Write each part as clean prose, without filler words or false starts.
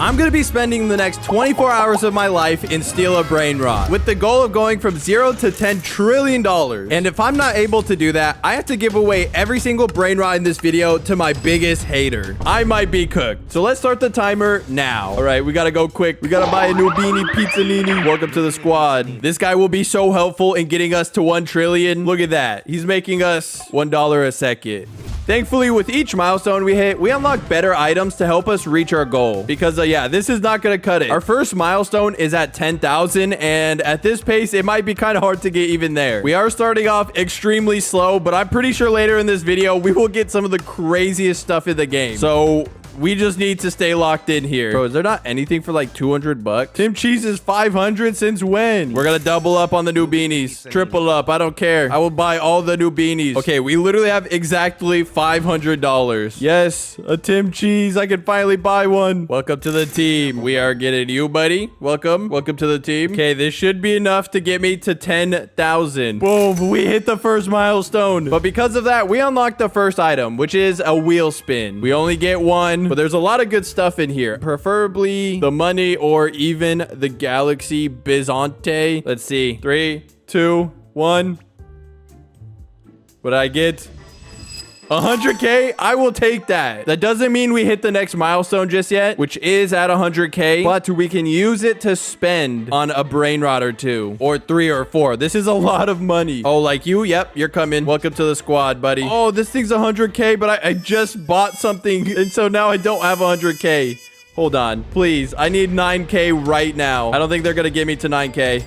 I'm going to be spending the next 24 hours of my life in Steal A Brainrot with the goal of going from 0 to $10 trillion. And if I'm not able to do that, I have to give away every single Brainrot in this video to my biggest hater. I might be cooked. So let's start the timer now. All right, we got to go quick. We got to buy a new beanie pizzanini. Welcome to the squad. This guy will be so helpful in getting us to 1 trillion. Look at that. He's making us $1 a second. Thankfully, with each milestone we hit, we unlock better items to help us reach our goal. Because, yeah, this is not going to cut it. Our first milestone is at 10,000, and at this pace, it might be kind of hard to get even there. We are starting off extremely slow, but I'm pretty sure later in this video, we will get some of the craziest stuff in the game. So we just need to stay locked in here. Bro, is there not anything for like 200 bucks? Tim Cheese is 500 since when? We're gonna double up on the new beanies. Triple up. I don't care. I will buy all the new beanies. Okay, we literally have exactly $500. Yes, a Tim Cheese. I can finally buy one. Welcome to the team. We are getting you, buddy. Welcome. Welcome to the team. Okay, this should be enough to get me to 10,000. Boom. We hit the first milestone. But because of that, we unlocked the first item, which is a wheel spin. We only get one. But there's a lot of good stuff in here. Preferably the money or even the Galaxy Bizante. Let's see. 3, 2, 1. What did I get? 100K? I will take that. That doesn't mean we hit the next milestone just yet, which is at 100K, but we can use it to spend on a Brainrot or 2 or 3 or 4. This is a lot of money. Oh, like you? Yep, you're coming. Welcome to the squad, buddy. Oh, this thing's 100K, but I just bought something, and so now I don't have 100K. Hold on, please. I need 9K right now. I don't think they're gonna get me to 9K.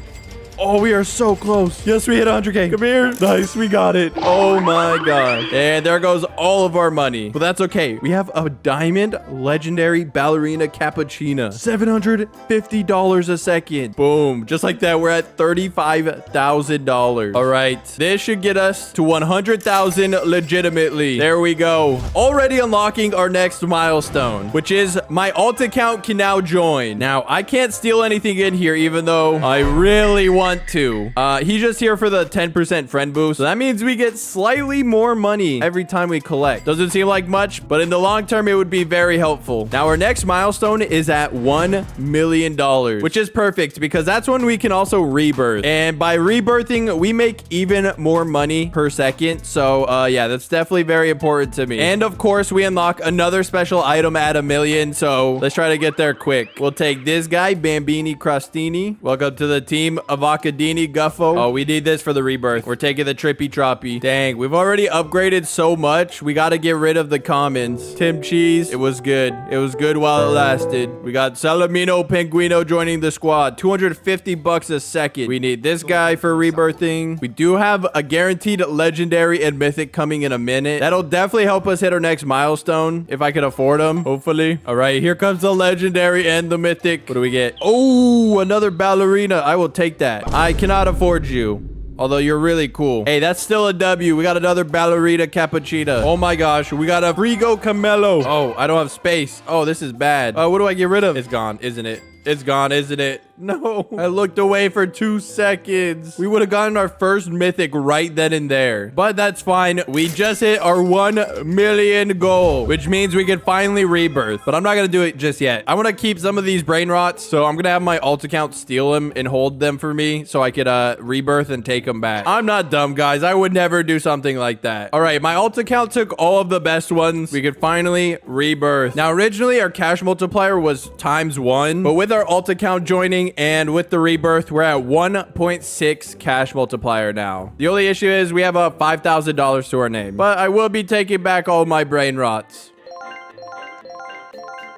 Oh, we are so close. Yes, we hit 100K. Come here. Nice. We got it. Oh, my God. And there goes all of our money. But that's okay. We have a diamond legendary ballerina cappuccino. $750 a second. Boom. Just like that, we're at $35,000. All right. This should get us to 100,000 legitimately. There we go. Already unlocking our next milestone, which is my alt account can now join. Now, I can't steal anything in here, even though I really want to. He's just here for the 10% friend boost. So that means we get slightly more money every time we collect. Doesn't seem like much, but in the long term, it would be very helpful. Now, our next milestone is at $1 million, which is perfect because that's when we can also rebirth. And by rebirthing, we make even more money per second. So, yeah, that's definitely very important to me. And of course, we unlock another special item at 1 million. So let's try to get there quick. We'll take this guy, Bambini Crostini. Welcome to the team of Akadini Guffo. Oh, we need this for the rebirth. We're taking the trippy troppy. Dang, we've already upgraded so much. We got to get rid of the commons. Tim Cheese. It was good. It was good while it lasted. We got Salamino Penguino joining the squad. 250 bucks a second. We need this guy for rebirthing. We do have a guaranteed legendary and mythic coming in a minute. That'll definitely help us hit our next milestone if I can afford them, hopefully. All right, here comes the legendary and the mythic. What do we get? Oh, another ballerina. I will take that. I cannot afford you. Although you're really cool. Hey, that's still a W. We got another ballerina cappuccino. Oh my gosh. We got a Frigo Camelo. Oh, I don't have space. Oh, this is bad. What do I get rid of? It's gone, isn't it? It's gone, isn't it? No. I looked away for 2 seconds. We would have gotten our first mythic right then and there. But that's fine. We just hit our 1 million goal, which means we can finally rebirth. But I'm not going to do it just yet. I want to keep some of these brain rots. So I'm going to have my alt account steal them and hold them for me so I could rebirth and take them back. I'm not dumb, guys. I would never do something like that. All right. My alt account took all of the best ones. We could finally rebirth. Now, originally, our cash multiplier was ×1. But with our alt account joining and with the rebirth, we're at 1.6 cash multiplier now. The only issue is we have a $5,000 to our name, but I will be taking back all my brain rots.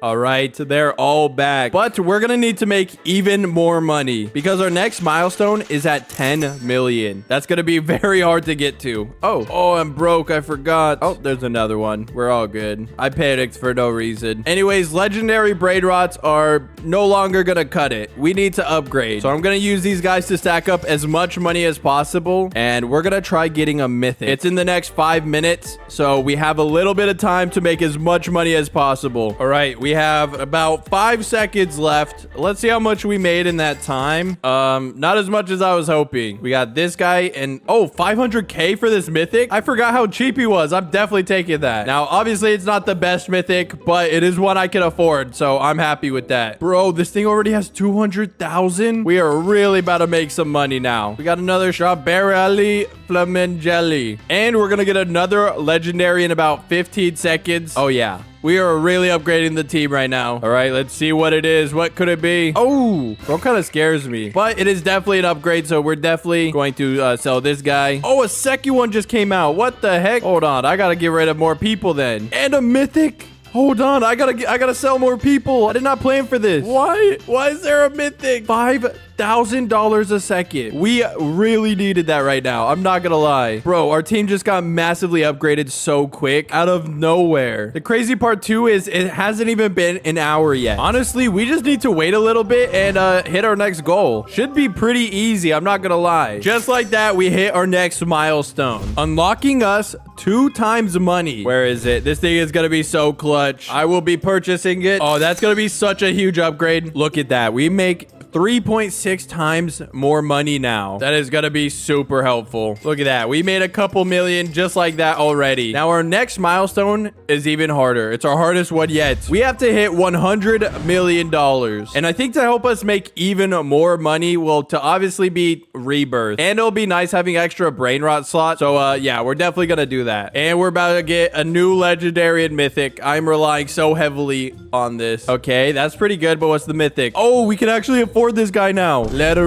All right, they're all back. But we're going to need to make even more money because our next milestone is at 10 million. That's going to be very hard to get to. Oh, I'm broke. I forgot. Oh, there's another one. We're all good. I panicked for no reason. Anyways, legendary braid rots are no longer going to cut it. We need to upgrade. So I'm going to use these guys to stack up as much money as possible. And we're going to try getting a mythic. It's in the next 5 minutes. So we have a little bit of time to make as much money as possible. All right, we We have about 5 seconds left. Let's see how much we made in that time. Not as much as I was hoping. We got this guy and 500k for this mythic. I forgot how cheap he was. I'm definitely taking that. Now, obviously, it's not the best mythic, but it is one I can afford, so I'm happy with that. Bro, this thing already has 200,000. We are really about to make some money now. We got another strawberry flamingelli, and we're gonna get another legendary in about 15 seconds. Oh yeah, we are really upgrading the team right now. All right, let's see what it is. What could it be? Oh, bro, kind of scares me, but it is definitely an upgrade, so we're definitely going to sell this guy. Oh, a second one just came out. What the heck? Hold on, I gotta get rid of more people then. And a mythic. Hold on, I gotta sell more people. I did not plan for this. Why is there a mythic? $5,000 a second. We really needed that right now. I'm not gonna lie. Bro, our team just got massively upgraded so quick out of nowhere. The crazy part too is it hasn't even been an hour yet. Honestly, we just need to wait a little bit and hit our next goal. Should be pretty easy, I'm not gonna lie. Just like that, we hit our next milestone, unlocking us 2 times money. Where is it? This thing is gonna be so clutch. I will be purchasing it. Oh, that's gonna be such a huge upgrade. Look at that. We make 3.6 times more money now. That is gonna be super helpful. Look at that. We made a couple million just like that already. Now our next milestone is even harder. It's our hardest one yet. We have to hit $100 million. And I think to help us make even more money will to obviously be rebirth. And it'll be nice having extra brain rot slots. So yeah, we're definitely gonna do that. And we're about to get a new legendary and mythic. I'm relying so heavily on this. Okay, that's pretty good, but what's the mythic? Oh, we can actually afford this guy now. Leto,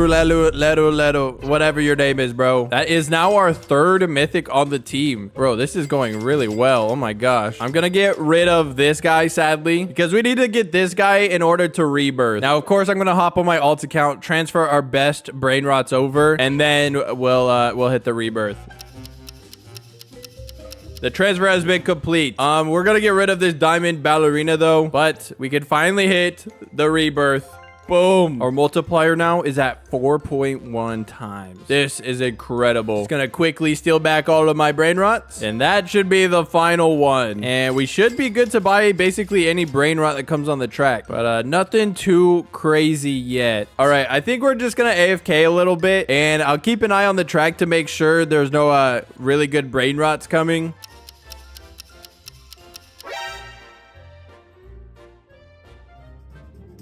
whatever your name is, bro. That is now our 3rd mythic on the team. Bro, this is going really well. Oh my gosh. I'm gonna get rid of this guy, sadly, because we need to get this guy in order to rebirth. Now, of course, I'm gonna hop on my alt account, transfer our best brain rots over, and then we'll hit the rebirth. The transfer has been complete. We're gonna get rid of this diamond ballerina though, but we can finally hit the rebirth. Boom. Our multiplier now is at 4.1 times. This is incredible. Just gonna quickly steal back all of my brain rots, and that should be the final one. And we should be good to buy basically any brain rot that comes on the track, but nothing too crazy yet. All right, I think we're just gonna AFK a little bit, and I'll keep an eye on the track to make sure there's no really good brain rots coming.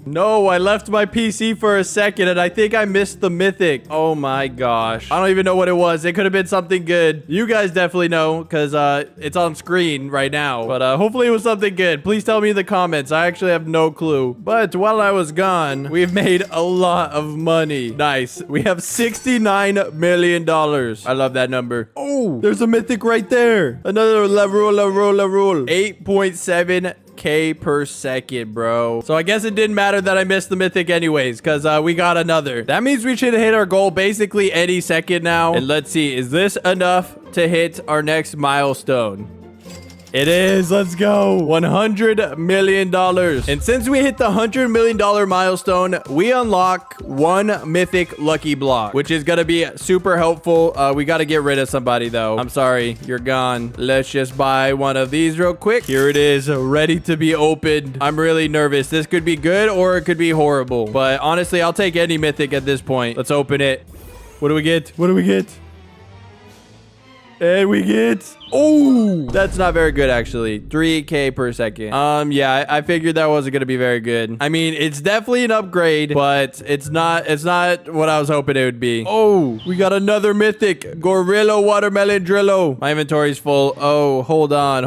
No, I left my PC for a second and I think I missed the mythic. Oh my gosh. I don't even know what it was. It could have been something good. You guys definitely know because it's on screen right now. But hopefully it was something good. Please tell me in the comments. I actually have no clue. But while I was gone, we've made a lot of money. Nice. We have $69 million. I love that number. Oh, there's a mythic right there. Another rule. 8.7 K per second, bro. So I guess it didn't matter that I missed the mythic anyways, because we got another. That means we should hit our goal basically any second now. And let's see, is this enough to hit our next milestone? It is. Let's go. $100 million. And since we hit the $100 million milestone, we unlock 1 mythic lucky block, which is going to be super helpful. We got to get rid of somebody, though. I'm sorry. You're gone. Let's just buy one of these real quick. Here it is, ready to be opened. I'm really nervous. This could be good or it could be horrible. But honestly, I'll take any mythic at this point. Let's open it. What do we get? What do we get? And we get... Oh, that's not very good, actually. 3K per second. Yeah, I figured that wasn't going to be very good. I mean, it's definitely an upgrade, but it's not what I was hoping it would be. Oh, we got another mythic. Gorilla Watermelon Drillo. My inventory's full. Oh, hold on.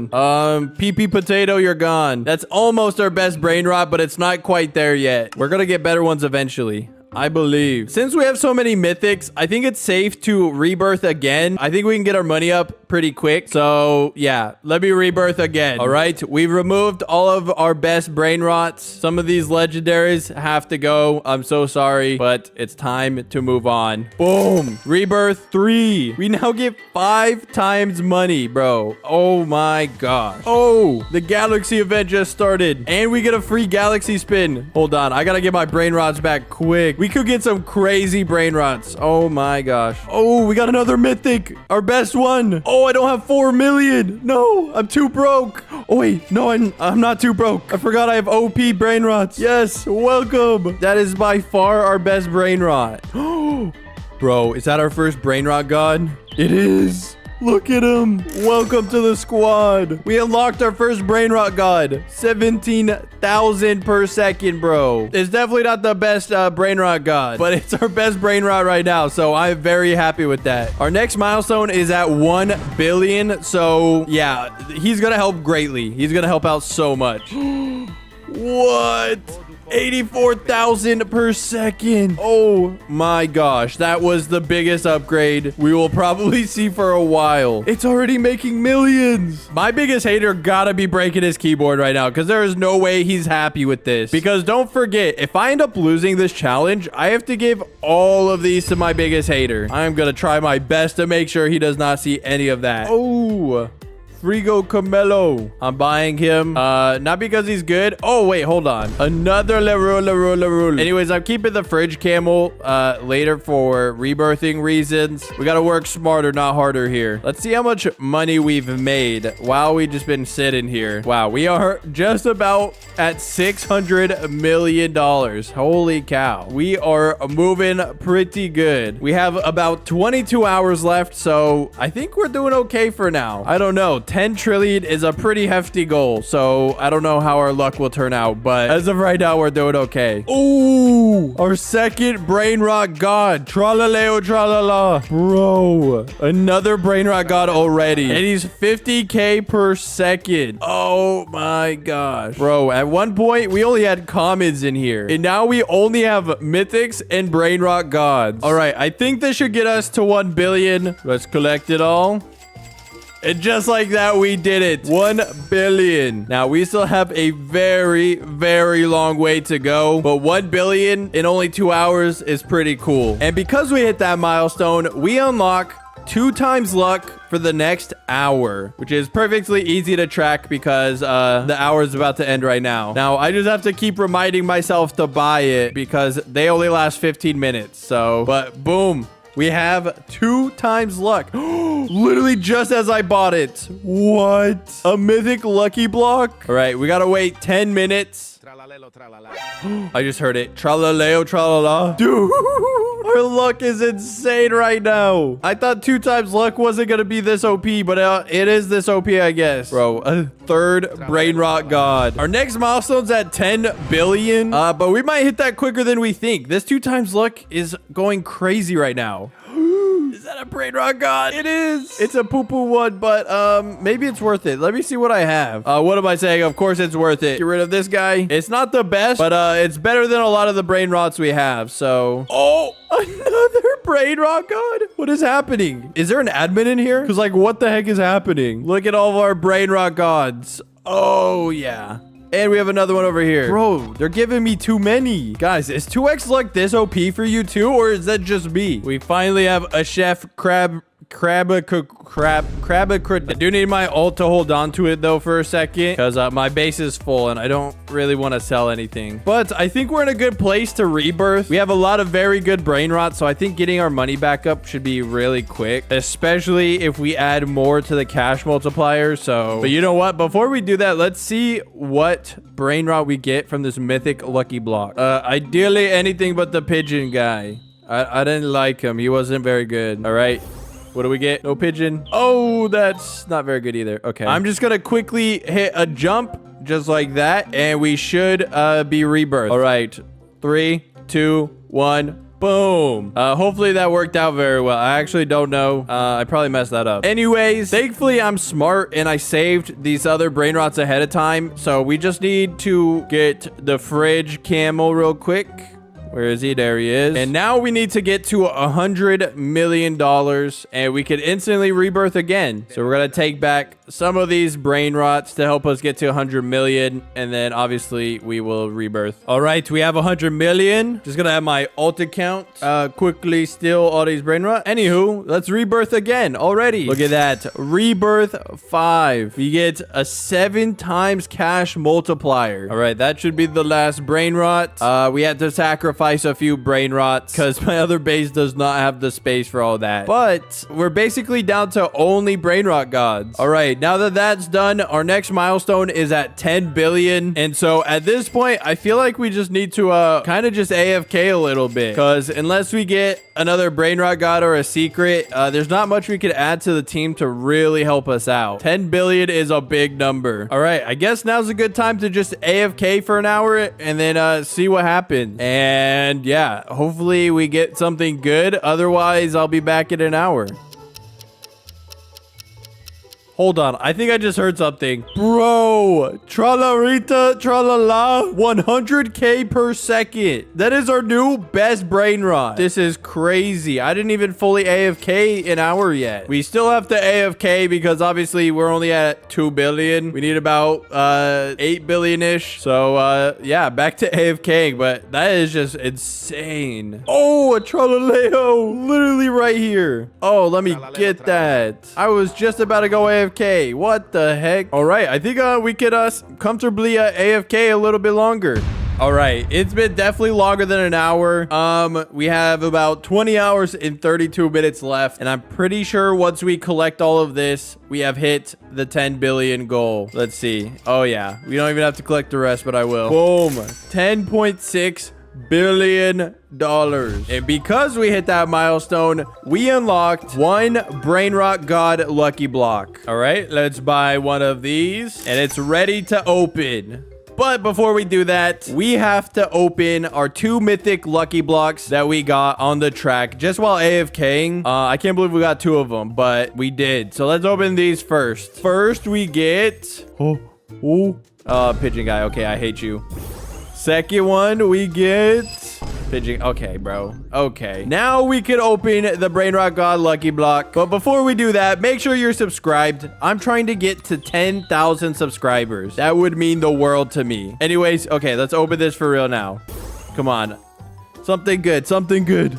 PP Potato, you're gone. That's almost our best brain rot, but it's not quite there yet. We're going to get better ones eventually, I believe. Since we have so many mythics, I think it's safe to rebirth again. I think we can get our money up pretty quick. So yeah, let me rebirth again. All right, we've removed all of our best brain rots. Some of these legendaries have to go. I'm so sorry, but it's time to move on. Boom. Rebirth 3. We now get 5 times money, bro. Oh my gosh. Oh, the galaxy event just started and we get a free galaxy spin. Hold on, I gotta get my brain rots back quick. We could get some crazy brain rots. Oh my gosh. Oh, we got another mythic. Our best one. Oh, I don't have 4 million. No, I'm too broke. Oh, wait. No, I'm not too broke. I forgot I have OP brain rots. Yes, welcome. That is by far our best brain rot. Bro, is that our first brain rot god? It is. Look at him. Welcome to the squad. We unlocked our first brain rot god. 17,000 per second, bro. It's definitely not the best brain rot god, but it's our best brain rot right now. So I'm very happy with that. Our next milestone is at 1 billion. So yeah, he's going to help greatly. He's going to help out so much. What? 84,000 per second. Oh my gosh. That was the biggest upgrade we will probably see for a while. It's already making millions. My biggest hater gotta be breaking his keyboard right now because there is no way he's happy with this. Because don't forget, if I end up losing this challenge, I have to give all of these to my biggest hater. I'm gonna try my best to make sure he does not see any of that. Oh, Frigo Camelo. I'm buying him. Not because he's good. Oh, wait, hold on. Another Leroy. Anyways, I'm keeping the fridge camel later for rebirthing reasons. We got to work smarter, not harder here. Let's see how much money we've made while we just been sitting here. Wow, we are just about at $600 million. Holy cow. We are moving pretty good. We have about 22 hours left, so I think we're doing okay for now. I don't know. 10 trillion is a pretty hefty goal, so I don't know how our luck will turn out, but as of right now, we're doing okay. Ooh, our second brain rot god. Tralaleo tralala. Bro, another brain rot god already. And he's 50k per second. Oh my gosh. Bro, at one point, we only had commons in here, and now we only have mythics and brain rot gods. All right, I think this should get us to 1 billion. Let's collect it all. And just like that, we did it. 1 billion. Now, we still have a very, very long way to go. But 1 billion in only 2 hours is pretty cool. And because we hit that milestone, we unlock 2 times luck for the next hour, which is perfectly easy to track because the hour is about to end right now. Now, I just have to keep reminding myself to buy it because they only last 15 minutes. So, but boom. We have 2 times luck. Literally just as I bought it. What? A mythic lucky block? All right, we gotta wait 10 minutes. I just heard it. Tralaleo tralala. Dude, our luck is insane right now. I thought 2 times luck wasn't gonna be this OP, but it is this OP, I guess. Bro, a 3rd brain rot god. Our next milestone's at 10 billion. But we might hit that quicker than we think. This 2 times luck is going crazy right now. Is that a brain rot god? It is. It's a poo-poo one, but maybe it's worth it. Let me see what I have. What am I saying? Of course it's worth it. Get rid of this guy. It's not the best, but it's better than a lot of the brain rots we have. So, oh, another brain rot god. What is happening? Is there an admin in here? Because like, what the heck is happening? Look at all of our brain rot gods. Oh yeah. And we have another one over here. Bro, they're giving me too many. Guys, is 2x luck this OP for you too? Or is that just me? We finally have a chef crab. I do need my ult to hold on to it though for a second because my base is full and I don't really want to sell anything. But I think we're in a good place to rebirth. We have a lot of very good brain rot, so I think getting our money back up should be really quick, especially if we add more to the cash multiplier. So, but you know what? Before we do that, let's see what brain rot we get from this mythic lucky block. Ideally anything but the pigeon guy. I didn't like him. He wasn't very good. All right. What do we get? No pigeon. Oh, that's not very good either. Okay. I'm just going to quickly hit a jump just like that. And we should be rebirthed. All right. 3, 2, 1. Boom. Hopefully that worked out very well. I actually don't know. I probably messed that up. Anyways, thankfully I'm smart and I saved these other brain rots ahead of time. So we just need to get the fridge camel real quick. Where is he? There he is. And now we need to get to $100 million and we could instantly rebirth again. So we're going to take back some of these brain rots to help us get to 100 million. And then obviously we will rebirth. All right, we have 100 million. Just gonna have my alt account quickly steal all these brain rot. Anywho, let's rebirth again already. Look at that. Rebirth 5. We get a 7 times cash multiplier. All right, that should be the last brain rot. We had to sacrifice a few brain rots because my other base does not have the space for all that. But we're basically down to only brain rot gods. All right, now that that's done, our next milestone is at 10 billion. And so at this point, I feel like we just need to kind of just AFK a little bit, because unless we get another brain rot god or a secret, there's not much we could add to the team to really help us out. 10 billion is a big number. All right, I guess now's a good time to just AFK for an hour and then see what happens. And yeah, hopefully we get something good. Otherwise, I'll be back in an hour. Hold on. I think I just heard something. Bro, tralarita, tralala, 100k per second. That is our new best brain rot. This is crazy. I didn't even fully AFK an hour yet. We still have to AFK because obviously we're only at 2 billion. We need about 8 billion-ish. So yeah, back to AFK, but that is just insane. Oh, a tralaleo, literally right here. Oh, let me get that. I was just about to go AFK. What the heck? All right, I think we could comfortably AFK a little bit longer. All right, it's been definitely longer than an hour. We have about 20 hours and 32 minutes left, and I'm pretty sure once we collect all of this, we have hit the 10 billion goal. Let's see. Oh yeah, we don't even have to collect the rest, but I will. Boom, 10.6 billion dollars. And because we hit that milestone, we unlocked one brain rot god lucky block. All right, let's buy one of these, and it's ready to open. But before we do that, we have to open our 2 mythic lucky blocks that we got on the track just while AFKing. I can't believe we got 2 of them, but we did. So let's open these first. First, we get... pigeon guy. Okay, I hate you. Second one, we get... pigeon. Okay, bro. Okay. Now we can open the Brain Rot God Lucky Block. But before we do that, make sure you're subscribed. I'm trying to get to 10,000 subscribers. That would mean the world to me. Anyways, okay, let's open this for real now. Come on. Something good. Something good.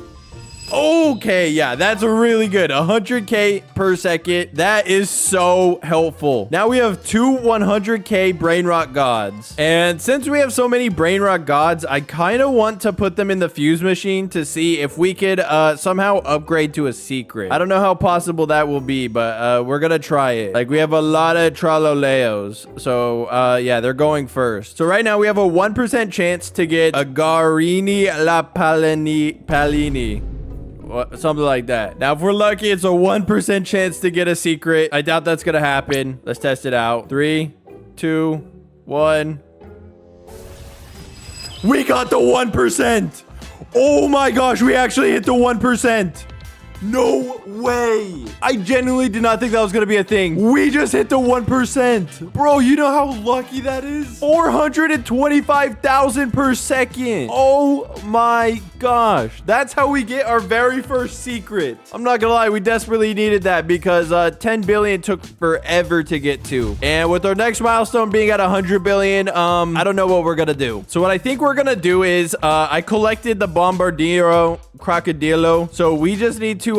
Okay, yeah, that's really good. 100k per second. That is so helpful. Now we have 2 100k brain rot gods. And since we have so many brain rot gods, I kind of want to put them in the fuse machine to see if we could somehow upgrade to a secret. I don't know how possible that will be, but we're gonna try it. Like, we have a lot of traloleos. So, yeah, they're going first. So right now we have a 1% chance to get a Garini La Palini. Something like that. Now, if we're lucky, it's a 1% chance to get a secret. I doubt that's gonna happen. Let's test it out. 3, 2, 1. We got the 1%. Oh my gosh, we actually hit the 1%. No way. I genuinely did not think that was going to be a thing. We just hit the 1%. Bro, you know how lucky that is? 425,000 per second. Oh my gosh. That's how we get our very first secret. I'm not going to lie. We desperately needed that because 10 billion took forever to get to. And with our next milestone being at 100 billion, I don't know what we're going to do. So what I think we're going to do is I collected the Bombardiro Crocodilo. So we just need to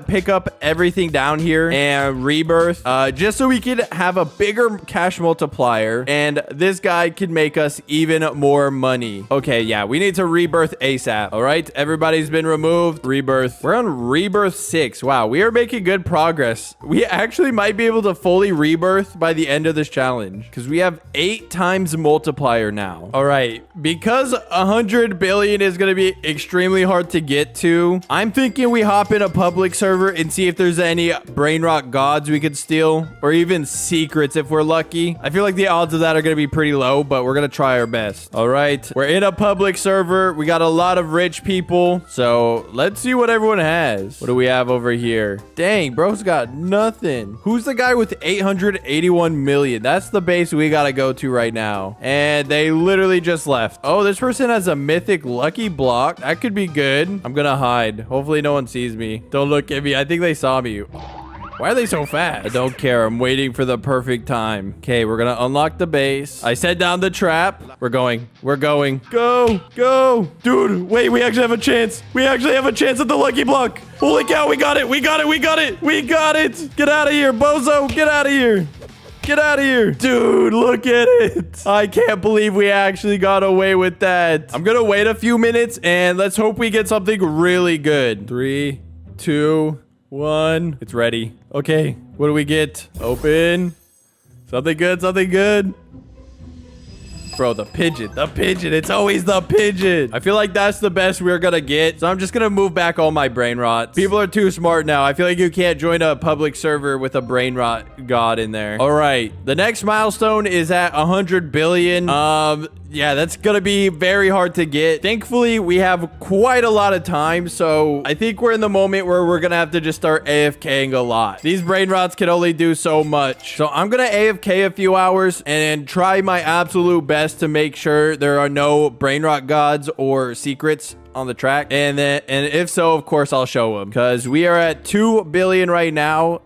pick up everything down here and rebirth just so we could have a bigger cash multiplier, and this guy could make us even more money. Okay, yeah, we need to rebirth ASAP. All right, everybody's been removed. Rebirth. We're on rebirth 6. Wow, we are making good progress. We actually might be able to fully rebirth by the end of this challenge because we have 8 times multiplier now. All right, because 100 billion is going to be extremely hard to get to, I'm thinking we hop in a public server and see if there's any brain rot gods we could steal, or even secrets if we're lucky. I feel like the odds of that are going to be pretty low, but we're going to try our best. All right, we're in a public server. We got a lot of rich people, so let's see what everyone has. What do we have over here? Dang, bro's got nothing. Who's the guy with 881 million? That's the base we got to go to right now, and they literally just left. Oh, this person has a mythic lucky block. That could be good. I'm gonna hide. Hopefully no one sees me. Don't look at me. I think they saw me. Why are they so fast? I don't care. I'm waiting for the perfect time. Okay, we're gonna unlock the base. I set down the trap. We're going. We're going. Go. Go. Dude, wait. We actually have a chance. We actually have a chance at the lucky block. Holy cow. We got it. We got it. We got it. We got it. Get out of here, bozo. Get out of here. Get out of here. Dude, look at it. I can't believe we actually got away with that. I'm gonna wait a few minutes and let's hope we get something really good. 3, 2, 1. It's ready. Okay, what do we get? Open. Something good, something good. Bro, the pigeon. The pigeon. It's always the pigeon. I feel like that's the best we're gonna get. So I'm just gonna move back all my brain rots. People are too smart now. I feel like you can't join a public server with a brain rot god in there. All right. The next milestone is at 100 billion. Yeah, that's gonna be very hard to get. Thankfully, we have quite a lot of time. So I think we're in the moment where we're gonna have to just start AFKing a lot. These brain rots can only do so much. So I'm gonna AFK a few hours and try my absolute best to make sure there are no brain rot gods or secrets on the track, and if so, of course I'll show them, because we are at 2 billion right now.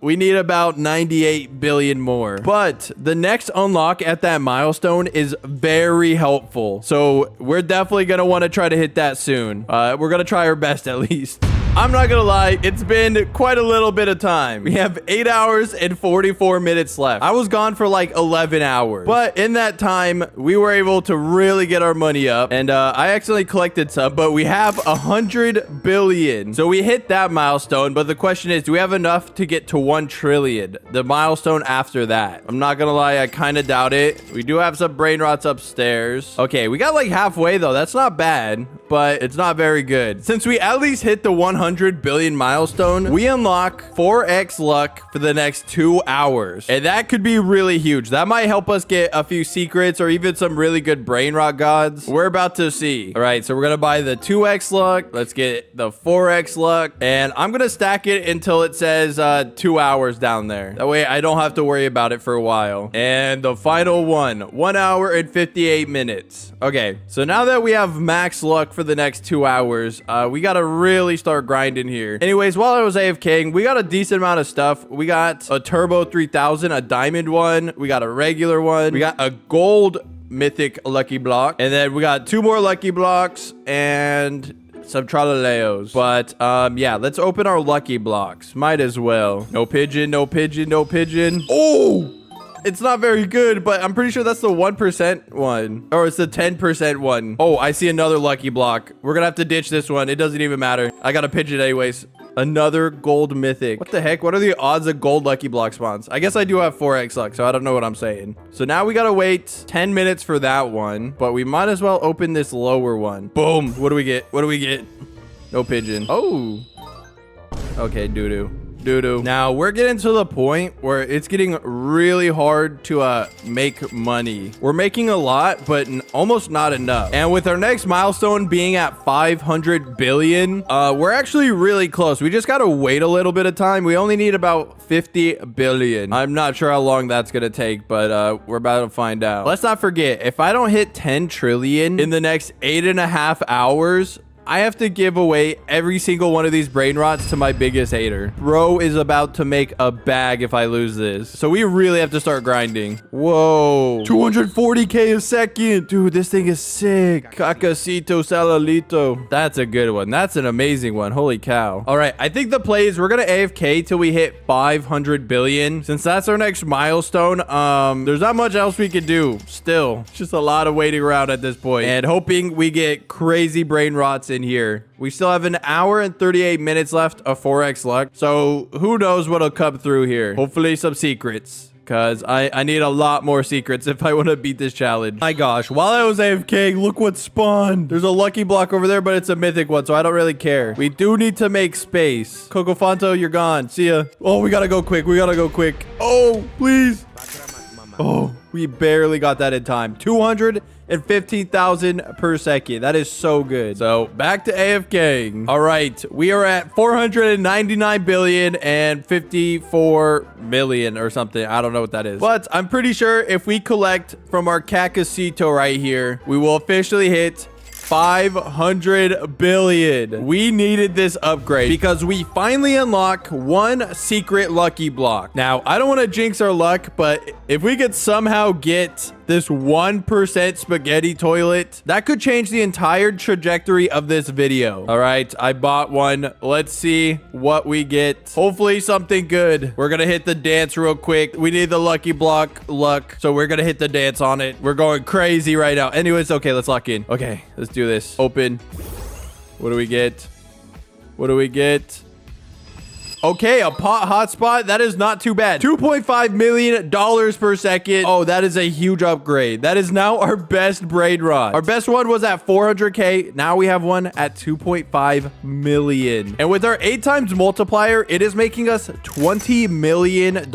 We need about 98 billion more, but the next unlock at that milestone is very helpful, so we're definitely gonna want to try to hit that soon. We're gonna try our best at least. I'm not gonna lie, it's been quite a little bit of time. We have 8 hours and 44 minutes left. I was gone for like 11 hours, but in that time, we were able to really get our money up, and I accidentally collected some, but we have 100 billion. So we hit that milestone, but the question is, do we have enough to get to 1 trillion? The milestone after that. I'm not gonna lie, I kind of doubt it. We do have some brain rots upstairs. Okay, we got like halfway though. That's not bad, but it's not very good. Since we at least hit the 100 billion milestone, we unlock 4x luck for the next 2 hours. And that could be really huge. That might help us get a few secrets or even some really good brain rot gods. We're about to see. All right, so we're gonna buy the 2x luck. Let's get the 4x luck. And I'm gonna stack it until it says 2 hours down there. That way I don't have to worry about it for a while. And the final one, 1 hour and 58 minutes. Okay, so now that we have max luck for the next 2 hours, we gotta really start grinding here. Anyways, while I was AFKing, we got a decent amount of stuff. We got a turbo 3000, a diamond one. We got a regular one. We got a gold mythic lucky block. And then we got 2 more lucky blocks and some tralaleos. But yeah, let's open our lucky blocks. Might as well. No pigeon, no pigeon, no pigeon. Oh! It's not very good, but I'm pretty sure that's the 1% one. Or it's the 10% one. Oh, I see another lucky block. We're gonna have to ditch this one. It doesn't even matter. I got a pigeon anyways. Another gold mythic. What the heck? What are the odds of gold lucky block spawns? I guess I do have 4x luck, so I don't know what I'm saying. So now we gotta wait 10 minutes for that one, but we might as well open this lower one. Boom. What do we get? What do we get? No pigeon. Oh. Okay, doo-doo. Doo-doo. Now we're getting to the point where it's getting really hard to make money. We're making a lot, but almost not enough. And with our next milestone being at 500 billion, we're actually really close. We just gotta wait a little bit of time. We only need about 50 billion. I'm not sure how long that's gonna take, but we're about to find out. Let's not forget, if I don't hit 10 trillion in the next 8.5 hours, I have to give away every single one of these brain rots to my biggest hater. Bro is about to make a bag if I lose this. So we really have to start grinding. Whoa. 240k a second. Dude, this thing is sick. Cacacito Salalito. That's a good one. That's an amazing one. Holy cow. All right. I think the play is we're going to AFK till we hit 500 billion. Since that's our next milestone, there's not much else we can do. Still, it's just a lot of waiting around at this point and hoping we get crazy brain rots in here. We still have an hour and 38 minutes left of 4x luck, so who knows what'll come through here. Hopefully some secrets, because I need a lot more secrets if I want to beat this challenge. My gosh, while I was AFK, look what spawned. There's a lucky block over there, but it's a mythic one, so I don't really care. We do need to make space. Coco Fanto, you're gone. See ya. Oh, we gotta go quick. We gotta go quick. Oh, please. Oh, we barely got that in time. 215,000 per second. That is so good. So back to AFK. All right, we are at 499 billion and 54 million or something. I don't know what that is, but I'm pretty sure if we collect from our Cacacito right here, we will officially hit 500 billion. We needed this upgrade because we finally unlock one secret lucky block. Now, I don't want to jinx our luck, but if we could somehow get this 1% spaghetti toilet, that could change the entire trajectory of this video. All right, I bought one. Let's see what we get. Hopefully something good. We're gonna hit the dance real quick. We need the lucky block luck, so we're gonna hit the dance on it. We're going crazy right now. Anyways, okay, let's lock in. Okay, let's do this. Open. What do we get? What do we get? Okay, a pot hotspot. That is not too bad. $2.5 million per second. Oh, that is a huge upgrade. That is now our best brainrot. Our best one was at 400K. Now we have one at 2.5 million. And with our 8 times multiplier, it is making us $20 million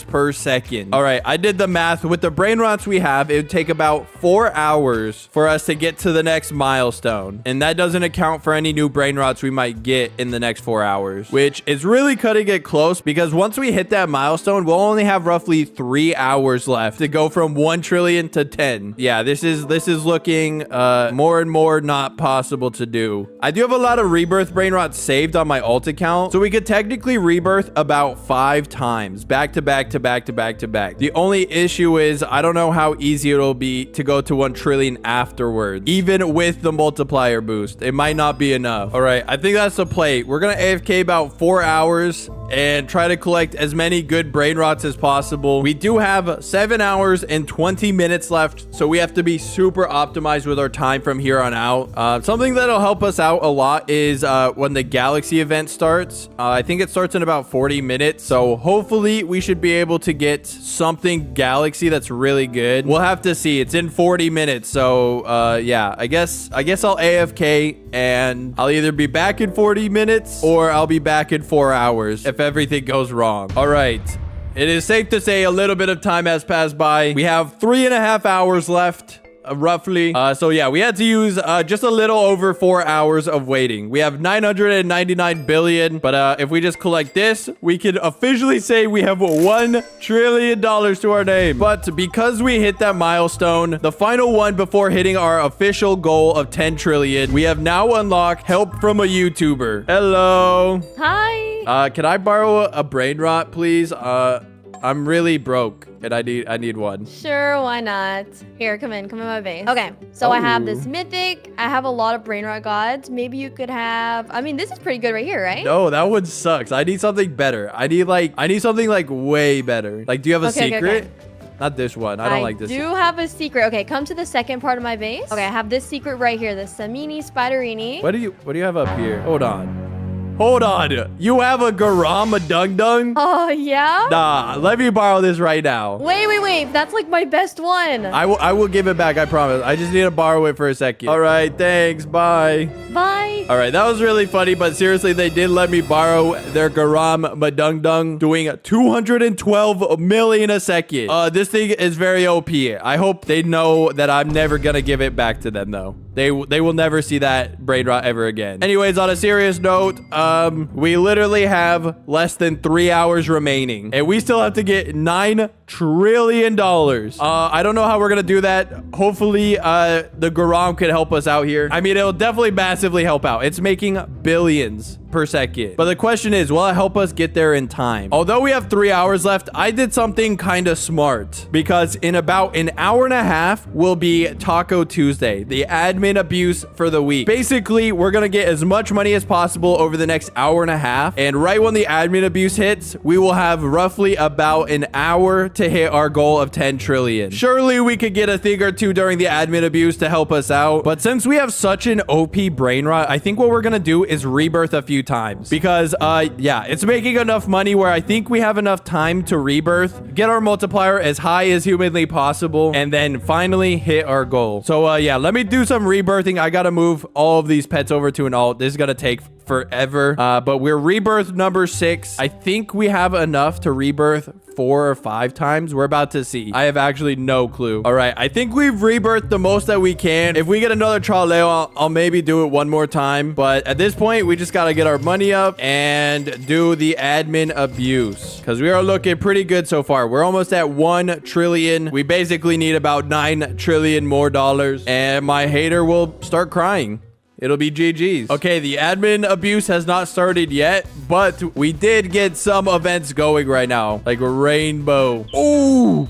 per second. All right, I did the math. With the brainrots we have, it would take about 4 hours for us to get to the next milestone. And that doesn't account for any new brainrots we might get in the next 4 hours, which is really cutting it close because once we hit that milestone, we'll only have roughly 3 hours left to go from 1 trillion to 10. Yeah, this is looking more and more not possible to do. I do have a lot of rebirth brainrots saved on my alt account, so we could technically rebirth about 5 times back to back to back to back to back. The only issue is I don't know how easy it'll be to go to 1 trillion afterwards, even with the multiplier boost. It might not be enough. All right, I think that's the play. We're gonna AFK about 4 hours and try to collect as many good brainrots as possible. We do have 7 hours and 20 minutes left, so we have to be super optimized with our time from here on out. Something that'll help us out a lot is when the galaxy event starts. I think it starts in about 40 minutes, so hopefully we should be able to get something galaxy that's really good. We'll have to see. It's in 40 minutes, so yeah, I guess I'll AFK and I'll either be back in 40 minutes or I'll be back in 4 hours if everything goes wrong. All right. It is safe to say a little bit of time has passed by. We have 3.5 hours left. Roughly. So yeah, we had to use just a little over 4 hours of waiting. We have 999 billion, but if we just collect this, we can officially say we have $1 trillion to our name. But because we hit that milestone, the final one before hitting our official goal of 10 trillion, we have now unlocked help from a YouTuber. Hello. Hi. Can I borrow a brainrot, please? I'm really broke and I need one. Sure, why not? Here, come in my base. Okay, so I have this mythic. I have a lot of brainrot gods. Maybe you could have, I mean, this is pretty good right here, right? No, that one sucks. I need something better. I need something like way better. Like, do you have a secret? Okay. Not this one. I don't like this. I do have a secret. Okay, come to the second part of my base. Okay, I have this secret right here, the Samini Spiderini. What do you have up here? Hold on. You have a Garama Dung Dung? Oh, yeah? Nah, let me borrow this right now. Wait. That's like my best one. I will give it back, I promise. I just need to borrow it for a second. All right, thanks. Bye. Bye. All right, that was really funny, but seriously, they did let me borrow their Garam Madung Dung, doing 212 million a second. This thing is very OP. I hope they know that I'm never gonna give it back to them, though. They will never see that brainrot ever again. Anyways, on a serious note, we literally have less than 3 hours remaining, and we still have to get $9 trillion. I don't know how we're gonna do that. Hopefully, the Garam could help us out here. I mean, it'll definitely massively help out. It's making billions per second. But the question is, will it help us get there in time? Although we have 3 hours left, I did something kind of smart, because in about an hour and a half will be Taco Tuesday, the admin abuse for the week. Basically, we're gonna get as much money as possible over the next hour and a half, and right when the admin abuse hits, we will have roughly about an hour to hit our goal of 10 trillion. Surely we could get a thing or two during the admin abuse to help us out, but since we have such an OP brainrot, I think what we're gonna do is rebirth a few times, because yeah, it's making enough money where I think we have enough time to rebirth, get our multiplier as high as humanly possible, and then finally hit our goal. So yeah, let me do some rebirthing. I gotta move all of these pets over to an alt. This is gonna take forever. But we're rebirth number 6. I think we have enough to rebirth 4 or 5 times. We're about to see. I have actually no clue. All right, I think we've rebirthed the most that we can. If we get another Traleo, I'll maybe do it one more time. But at this point, we just got to get our money up and do the admin abuse, because we are looking pretty good so far. We're almost at 1 trillion. We basically need about 9 trillion more dollars, and my hater will start crying. It'll be GG's. Okay, the admin abuse has not started yet, but we did get some events going right now, like a rainbow. Ooh,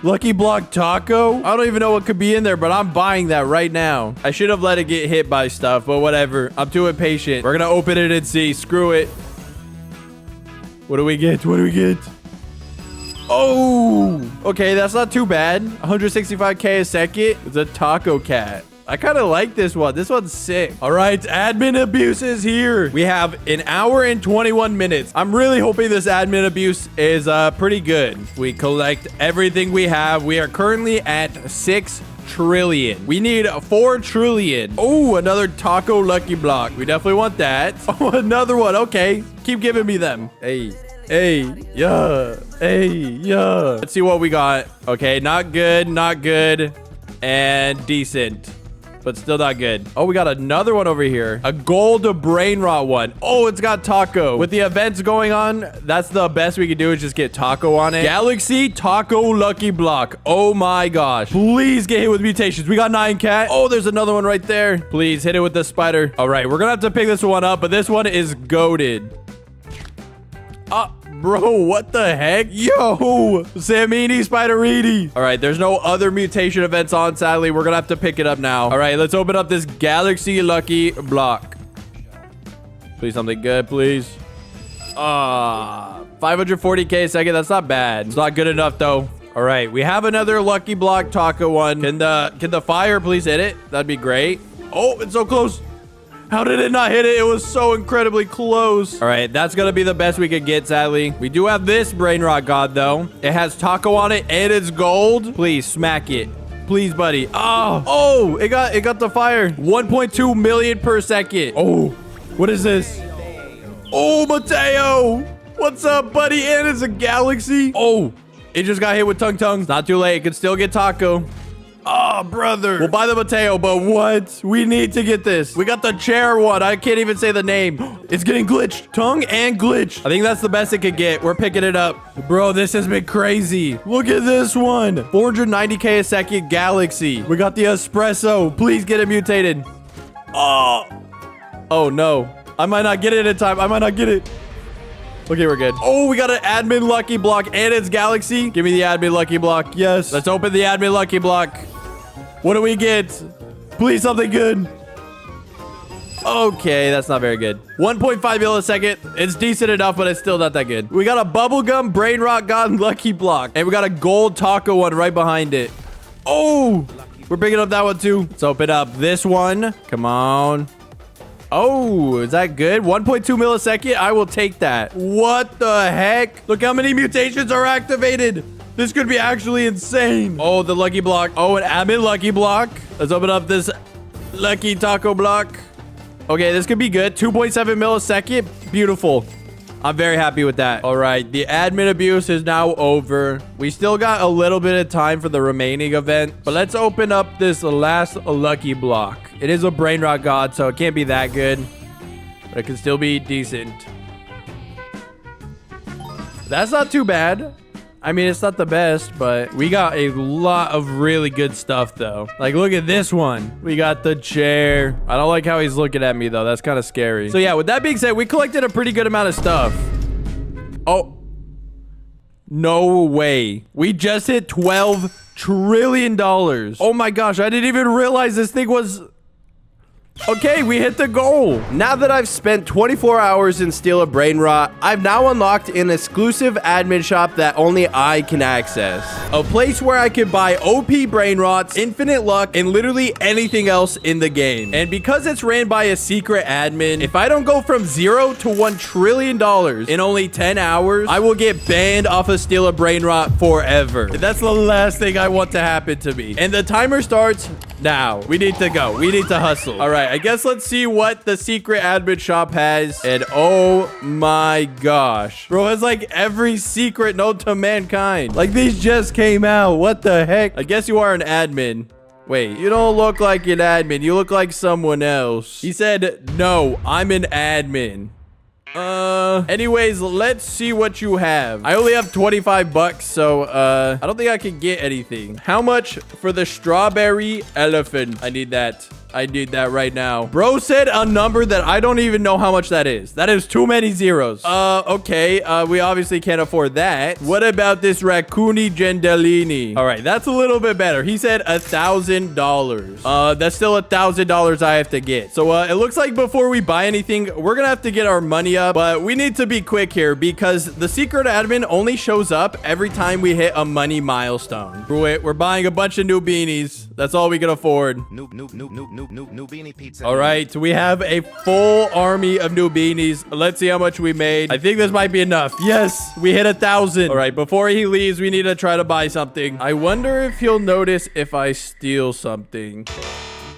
Lucky Block Taco. I don't even know what could be in there, but I'm buying that right now. I should have let it get hit by stuff, but whatever. I'm too impatient. We're gonna open it and see. Screw it. What do we get? What do we get? Oh, okay, that's not too bad. 165k a second. It's a taco cat. I kind of like this one. This one's sick. All right, admin abuse is here. We have an hour and 21 minutes. I'm really hoping this admin abuse is pretty good. We collect everything we have. We are currently at 6 trillion. We need 4 trillion. Oh, another taco lucky block. We definitely want that. Oh, another one. Okay, keep giving me them. Hey, yeah. Hey, yeah. Let's see what we got. Okay, not good, and decent, but still not good. Oh, we got another one over here. A gold brainrot one. Oh, it's got taco. With the events going on, that's the best we can do is just get taco on it. Galaxy taco lucky block. Oh my gosh. Please get hit with mutations. We got 9 cat. Oh, there's another one right there. Please hit it with the spider. All right, we're gonna have to pick this one up, but this one is goated. Bro, what the heck? Yo, Samini Spiderini. All right, there's no other mutation events on, sadly. We're gonna have to pick it up now. All right, let's open up this Galaxy Lucky Block. Please, something good, please. 540k a second. That's not bad. It's not good enough, though. All right, we have another Lucky Block Taco one. Can the fire please hit it? That'd be great. Oh, it's so close. How did it not hit it? It was so incredibly close. All right, that's gonna be the best we could get, sadly. We do have this Brainrot God, though. It has taco on it, and it's gold. Please, smack it. Please, buddy. Oh, it got the fire. 1.2 million per second. Oh, what is this? Oh, Mateo. What's up, buddy? And it's a galaxy. Oh, it just got hit with tongue. Not too late. It could still get taco. Oh, brother. We'll buy the Mateo, but what? We need to get this. We got the chair one. I can't even say the name. It's getting glitched. Tongue and glitch. I think that's the best it could get. We're picking it up. Bro, this has been crazy. Look at this one. 490k a second galaxy. We got the espresso. Please get it mutated. Oh, no. I might not get it in time. I might not get it. Okay, we're good. Oh, we got an admin lucky block and it's galaxy. Give me the admin lucky block. Yes. Let's open the admin lucky block. What do we get? Please, something good. Okay, that's not very good. 1.5 millisecond. It's decent enough, but it's still not that good. We got a bubblegum Brainrot God lucky block. And we got a gold taco one right behind it. Oh, we're picking up that one too. Let's open up this one. Come on. Oh, is that good? 1.2 millisecond. I will take that. What the heck? Look how many mutations are activated. This could be actually insane. Oh, the lucky block. Oh, an admin lucky block. Let's open up this lucky taco block. Okay, this could be good. 2.7 millisecond. Beautiful. I'm very happy with that. All right, the admin abuse is now over. We still got a little bit of time for the remaining event, but let's open up this last lucky block. It is a Brainrot God, so it can't be that good, but it can still be decent. That's not too bad. I mean, it's not the best, but we got a lot of really good stuff, though. Like, look at this one. We got the chair. I don't like how he's looking at me, though. That's kind of scary. So, yeah, with that being said, we collected a pretty good amount of stuff. Oh. No way. We just hit $12 trillion. Oh, my gosh. I didn't even realize this thing was... Okay, we hit the goal. Now that I've spent 24 hours in Steal A Brainrot, I've now unlocked an exclusive admin shop that only I can access. A place where I can buy OP Brainrots, infinite luck, and literally anything else in the game. And because it's ran by a secret admin, if I don't go from 0 to $1 trillion in only 10 hours, I will get banned off of Steal A Brainrot forever. That's the last thing I want to happen to me. And the timer starts now. We need to go. We need to hustle. All right, I guess let's see what the secret admin shop has. And oh my gosh. Bro has like every secret known to mankind. Like these just came out. What the heck? I guess you are an admin. Wait, you don't look like an admin. You look like someone else. He said, no, I'm an admin. Anyways, let's see what you have. I only have 25 bucks, so, I don't think I can get anything. How much for the strawberry elephant? I need that. I need that right now. Bro said a number that I don't even know how much that is. That is too many zeros. Okay. We obviously can't afford that. What about this raccoony gendellini? All right, that's a little bit better. He said $1,000. That's still $1,000 I have to get. So, it looks like before we buy anything, we're gonna have to get our money up, but we need to be quick here because the secret admin only shows up every time we hit a money milestone. We're buying a bunch of new beanies. That's all we can afford. New beanie pizza. All right, we have a full army of new beanies. Let's see how much we made. I think this might be enough. Yes, we hit 1,000. All right, before he leaves, we need to try to buy something. I wonder if he'll notice if I steal something.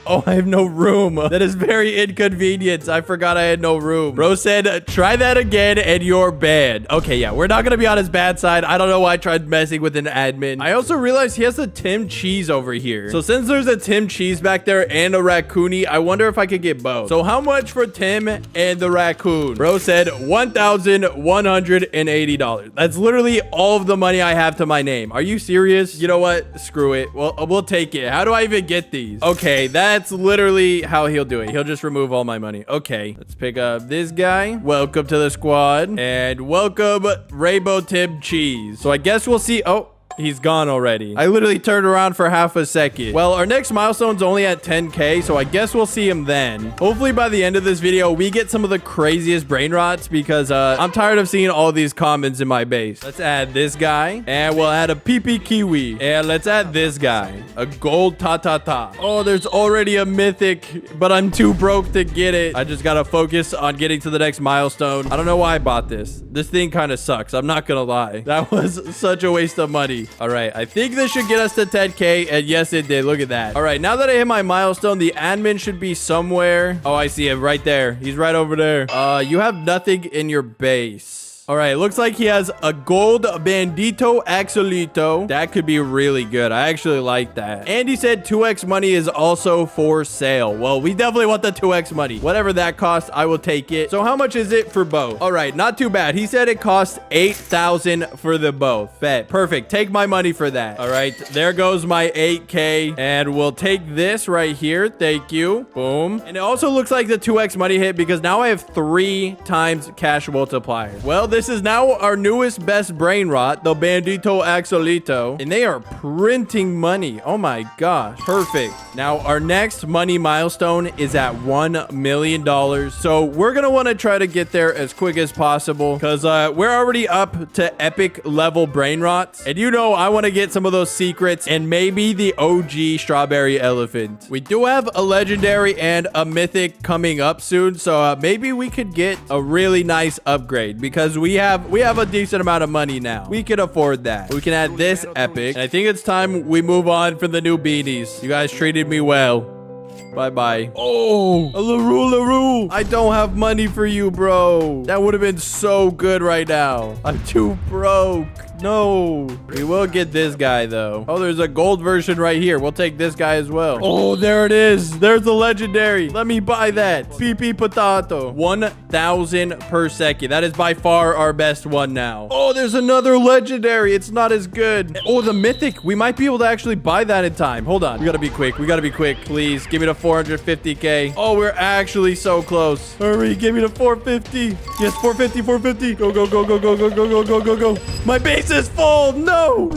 Oh, I have no room. That is very inconvenient. I forgot I had no room. Bro said, try that again and you're banned. Okay, yeah, we're not going to be on his bad side. I don't know why I tried messing with an admin. I also realized he has a Tim Cheese over here. So since there's a Tim Cheese back there and a raccoonie, I wonder if I could get both. So how much for Tim and the raccoon? Bro said $1,180. That's literally all of the money I have to my name. Are you serious? You know what? Screw it. Well, we'll take it. How do I even get these? Okay, that's literally how he'll do it. He'll just remove all my money. Okay, let's pick up this guy. Welcome to the squad. And welcome, Rainbow Tim Cheese. So I guess we'll see. Oh, he's gone already. I literally turned around for half a second. Well, our next milestone's only at 10K, so I guess we'll see him then. Hopefully by the end of this video, we get some of the craziest brain rots because I'm tired of seeing all these commons in my base. Let's add this guy, and we'll add a PP Kiwi. And let's add this guy, a gold ta-ta-ta. Oh, there's already a mythic, but I'm too broke to get it. I just gotta focus on getting to the next milestone. I don't know why I bought this. This thing kind of sucks. I'm not gonna lie. That was such a waste of money. All right, I think this should get us to 10K, and yes, it did. Look at that. All right, now that I hit my milestone, the admin should be somewhere. Oh, I see him right there. He's right over there. You have nothing in your base. All right, looks like he has a gold bandito axolito. That could be really good. I actually like that. And he said 2x money is also for sale. Well, we definitely want the 2x money. Whatever that costs, I will take it. So how much is it for both? All right, not too bad. He said it costs 8,000 for the both. Bet. Perfect. Take my money for that. All right, there goes my 8K. And we'll take this right here. Thank you. Boom. And it also looks like the 2x money hit because now I have 3 times cash multiplier. Well, this is now our newest best brain rot, the Bandito Axolito, and they are printing money. Oh my gosh. Perfect. Now, our next money milestone is at $1 million. So we're going to want to try to get there as quick as possible because we're already up to epic level brain rots. And you know, I want to get some of those secrets and maybe the OG strawberry elephant. We do have a legendary and a mythic coming up soon. So maybe we could get a really nice upgrade because we have a decent amount of money now. We can afford that. We can add this epic. And I think it's time we move on from the new beanies. You guys treated me well. Bye-bye. Oh, a LaRue. I don't have money for you, bro. That would have been so good right now. I'm too broke. No. We will get this guy, though. Oh, there's a gold version right here. We'll take this guy as well. Oh, there it is. There's the legendary. Let me buy that. PP Potato. 1,000 per second. That is by far our best one now. Oh, there's another legendary. It's not as good. Oh, the mythic. We might be able to actually buy that in time. Hold on. We gotta be quick. Please, give me the 450K. Oh, we're actually so close. Hurry, give me the 450. Yes, 450. Go. My base is full. No.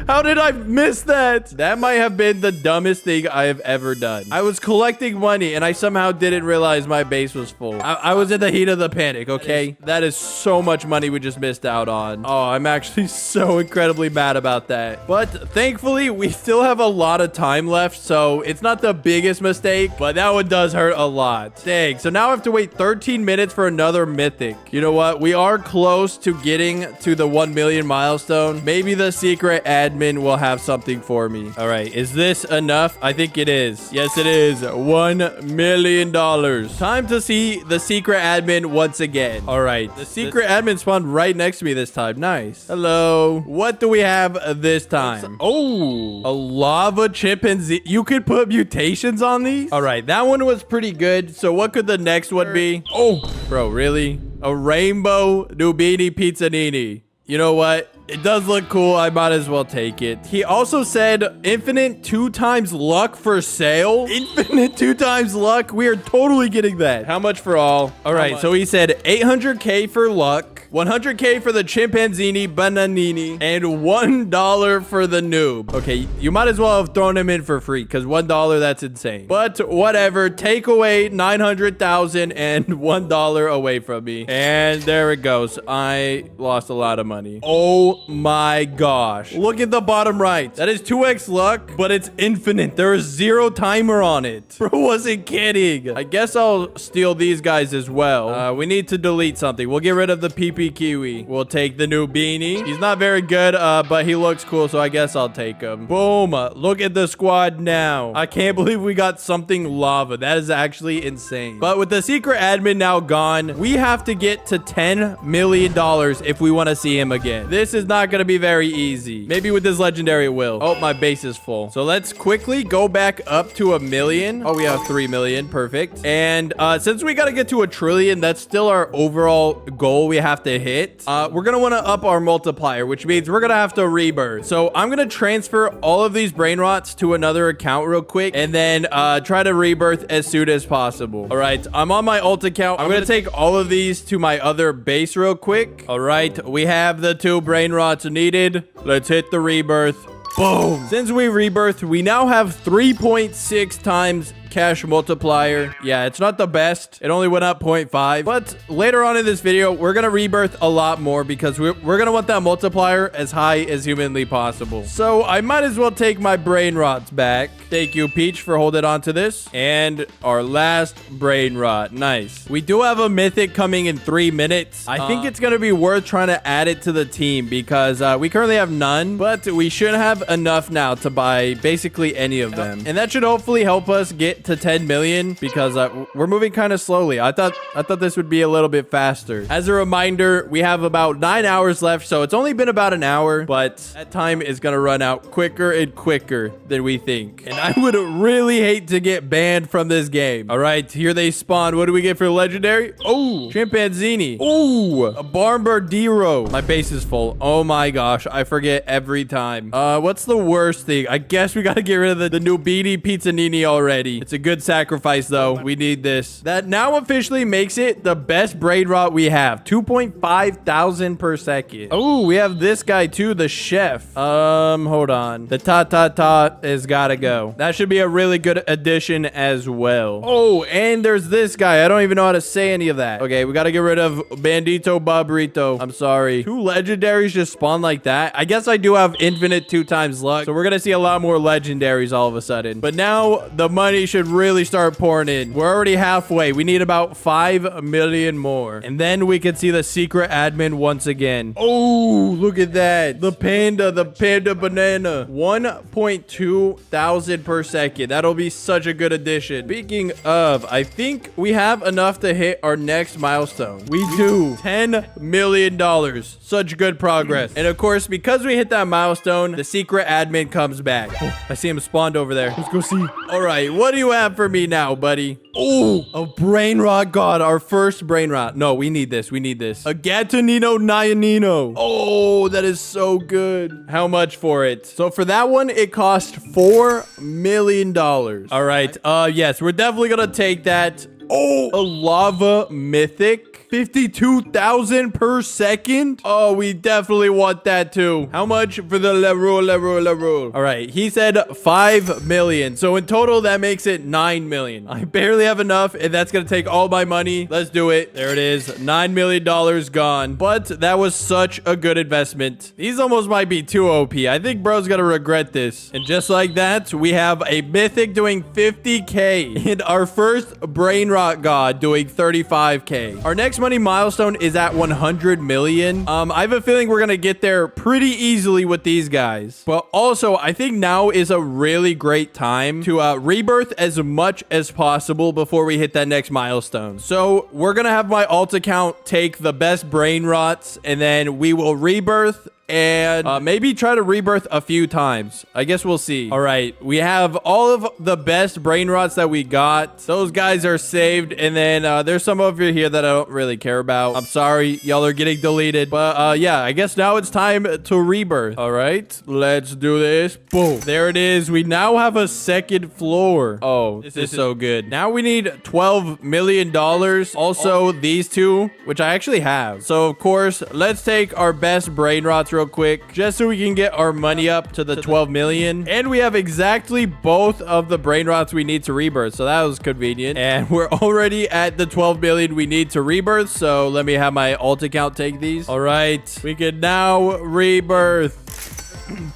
How did I miss that? That might have been the dumbest thing I have ever done. I was collecting money and I somehow didn't realize my base was full. I was in the heat of the panic, okay? That is so much money we just missed out on. Oh, I'm actually so incredibly mad about that. But thankfully, we still have a lot of time left, so it's not the biggest mistake, but that one does hurt a lot. Dang. So now I have to wait 13 minutes for another mythic. You know what? We are close to getting to the 1 million trillion milestone, maybe the secret admin will have something for me. All right, is this enough? I think it is. Yes, it is. $1 million. Time to see the secret admin once again. All right, the secret admin spawned right next to me this time. Nice. Hello. What do we have this time? Oh, a lava chimpanzee. You could put mutations on these? All right, that one was pretty good. So what could the next one be? Oh, bro, really? A rainbow Nubini Pizzanini. You know what? It does look cool. I might as well take it. He also said infinite 2 times luck for sale. Infinite 2 times luck. We are totally getting that. How much for all? All right. So he said 800K for luck, 100K for the chimpanzini bananini, and $1 for the noob. Okay, you might as well have thrown him in for free because $1, that's insane. But whatever. Take away 900,000 and $1 away from me. And there it goes. I lost a lot of money. Oh my gosh. Look at the bottom right. That is 2x luck, but it's infinite. There is 0 timer on it. Bro wasn't kidding. I guess I'll steal these guys as well. We need to delete something. We'll get rid of the PP Kiwi. We'll take the new beanie. He's not very good, but he looks cool, so I guess I'll take him. Boom. Look at the squad now. I can't believe we got something lava. That is actually insane. But with the secret admin now gone, we have to get to $10 million if we want to see him again. This is not gonna be very easy. Maybe with this legendary it will. Oh, my base is full. So let's quickly go back up to 1 million. Oh, we have 3 million. Perfect. And since we gotta get to 1 trillion, that's still our overall goal we have to hit. We're gonna want to up our multiplier, which means we're gonna have to rebirth. So I'm gonna transfer all of these brain rots to another account real quick, and then try to rebirth as soon as possible. All right, I'm on my alt account. I'm gonna take all of these to my other base real quick. All right, we have the 2 brain rots needed. Let's hit the rebirth. Boom. Since we rebirthed, we now have 3.6 times cash multiplier. Yeah, it's not the best. It only went up 0.5. But later on in this video, we're going to rebirth a lot more because we're going to want that multiplier as high as humanly possible. So I might as well take my brain rots back. Thank you, Peach, for holding on to this. And our last brain rot. Nice. We do have a mythic coming in 3 minutes. I think it's going to be worth trying to add it to the team because we currently have none, but we should have enough now to buy basically any of them. And that should hopefully help us get to 10 million because we're moving kind of slowly. I thought this would be a little bit faster. As a reminder, we have about 9 hours left, so it's only been about an hour, but that time is gonna run out quicker and quicker than we think. And I would really hate to get banned from this game. All right, here they spawn. What do we get for legendary? Oh, chimpanzini. Oh, a bombardiro. My base is full. Oh my gosh, I forget every time. What's the worst thing? I guess we gotta get rid of the Nubini Pizzanini already. It's a good sacrifice, though. We need this. That now officially makes it the best brain rot we have. 2.5 thousand per second. Oh, we have this guy, too. The chef. Hold on. The ta-ta-ta has got to go. That should be a really good addition as well. Oh, and there's this guy. I don't even know how to say any of that. Okay, we got to get rid of Bandito Babrito. I'm sorry. 2 legendaries just spawn like that. I guess I do have infinite 2 times luck. So we're going to see a lot more legendaries all of a sudden. But now the money should really start pouring in. We're already halfway. We need about 5 million more. And then we can see the secret admin once again. Oh, look at that. The panda banana. 1.2 thousand per second. That'll be such a good addition. Speaking of, I think we have enough to hit our next milestone. We do. $10 million. Such good progress. And of course, because we hit that milestone, the secret admin comes back. Oh, I see him spawned over there. Let's go see. All right, what do you have for me now, buddy? Oh, a brain rot god. Our first brain rot. No, we need this. We need this. A Gatonino Nyanino. Oh, that is so good. How much for it? So for that one, it cost $4 million. All right. Yes, we're definitely going to take that. Oh, a lava mythic. 52,000 per second. Oh, we definitely want that too. How much for the level? All right, he said 5 million. So in total, that makes it 9 million. I barely have enough, and that's gonna take all my money. Let's do it. There it is. $9 million gone. But that was such a good investment. These almost might be too OP. I think bro's gonna regret this. And just like that, we have a mythic doing 50K. And our first brain rot Brainrot God doing 35K. Our next money milestone is at 100 million. I have a feeling we're gonna get there pretty easily with these guys. But also, I think now is a really great time to rebirth as much as possible before we hit that next milestone. So we're gonna have my alt account take the best brain rots, and then we will rebirth and maybe try to rebirth a few times. I guess we'll see. All right, we have all of the best brain rots that we got. Those guys are saved, and then there's some over here that I don't really care about. I'm sorry, y'all are getting deleted, but yeah, I guess now it's time to rebirth. All right, let's do this. Boom, there it is. We now have a second floor. Oh, this is so good. Now we need $12 million. Also, these two, which I actually have. So of course, let's take our best brain rots real quick, just so we can get our money up to the 12 million. And we have exactly both of the brain rots we need to rebirth, so that was convenient. And we're already at the 12 million we need to rebirth, so let me have my alt account take these. All right, we can now rebirth,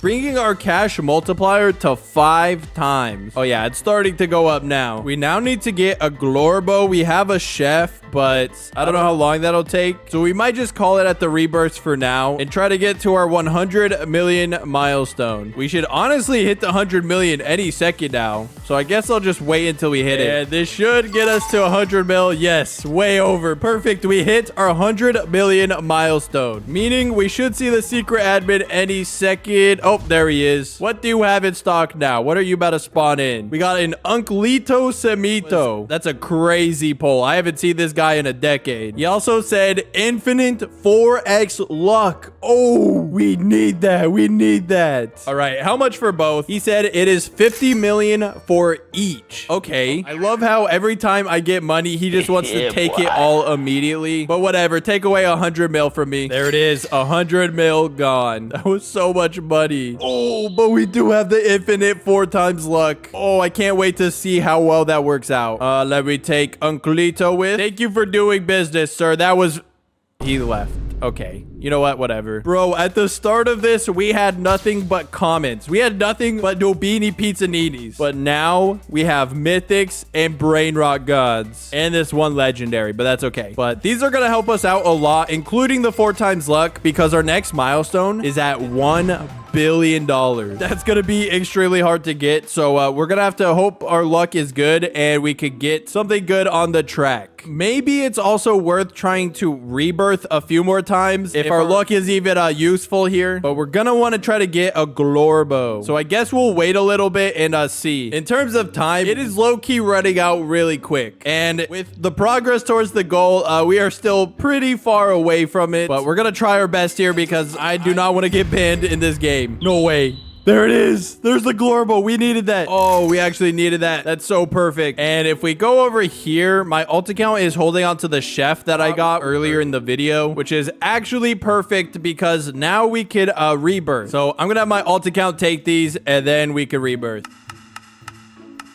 bringing our cash multiplier to 5 times. Oh yeah, it's starting to go up now. We now need to get a glorbo. We have a chef, but I don't know how long that'll take. So we might just call it at the rebirths for now and try to get to our 100 million milestone. We should honestly hit the 100 million any second now. So I guess I'll just wait until we hit it. And this should get us to 100 mil. Yes, way over. Perfect. We hit our 100 million milestone, meaning we should see the secret admin any second. Oh, there he is. What do you have in stock now? What are you about to spawn in? We got an Unclito Semito. That's a crazy poll. I haven't seen this guy in a decade. He also said infinite 4x luck. Oh, we need that. We need that. All right, how much for both? He said it is 50 million for each. Okay, I love how every time I get money, he just wants to take it all immediately. But whatever, take away 100 mil from me. There it is, 100 mil gone. That was so much money. Oh, but we do have the infinite 4 times luck. Oh, I can't wait to see how well that works out. Let me take Unclito with. Thank you for doing business, sir. That was... He left. Okay, you know what? Whatever. Bro, at the start of this, we had nothing but comments. We had nothing but Nobini Pizzaninis. But now we have mythics and brain rot gods. And this one legendary, but that's okay. But these are going to help us out a lot, including the 4 times luck, because our next milestone is at $1 billion. That's going to be extremely hard to get. So we're going to have to hope our luck is good and we could get something good on the track. Maybe it's also worth trying to rebirth a few more times if our luck is even useful here. But we're going to want to try to get a glorbo. So I guess we'll wait a little bit and see. In terms of time, it is low-key running out really quick. And with the progress towards the goal, we are still pretty far away from it. But we're going to try our best here because I do not want to get banned in this game. No way. There it is. There's the glorbo. We needed that. Oh, we actually needed that. That's so perfect. And if we go over here, my alt account is holding on to the chef that I got earlier in the video, which is actually perfect because now we could rebirth. So I'm going to have my alt account take these and then we can rebirth.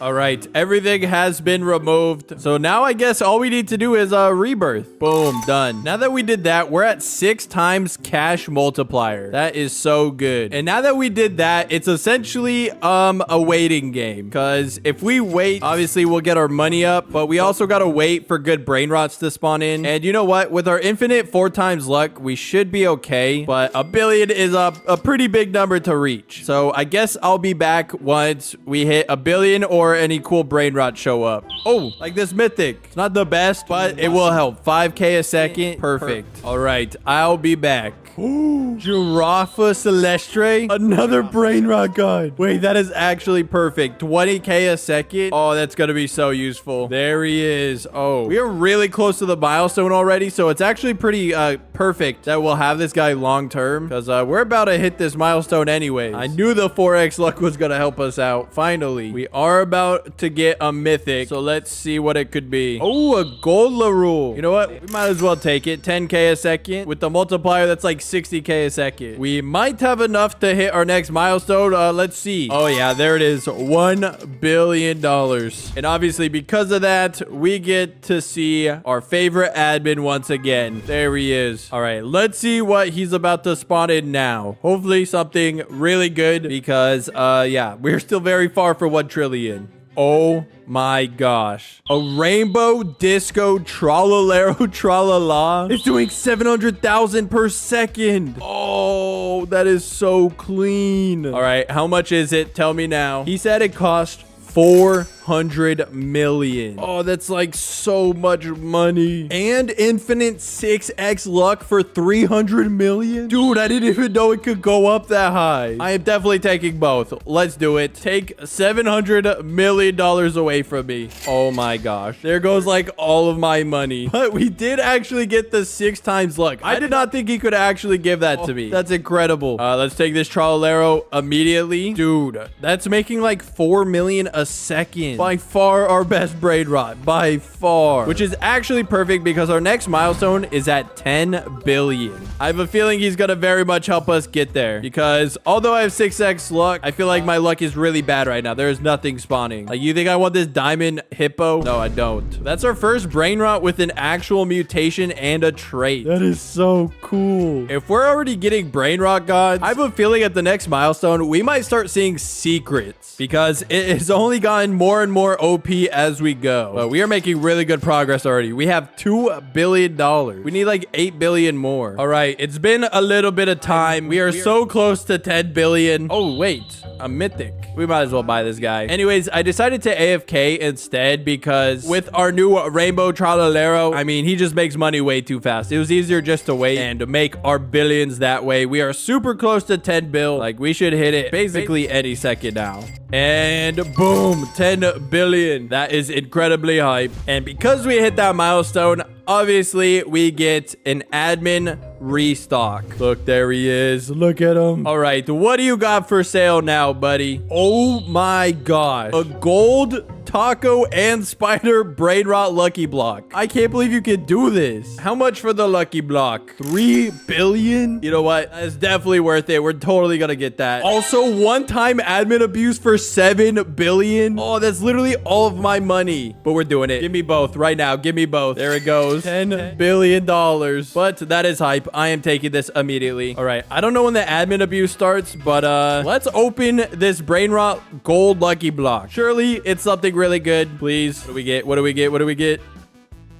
All right, everything has been removed. So now I guess all we need to do is rebirth. Boom, done. Now that we did that, we're at 6 times cash multiplier. That is so good. And now that we did that, it's essentially a waiting game. Because if we wait, obviously we'll get our money up. But we also got to wait for good brain rots to spawn in. And you know what? With our infinite 4 times luck, we should be okay. But $1 billion is a pretty big number to reach. So I guess I'll be back once we hit $1 billion or any cool brain rot show up. Oh, like this mythic. It's not the best, but it will help. 5K a second. Perfect. All right, I'll be back. Ooh, Giraffa Celestre. Another brain rot god. Wait, that is actually perfect. 20K a second. Oh, that's gonna be so useful. There he is. Oh, we are really close to the milestone already, so it's actually pretty perfect that we'll have this guy long term because we're about to hit this milestone anyways. I knew the 4x luck was gonna help us out. Finally, we are about to get a mythic, so let's see what it could be. Oh, a gold Larule. You know what? We might as well take it. 10K a second with the multiplier that's like 60K a second. We might have enough to hit our next milestone. Let's see. Oh yeah, there it is. $1 billion. And obviously because of that, we get to see our favorite admin once again. There he is. All right, let's see what he's about to spawn in now. Hopefully something really good because yeah, we're still very far from 1 trillion. Oh my gosh. A rainbow disco tralalero tralala. It's doing 700,000 per second. Oh, that is so clean. All right, how much is it? Tell me now. He said it cost 400 million. Oh, that's like so much money. And infinite 6x luck for 300 million. Dude, I didn't even know it could go up that high. I am definitely taking both. Let's do it. Take $700 million away from me. Oh my gosh. There goes like all of my money. But we did actually get the 6 times luck. I did not think he could actually give that to me. That's incredible. Let's take this Trololero immediately. Dude, that's making like 4 million a second. By far our best Brainrot. By far. Which is actually perfect because our next milestone is at 10 billion. I have a feeling he's gonna very much help us get there. Because although I have 6x luck, I feel like my luck is really bad right now. There is nothing spawning. Like, you think I want this diamond hippo? No, I don't. That's our first Brainrot with an actual mutation and a trait. That is so cool. If we're already getting Brainrot gods, I have a feeling at the next milestone, we might start seeing secrets. Because it has only gotten more and more OP as we go. But we are making really good progress already. We have $2 billion. We need like 8 billion more. All right, it's been a little bit of time. We are so close to 10 billion. Oh, wait, a mythic. We might as well buy this guy. Anyways, I decided to AFK instead because with our new rainbow Trololero, I mean, he just makes money way too fast. It was easier just to wait and to make our billions that way. We are super close to 10 bill. Like, we should hit it basically any second now. And boom, 10 billion. That is incredibly hype. And because we hit that milestone, obviously we get an admin restock. Look, there he is. Look at him. All right, what do you got for sale now, buddy? Oh my gosh. A gold taco and spider Brainrot lucky block. I can't believe you could do this. How much for the lucky block? 3 billion? You know what? That's definitely worth it. We're totally gonna get that. Also, one-time admin abuse for 7 billion. Oh, that's literally all of my money. But we're doing it. Give me both right now. Give me both. There it goes. $10 billion. But that is hype. I am taking this immediately. All right. I don't know when the admin abuse starts, but let's open this Brainrot gold lucky block. Surely it's something really good. Please. What do we get? What do we get? What do we get?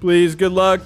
Please. Good luck.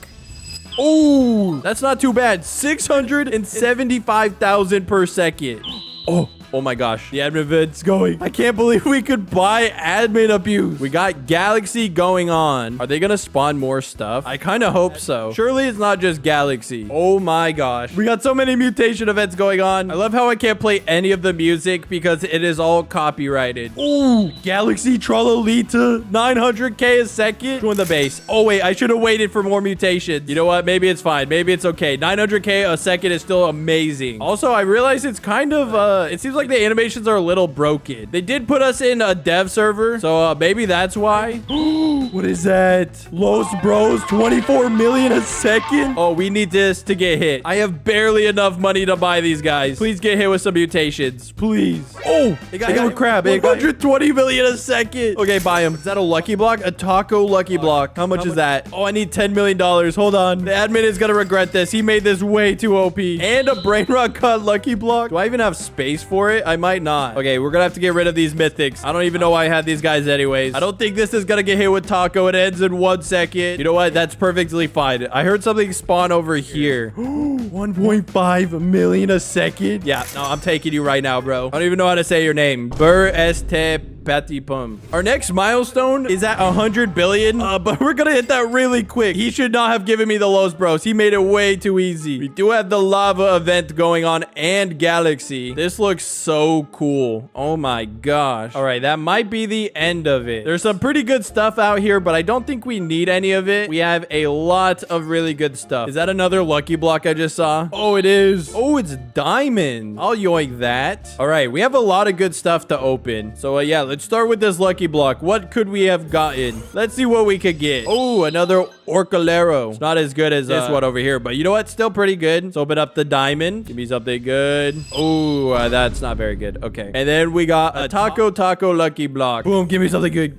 Oh, that's not too bad. 675,000 per second. Oh my gosh. The admin event's going. I can't believe we could buy admin abuse. We got Galaxy going on. Are they gonna spawn more stuff? I kind of hope so. Surely it's not just Galaxy. Oh my gosh. We got so many mutation events going on. I love how I can't play any of the music because it is all copyrighted. Ooh, Galaxy Trollolita. 900k a second. Join the base. Oh wait, I should have waited for more mutations. You know what? Maybe it's fine. Maybe it's okay. 900k a second is still amazing. Also, I realize it's kind of, it seems like the animations are a little broken. They did put us in a dev server, so maybe that's why. What is that? Los Bros, 24 million a second? Oh, we need this to get hit. I have barely enough money to buy these guys. Please get hit with some mutations. Please. Oh, they got hit with crab. 120 million a second. Okay, buy him. Is that a lucky block? A taco lucky block. How much is that? Oh, I need $10 million. Hold on. The admin is gonna regret this. He made this way too OP. And a Brainrot cut lucky block. Do I even have space for it? I might not. Okay, we're gonna have to get rid of these mythics. I don't even know why I had these guys anyways. I don't think this is gonna get hit with taco. It ends in 1 second. You know what? That's perfectly fine. I heard something spawn over here. 1.5 million a second. Yeah, no, I'm taking you right now, bro. I don't even know how to say your name. Bur este Patty Pum. Our next milestone is at 100 billion, but we're gonna hit that really quick. He should not have given me the Los Bros. He made it way too easy. We do have the lava event going on and Galaxy. This looks so cool. Oh my gosh. All right, that might be the end of it. There's some pretty good stuff out here, but I don't think we need any of it. We have a lot of really good stuff. Is that another lucky block I just saw? Oh, it is. Oh, it's diamond. I'll yoink that. All right, we have a lot of good stuff to open. So yeah, let's start with this lucky block. What could we have gotten? Let's see what we could get. Oh, another Orcalero. It's not as good as this one over here, but you know what? Still pretty good. Let's open up the diamond. Give me something good. Oh, that's not very good. Okay. And then we got a taco lucky block. Boom. Give me something good.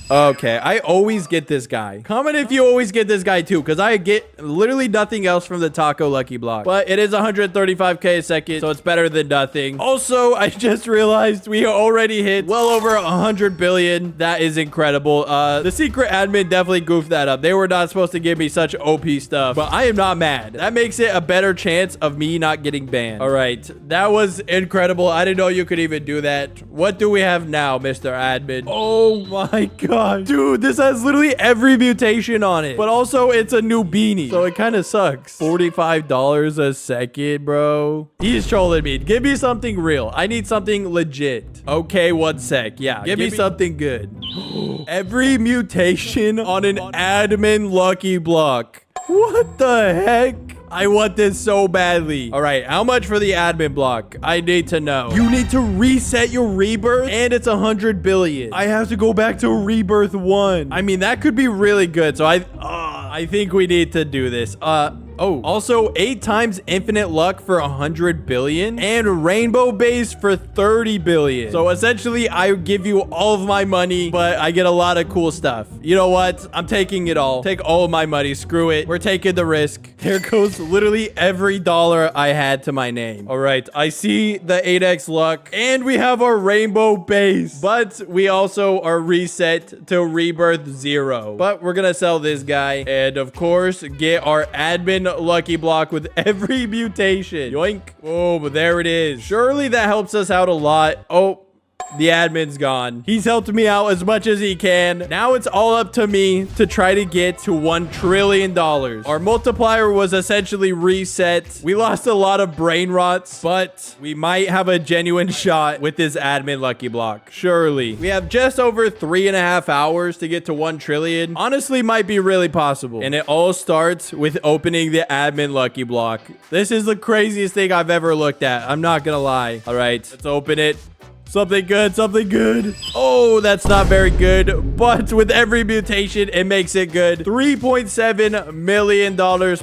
Okay, I always get this guy. Comment if you always get this guy too, because I get literally nothing else from the taco lucky block. But it is 135k a second, so it's better than nothing. Also, I just realized we already hit well over 100 billion. That is incredible. The secret admin definitely goofed that up. They were not supposed to give me such OP stuff, but I am not mad. That makes it a better chance of me not getting banned. All right, that was incredible. I didn't know you could even do that. What do we have now, Mr. Admin? Oh my God. Dude, this has literally every mutation on it. But also, it's a new beanie. So it kind of sucks. $45 a second, bro. He's trolling me. Give me something real. I need something legit. Okay, 1 sec. Yeah, give me something good. Every mutation on an admin lucky block. What the heck? I want this so badly. All right, how much for the admin block? I need to know. You need to reset your rebirth, and it's 100 billion. I have to go back to rebirth 1. I mean, that could be really good. So I think we need to do this. Oh, also 8 times infinite luck for 100 billion and rainbow base for 30 billion. So essentially, I give you all of my money, but I get a lot of cool stuff. You know what? I'm taking it all. Take all of my money. Screw it. We're taking the risk. There goes literally every dollar I had to my name. All right. I see the 8x luck and we have our rainbow base, but we also are reset to rebirth 0. But we're going to sell this guy and of course get our admin lucky block with every mutation. Yoink. Oh, but there it is. Surely that helps us out a lot. Oh, the admin's gone. He's helped me out as much as he can. Now it's all up to me to try to get to $1 trillion. Our multiplier was essentially reset. We lost a lot of brain rots, but we might have a genuine shot with this admin lucky block. Surely. We have just over 3.5 hours to get to 1 trillion. Honestly, might be really possible. And it all starts with opening the admin lucky block. This is the craziest thing I've ever looked at. I'm not gonna lie. All right, let's open it. Something good, something good. Oh, that's not very good, but with every mutation, it makes it good. $3.7 million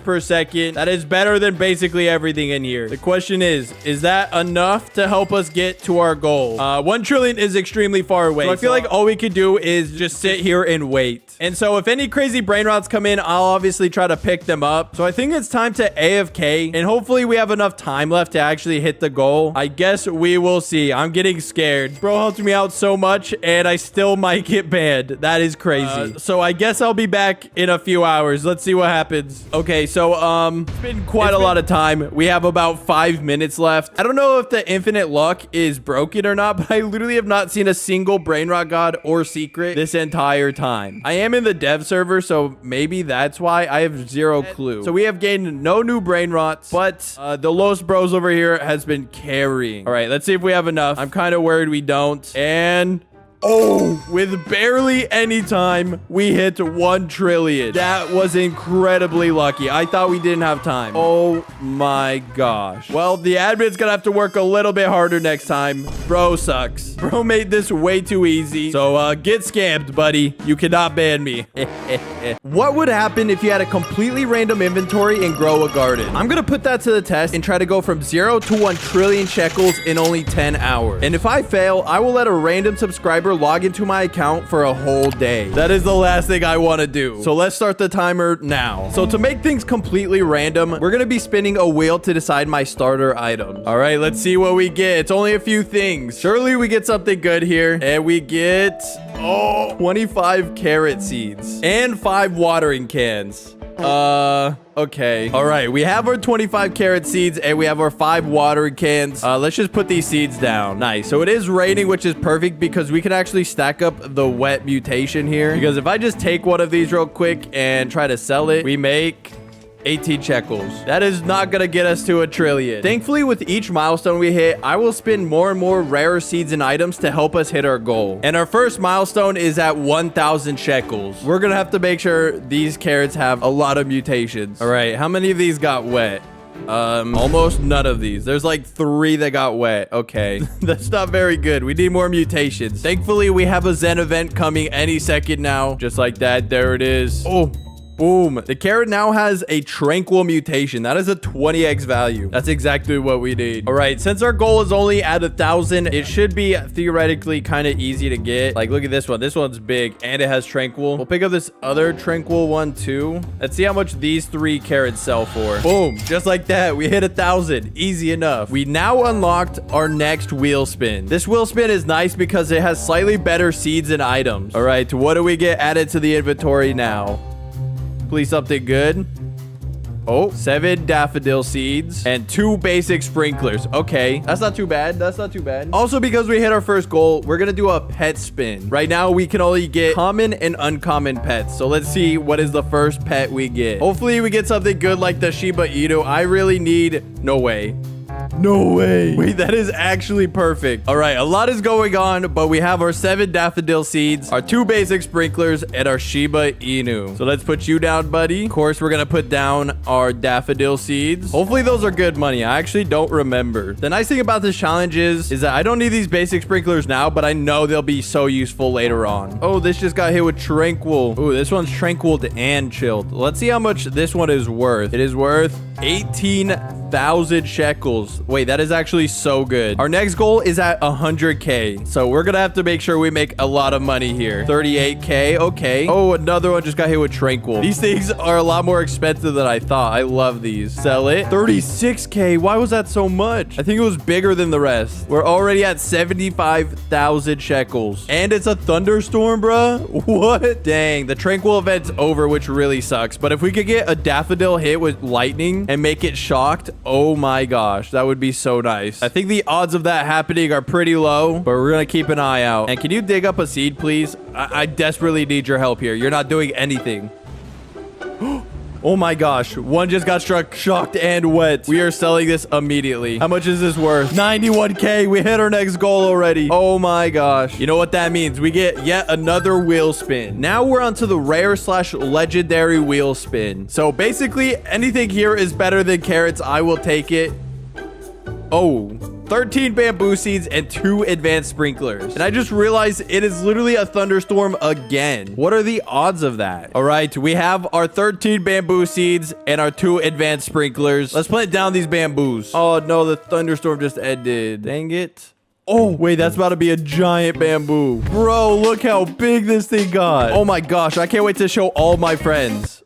per second. That is better than basically everything in here. The question is that enough to help us get to our goal? 1 trillion is extremely far away. So I feel like all we could do is just sit here and wait. And so if any crazy brain rots come in, I'll obviously try to pick them up. So I think it's time to AFK, and hopefully we have enough time left to actually hit the goal. I guess we will see. I'm getting scared. Bro helped me out so much, and I still might get banned. That is crazy. So I guess I'll be back in a few hours. Let's see what happens. Okay, so it's been quite a lot of time. We have about 5 minutes left. I don't know if the infinite luck is broken or not, but I literally have not seen a single brain rot god or secret this entire time. I am in the dev server, so maybe that's why. I have zero clue. So we have gained no new brain rots, but the Los Bros over here has been carrying. All right, let's see if we have enough. I'm kind of worried we don't. And oh, with barely any time, we hit 1 trillion. That was incredibly lucky. I thought we didn't have time. Oh my gosh. Well, the admin's gonna have to work a little bit harder next time. Bro sucks. Bro made this way too easy. So get scammed, buddy. You cannot ban me. What would happen if you had a completely random inventory and grow a garden? I'm gonna put that to the test and try to go from 0 to 1 trillion shekels in only 10 hours. And if I fail, I will let a random subscriber log into my account for a whole day. That is the last thing I want to do. So let's start the timer now. So to make things completely random, we're going to be spinning a wheel to decide my starter items. All right, let's see what we get. It's only a few things. Surely we get something good here. And we get 25 carrot seeds and 5 watering cans. Okay. All right. We have our 25 carrot seeds and we have our 5 watering cans. Let's just put these seeds down. Nice. So it is raining, which is perfect because we can actually stack up the wet mutation here. Because if I just take one of these real quick and try to sell it, we make 18 shekels. That is not gonna get us to 1 trillion. Thankfully, with each milestone we hit, I will spin more and more rare seeds and items to help us hit our goal. And our first milestone is at 1,000 shekels. We're gonna have to make sure these carrots have a lot of mutations. All right, how many of these got wet? Almost none of these. There's like 3 that got wet. Okay. That's not very good. We need more mutations. Thankfully, we have a Zen event coming any second now. Just like that. There it is. Oh. Boom. The carrot now has a tranquil mutation. That is a 20x value. That's exactly what we need. All right. Since our goal is only at 1,000, it should be theoretically kind of easy to get. Like, look at this one. This one's big and it has tranquil. We'll pick up this other tranquil one too. Let's see how much these 3 carrots sell for. Boom. Just like that. We hit 1,000. Easy enough. We now unlocked our next wheel spin. This wheel spin is nice because it has slightly better seeds and items. All right. What do we get added to the inventory now? Please something good. Oh, 7 daffodil seeds and 2 basic sprinklers. Okay, that's not too bad. That's not too bad. Also, because we hit our first goal, we're gonna do a pet spin. Right now, we can only get common and uncommon pets. So let's see what is the first pet we get. Hopefully, we get something good like the Shiba Inu. I really need... No way. No way. Wait, that is actually perfect. All right, a lot is going on, but we have our 7 daffodil seeds, our 2 basic sprinklers, and our Shiba Inu. So let's put you down, buddy. Of course, we're going to put down our daffodil seeds. Hopefully, those are good money. I actually don't remember. The nice thing about this challenge is that I don't need these basic sprinklers now, but I know they'll be so useful later on. Oh, this just got hit with tranquil. Oh, this one's tranquil and chilled. Let's see how much this one is worth. It is worth 18,000 shekels. Wait, that is actually so good. Our next goal is at 100k. So we're gonna have to make sure we make a lot of money here. 38k. Okay. Oh, another one just got hit with tranquil. These things are a lot more expensive than I thought. I love these. Sell it. 36k. Why was that so much? I think it was bigger than the rest. We're already at 75,000 shekels. And it's a thunderstorm, bruh. What? Dang. The tranquil event's over, which really sucks. But if we could get a daffodil hit with lightning and make it shocked, oh my gosh, that would be so nice. I think the odds of that happening are pretty low, but we're gonna keep an eye out. And can you dig up a seed, please? I desperately need your help here. You're not doing anything. Oh my gosh, one just got struck, shocked and wet. We are selling this immediately. How much is this worth? 91k. We hit our next goal already. Oh my gosh. You know what that means? We get yet another wheel spin. Now we're onto the rare / legendary wheel spin. So basically anything here is better than carrots. I will take it. Oh, 13 bamboo seeds and 2 advanced sprinklers. And I just realized it is literally a thunderstorm again. What are the odds of that? All right, we have our 13 bamboo seeds and our 2 advanced sprinklers. Let's plant down these bamboos. Oh no, the thunderstorm just ended. Dang it. Oh, wait, that's about to be a giant bamboo. Bro, look how big this thing got. Oh my gosh, I can't wait to show all my friends.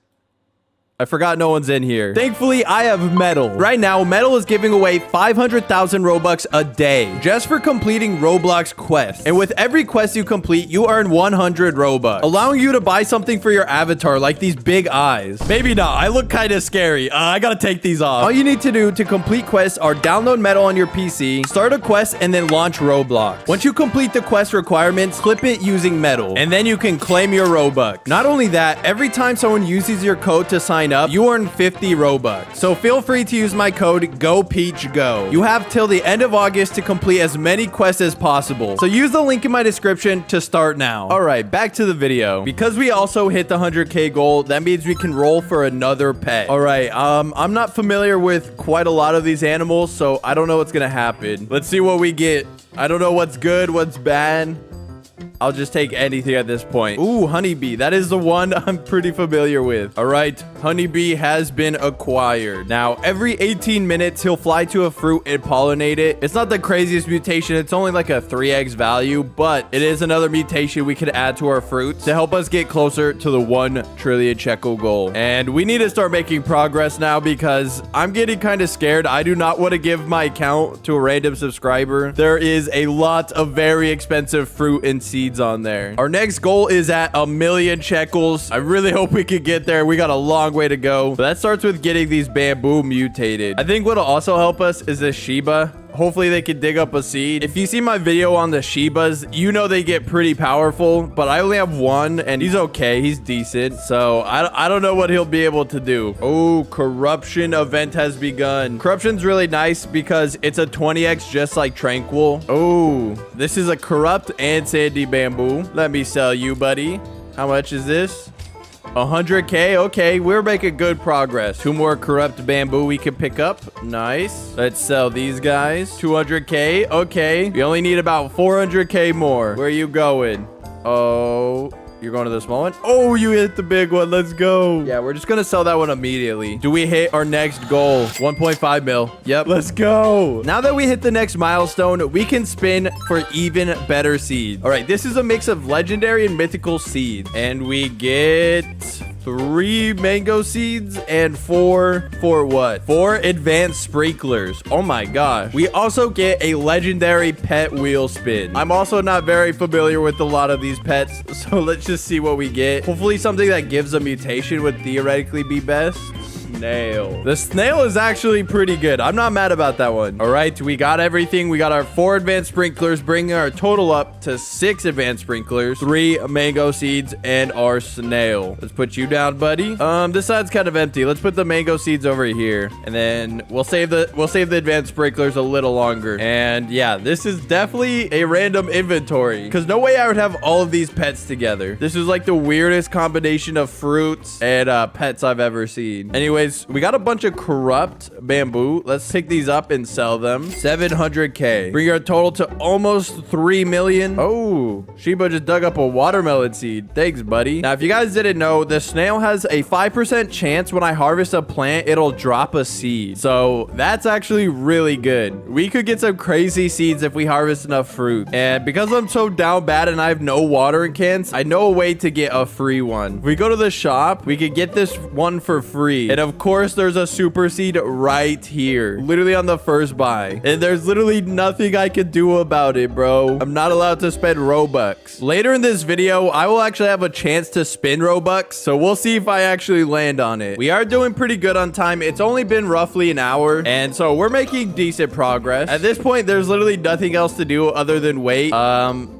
I forgot no one's in here. Thankfully, I have metal. Right now, metal is giving away 500,000 Robux a day just for completing Roblox quests. And with every quest you complete, you earn 100 Robux, allowing you to buy something for your avatar like these big eyes. Maybe not. I look kind of scary. I gotta take these off. All you need to do to complete quests are download metal on your PC, start a quest, and then launch Roblox. Once you complete the quest requirements, clip it using metal, and then you can claim your Robux. Not only that, every time someone uses your code to sign up, you earn 50 Robux. So feel free to use my code GOPEACHGO. You have till the end of August to complete as many quests as possible. So use the link in my description to start now. All right, back to the video. Because we also hit the 100k goal, that means we can roll for another pet. All right, I'm not familiar with quite a lot of these animals, so I don't know what's gonna happen. Let's see what we get. I don't know what's good, what's bad. I'll just take anything at this point. Ooh, honeybee. That is the one I'm pretty familiar with. All right, honeybee has been acquired. Now, every 18 minutes, he'll fly to a fruit and pollinate it. It's not the craziest mutation. It's only like a 3x value, but it is another mutation we could add to our fruits to help us get closer to the 1 trillion shekel goal. And we need to start making progress now because I'm getting kind of scared. I do not want to give my account to a random subscriber. There is a lot of very expensive fruit and seeds on there. Our next goal is at 1,000,000 shekels. I really hope we can get there. We got a long way to go. But that starts with getting these bamboo mutated. I think what'll also help us is this Shiba. Hopefully they can dig up a seed. If you see my video on the Shibas, you know they get pretty powerful, but I only have one and he's okay. He's decent. So I don't know what he'll be able to do. Oh, corruption event has begun. Corruption's really nice because it's a 20x just like tranquil. Oh, this is a corrupt and sandy bamboo. Let me sell you, buddy. How much is this? 100k. Okay, we're making good progress. 2 more corrupt bamboo we can pick up. Nice. Let's sell these guys. 200k. Okay, we only need about 400k more. Where are you going? Oh, you're going to the small one. Oh, you hit the big one. Let's go. Yeah, we're just going to sell that one immediately. Do we hit our next goal? 1.5 mil. Yep. Let's go. Now that we hit the next milestone, we can spin for even better seeds. All right, this is a mix of legendary and mythical seeds. And we get 3 mango seeds and 4 for what? 4 advanced sprinklers. Oh my gosh. We also get a legendary pet wheel spin. I'm also not very familiar with a lot of these pets, so let's just see what we get. Hopefully something that gives a mutation would theoretically be best. Snail. The snail is actually pretty good. I'm not mad about that one. All right, we got everything. We got our 4 advanced sprinklers, bringing our total up to 6 advanced sprinklers, 3 mango seeds, and our snail. Let's put you down, buddy. This side's kind of empty. Let's put the mango seeds over here, and then we'll save the advanced sprinklers a little longer. And yeah, this is definitely a random inventory, because no way I would have all of these pets together. This is like the weirdest combination of fruits and pets I've ever seen. Anyways, we got a bunch of corrupt bamboo. Let's pick these up and sell them. 700k. Bring our total to almost 3 million. Oh, Sheba just dug up a watermelon seed. Thanks, buddy. Now, if you guys didn't know, the snail has a 5% chance when I harvest a plant, it'll drop a seed. So that's actually really good. We could get some crazy seeds if we harvest enough fruit. And because I'm so down bad and I have no watering cans, I know a way to get a free one. If we go to the shop, we could get this one for free. And of course, there's a super seed right here, literally on the first buy. And there's literally nothing I could do about it, bro. I'm not allowed to spend Robux. Later in this video, I will actually have a chance to spin Robux, so we'll see if I actually land on it. We are doing pretty good on time. It's only been roughly an hour, and so we're making decent progress. At this point, there's literally nothing else to do other than wait.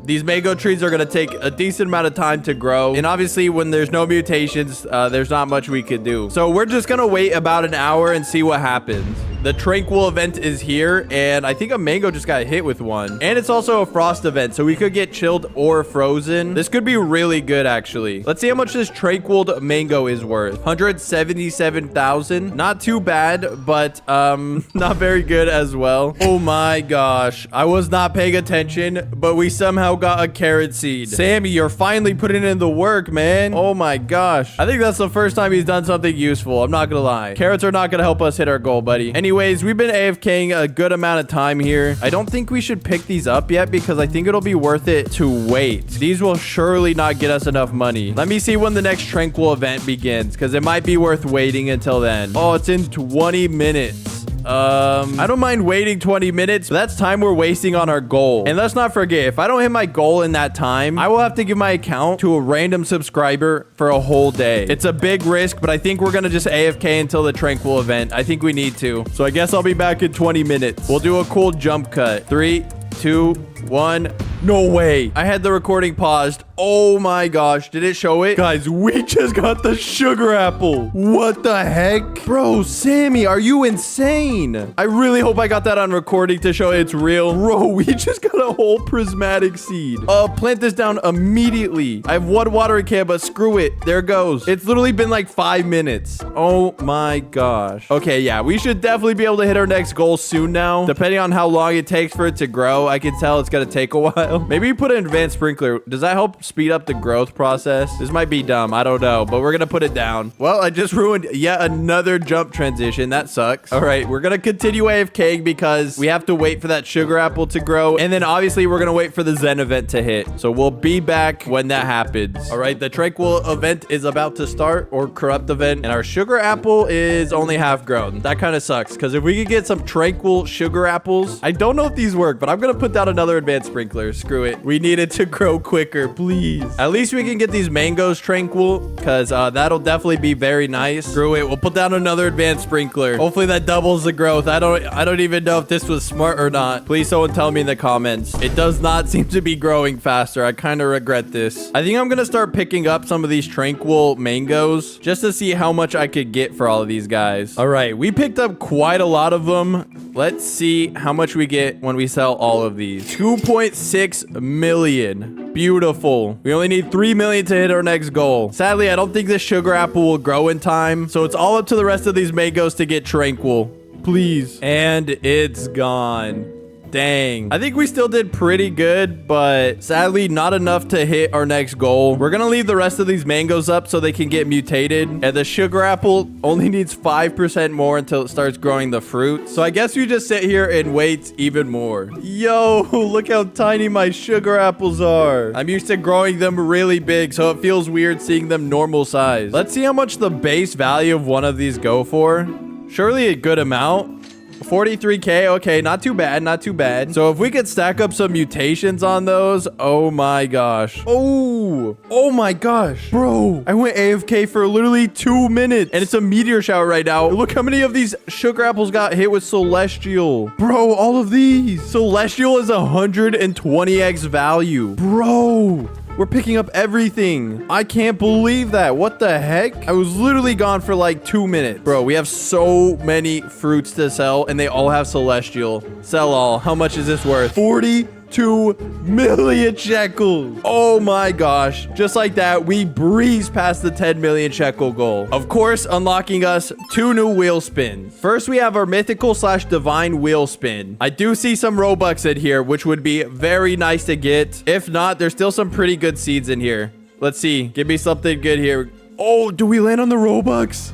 These mango trees are going to take a decent amount of time to grow, and obviously when there's no mutations, there's not much we could do. So we're just going to wait about an hour and see what happens. The tranquil event is here, and I think a mango just got hit with one. And it's also a frost event, so we could get chilled or frozen. This could be really good, actually. Let's see how much this tranquil mango is worth. 177,000. Not too bad, but not very good as well. Oh my gosh. I was not paying attention, but we somehow got a carrot seed. Sammy, you're finally putting in the work, man. Oh my gosh. I think that's the first time he's done something useful. I'm not gonna lie. Carrots are not gonna help us hit our goal, buddy. Anyways, we've been AFKing a good amount of time here. I don't think we should pick these up yet because I think it'll be worth it to wait. These will surely not get us enough money. Let me see when the next tranquil event begins because it might be worth waiting until then. Oh, it's in 20 minutes. I don't mind waiting 20 minutes, but that's time we're wasting on our goal. And let's not forget, if I don't hit my goal in that time, I will have to give my account to a random subscriber for a whole day. It's a big risk, but I think we're gonna just AFK until the tranquil event. I think we need to. So I guess I'll be back in 20 minutes. We'll do a cool jump cut. 3, 2, 1. No way. I had the recording paused. Oh my gosh. Did it show it? Guys, we just got the sugar apple. What the heck? Bro, Sammy, are you insane? I really hope I got that on recording to show it's real. Bro, we just got a whole prismatic seed. Plant this down immediately. I have one watering can, but screw it. There it goes. It's literally been like 5 minutes. Oh my gosh. Okay, yeah, we should definitely be able to hit our next goal soon now. Depending on how long it takes for it to grow, I can tell it's gonna take a while. Maybe we put an advanced sprinkler. Does that help speed up the growth process? This might be dumb. I don't know, but we're gonna put it down. Well, I just ruined yet another jump transition. That sucks. All right, we're gonna continue AFKing because we have to wait for that sugar apple to grow. And then obviously we're gonna wait for the Zen event to hit. So we'll be back when that happens. All right, the tranquil event is about to start, or corrupt event. And our sugar apple is only half grown. That kind of sucks because if we could get some tranquil sugar apples, I don't know if these work, but I'm gonna put down another advanced sprinkler. Screw it. We need it to grow quicker, please. At least we can get these mangoes tranquil because that'll definitely be very nice. Screw it. We'll put down another advanced sprinkler. Hopefully that doubles the growth. I don't even know if this was smart or not. Please someone tell me in the comments. It does not seem to be growing faster. I kind of regret this. I think I'm gonna start picking up some of these tranquil mangoes just to see how much I could get for all of these guys. All right, we picked up quite a lot of them. Let's see how much we get when we sell all of these. 2.6 million. Beautiful. We only need 3 million to hit our next goal. Sadly, I don't think this sugar apple will grow in time, so it's all up to the rest of these mangoes to get tranquil. Please. And it's gone. Dang. I think we still did pretty good, but sadly not enough to hit our next goal. We're gonna leave the rest of these mangoes up so they can get mutated. And the sugar apple only needs 5% more until it starts growing the fruit. So I guess we just sit here and wait even more. Yo, look how tiny my sugar apples are. I'm used to growing them really big, so it feels weird seeing them normal size. Let's see how much the base value of one of these go for. Surely a good amount. 43k. Okay, not too bad, not too bad. So if we could stack up some mutations on those, oh my gosh. Oh my gosh, bro, I went AFK for literally 2 minutes and it's a meteor shower right now. Look how many of these sugar apples got hit with celestial. Bro, all of these. Celestial is 120x value, bro. We're picking up everything. I can't believe that. What the heck? I was literally gone for like 2 minutes. Bro, we have so many fruits to sell and they all have celestial. Sell all. How much is this worth? 42 million shekels. Oh my gosh. Just like that, we breezed past the 10 million shekel goal. Of course, unlocking us 2 new wheel spins. First, we have our mythical / divine wheel spin. I do see some Robux in here, which would be very nice to get. If not, there's still some pretty good seeds in here. Let's see. Give me something good here. Oh, do we land on the Robux?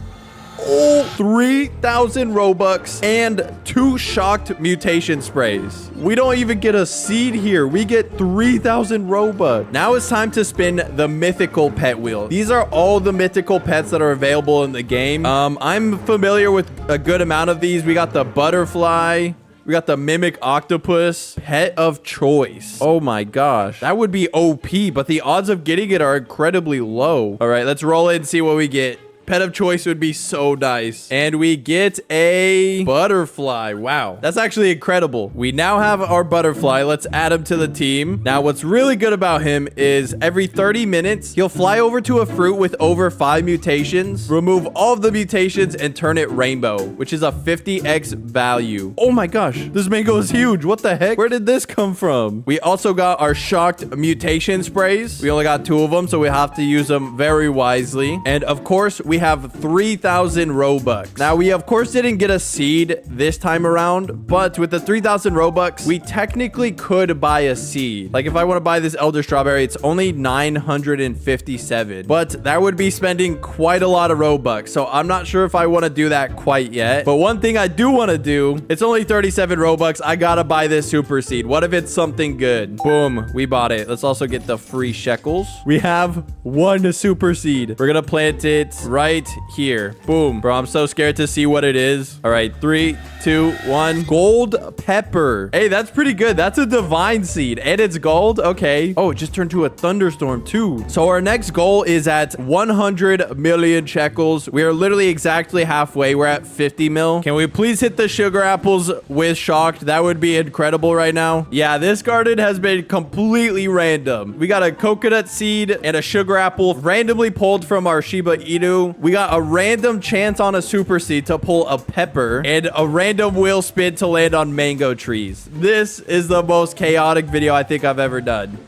Oh, 3,000 Robux and 2 shocked mutation sprays. We don't even get a seed here. We get 3,000 Robux. Now it's time to spin the mythical pet wheel. These are all the mythical pets that are available in the game. I'm familiar with a good amount of these. We got the butterfly. We got the mimic octopus, pet of choice. Oh my gosh. That would be OP, but the odds of getting it are incredibly low. All right, let's roll it and see what we get. Pet of choice would be so nice. And we get a butterfly. Wow. That's actually incredible. We now have our butterfly. Let's add him to the team. Now, what's really good about him is every 30 minutes, he'll fly over to a fruit with over 5 mutations, remove all of the mutations, and turn it rainbow, which is a 50x value. Oh my gosh. This mango is huge. What the heck? Where did this come from? We also got our shocked mutation sprays. We only got 2 of them, so we have to use them very wisely. And of course, we have 3,000 Robux. Now, we of course didn't get a seed this time around, but with the 3,000 Robux, we technically could buy a seed. Like if I want to buy this elder strawberry, it's only 957, but that would be spending quite a lot of Robux. So I'm not sure if I want to do that quite yet. But one thing I do want to do, it's only 37 Robux. I gotta buy this super seed. What if it's something good? Boom, we bought it. Let's also get the free shekels. We have 1 super seed. We're gonna plant it right here. Boom. Bro, I'm so scared to see what it is. All right, 3, 2, 1. Gold pepper. Hey, that's pretty good. That's a divine seed and it's gold. Okay. Oh, it just turned to a thunderstorm too. So our next goal is at 100 million shekels. We are literally exactly halfway. We're at 50 mil. Can we please hit the sugar apples with shocked? That would be incredible right now. Yeah, this garden has been completely random. We got a coconut seed and a sugar apple randomly pulled from our Shiba Inu. We got a random chance on a super seed to pull a pepper and a random wheel spin to land on mango trees. This is the most chaotic video I think I've ever done.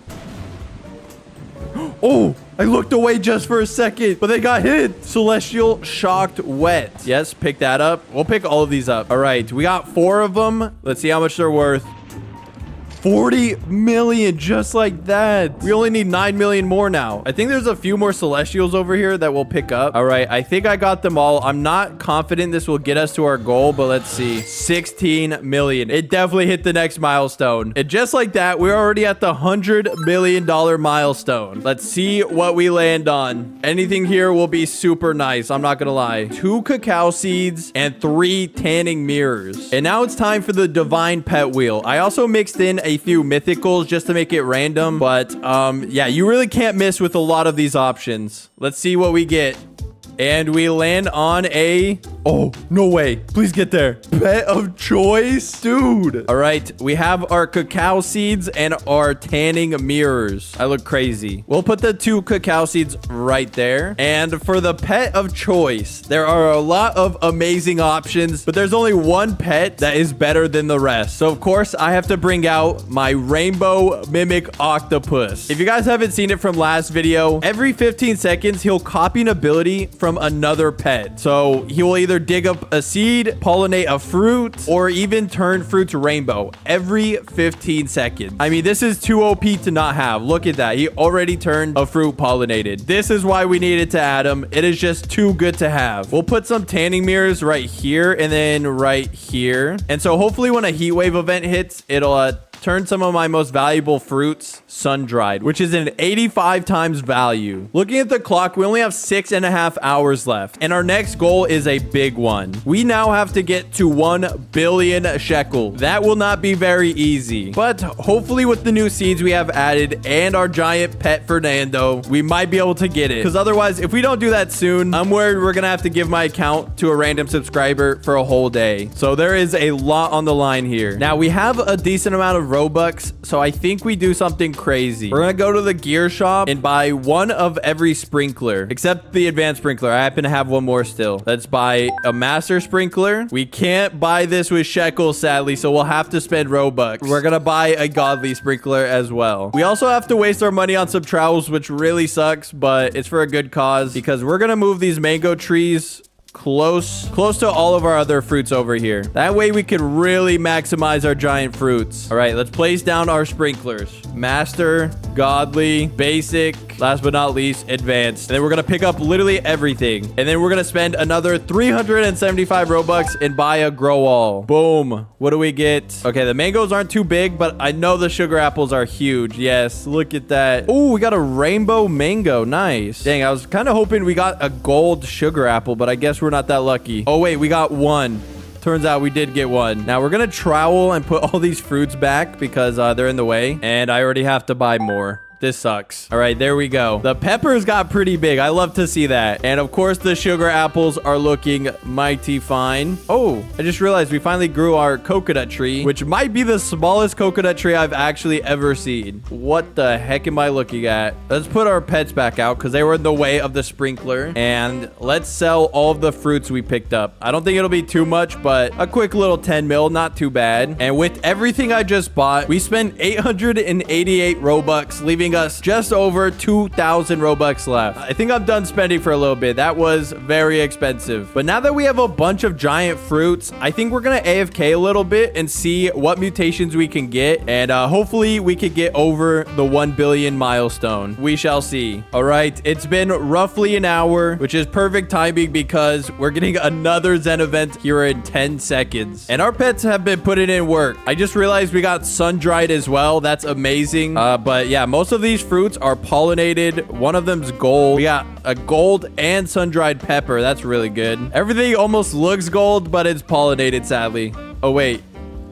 Oh, I looked away just for a second, but they got hit. Celestial shocked wet. Yes, pick that up. We'll pick all of these up. All right, we got 4 of them. Let's see how much they're worth. 40 million, just like that. We only need 9 million more now. I think there's a few more celestials over here that we'll pick up. All right, I think I got them all. I'm not confident this will get us to our goal, but let's see. 16 million. It definitely hit the next milestone. And just like that, we're already at the $100 million milestone. Let's see what we land on. Anything here will be super nice. I'm not gonna lie. 2 cacao seeds and 3 tanning mirrors. And now it's time for the divine pet wheel. I also mixed in a few mythicals just to make it random, but yeah, you really can't miss with a lot of these options. Let's see what we get. And we land on a... Oh, no way. Please get there. Pet of choice? Dude. All right. We have our cacao seeds and our tanning mirrors. I look crazy. We'll put the 2 cacao seeds right there. And for the pet of choice, there are a lot of amazing options, but there's only one pet that is better than the rest. So, of course, I have to bring out my rainbow mimic octopus. If you guys haven't seen it from last video, every 15 seconds, he'll copy an ability from another pet. So he will either either dig up a seed, pollinate a fruit, or even turn fruits rainbow every 15 seconds. I mean, this is too OP to not have. Look at that. He already turned a fruit pollinated. This is why we needed to add him. It is just too good to have. We'll put some tanning mirrors right here and then right here. And so hopefully when a heat wave event hits, it'll turn some of my most valuable fruits sun-dried, which is an 85 times value. Looking at the clock, we only have 6.5 hours left, and our next goal is a big one. We now have to get to 1 billion shekel. That will not be very easy, but hopefully with the new seeds we have added and our giant pet Fernando, we might be able to get it. Because otherwise, if we don't do that soon, I'm worried we're gonna have to give my account to a random subscriber for a whole day. So there is a lot on the line here. Now, we have a decent amount of Robux, so I think we do something crazy. We're gonna go to the gear shop and buy one of every sprinkler, except the advanced sprinkler. I happen to have one more still. Let's buy a master sprinkler. We can't buy this with shekels, sadly, so we'll have to spend Robux. We're gonna buy a godly sprinkler as well. We also have to waste our money on some trowels, which really sucks, but it's for a good cause because we're gonna move these mango trees close to all of our other fruits over here. That way we could really maximize our giant fruits. All right, let's place down our sprinklers. Master, godly, basic, last but not least, advanced. And then we're gonna pick up literally everything. And then we're gonna spend another 375 Robux and buy a grow all. Boom. What do we get? Okay, the mangoes aren't too big, but I know the sugar apples are huge. Yes, look at that. Oh, we got a rainbow mango. Nice. Dang, I was kind of hoping we got a gold sugar apple, but I guess we're not that lucky. Oh, wait, we got one. Turns out we did get one. Now we're gonna trowel and put all these fruits back because they're in the way. And I already have to buy more. This sucks. All right, there we go. The peppers got pretty big. I love to see that. And of course, the sugar apples are looking mighty fine. Oh, I just realized we finally grew our coconut tree, which might be the smallest coconut tree I've actually ever seen. What the heck am I looking at? Let's put our pets back out because they were in the way of the sprinkler. And let's sell all of the fruits we picked up. I don't think it'll be too much, but a quick little 10 mil, not too bad. And with everything I just bought, we spent 888 Robux, leaving us just over 2,000 Robux left. I think I'm done spending for a little bit. That was very expensive. But now that we have a bunch of giant fruits, I think we're gonna AFK a little bit and see what mutations we can get. And hopefully we could get over the 1 billion milestone. We shall see. All right, it's been roughly an hour, which is perfect timing because we're getting another Zen event here in 10 seconds. And our pets have been putting in work. I just realized we got sun-dried as well. That's amazing. But yeah, most of these fruits are pollinated. One of them's gold. We got a gold and sun-dried pepper. That's really good. Everything almost looks gold, but it's pollinated, sadly. Oh, wait.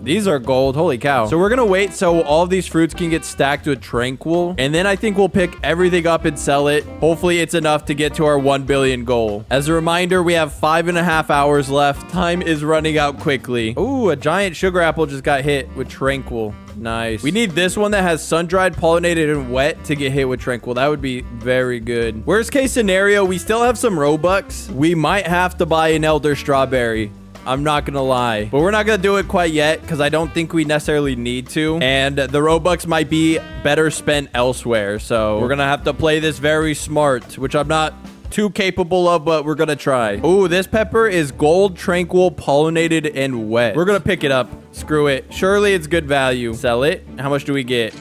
These are gold. Holy cow. So we're gonna wait so all of these fruits can get stacked with tranquil. And then I think we'll pick everything up and sell it. Hopefully it's enough to get to our 1 billion goal. As a reminder, we have 5.5 hours left. Time is running out quickly. Ooh, a giant sugar apple just got hit with tranquil. Nice. We need this one that has sun-dried, pollinated, and wet to get hit with tranquil. That would be very good. Worst case scenario, we still have some Robux. We might have to buy an elder strawberry. I'm not gonna lie, but we're not gonna do it quite yet because I don't think we necessarily need to, and the Robux might be better spent elsewhere. So we're gonna have to play this very smart, which I'm not too capable of, but we're gonna try. Ooh, this pepper is gold, tranquil, pollinated, and wet. We're gonna pick it up. Screw it. Surely it's good value. Sell it. How much do we get?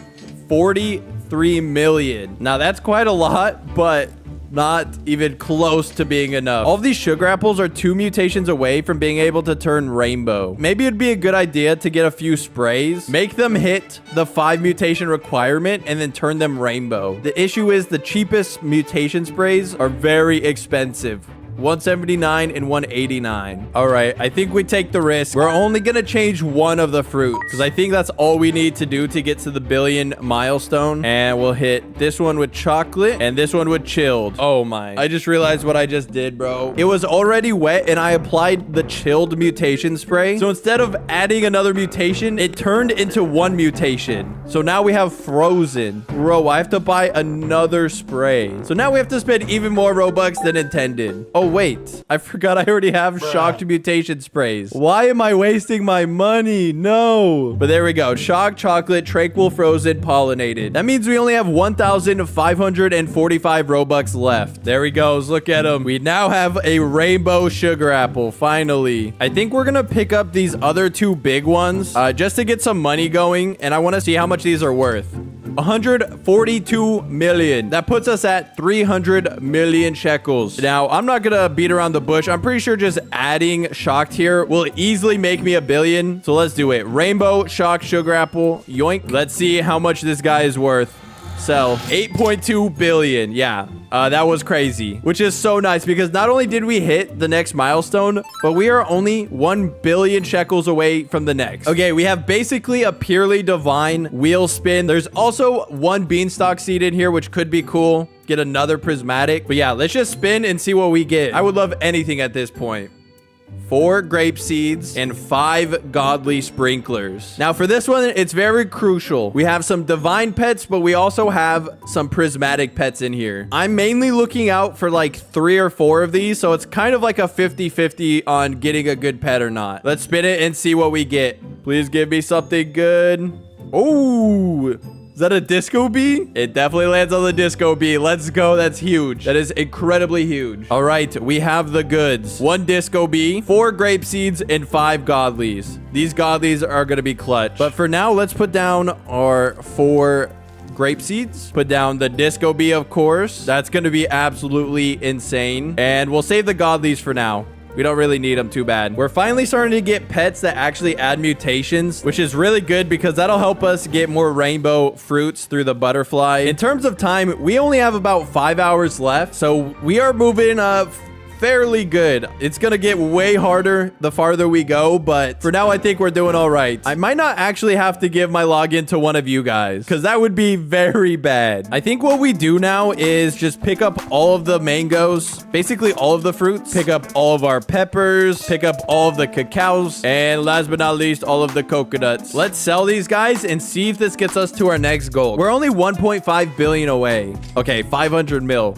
43 million. Now that's quite a lot, but not even close to being enough. All of these sugar apples are 2 mutations away from being able to turn rainbow. Maybe it'd be a good idea to get a few sprays, make them hit the 5 mutation requirement, and then turn them rainbow. The issue is the cheapest mutation sprays are very expensive. 179 and 189. All right, I think we take the risk. We're only gonna change one of the fruits because I think that's all we need to do to get to the billion milestone. And we'll hit this one with chocolate and this one with chilled. Oh my, I just realized what I just did, bro. It was already wet and I applied the chilled mutation spray. So instead of adding another mutation, it turned into 1 mutation. So now we have frozen. Bro, I have to buy another spray. So now we have to spend even more Robux than intended. Oh wait. I forgot I already have shocked mutation sprays. Why am I wasting my money? No. But there we go. Shock, chocolate, tranquil, frozen, pollinated. That means we only have 1,545 Robux left. There he goes. Look at him. We now have a rainbow sugar apple. Finally. I think we're going to pick up these other two big ones just to get some money going. And I want to see how much these are worth. 142 million. That puts us at 300 million shekels. Now, I'm not gonna beat around the bush. I'm pretty sure just adding shocked here will easily make me a billion. So let's do it. Rainbow, shock, sugar apple, yoink. Let's see how much this guy is worth. Sell 8.2 billion. Yeah, that was crazy, which is so nice because not only did we hit the next milestone, but we are only 1 billion shekels away from the next. Okay, we have basically a purely divine wheel spin. There's also one beanstalk seed in here, which could be cool. Get another prismatic. But yeah, let's just spin and see what we get. I would love anything at this point. 4 grape seeds and 5 godly sprinklers. Now for this one, it's very crucial. We have some divine pets, but we also have some prismatic pets in here. I'm mainly looking out for like 3 or 4 of these, so it's kind of like a 50-50 on getting a good pet or not. Let's spin it and see what we get. Please give me something good. Oh, is that a disco bee? It definitely lands on the disco bee. Let's go. That's huge. That is incredibly huge. All right. We have the goods. 1 disco bee, 4 grape seeds, and 5 godlies. These godlies are going to be clutch. But for now, let's put down our 4 grape seeds. Put down the disco bee, of course. That's going to be absolutely insane. And we'll save the godlies for now. We don't really need them too bad. We're finally starting to get pets that actually add mutations, which is really good because that'll help us get more rainbow fruits through the butterfly. In terms of time, we only have about 5 hours left. So we are moving fairly good. It's gonna get way harder the farther we go, but for now I think we're doing all right. I might not actually have to give my login to one of you guys because that would be very bad. I think what we do now is just pick up all of the mangoes, basically all of the fruits, pick up all of our peppers, pick up all of the cacaos, and last but not least, all of the coconuts. Let's sell these guys and see if this gets us to our next goal. We're only 1.5 billion away. Okay, 500 mil.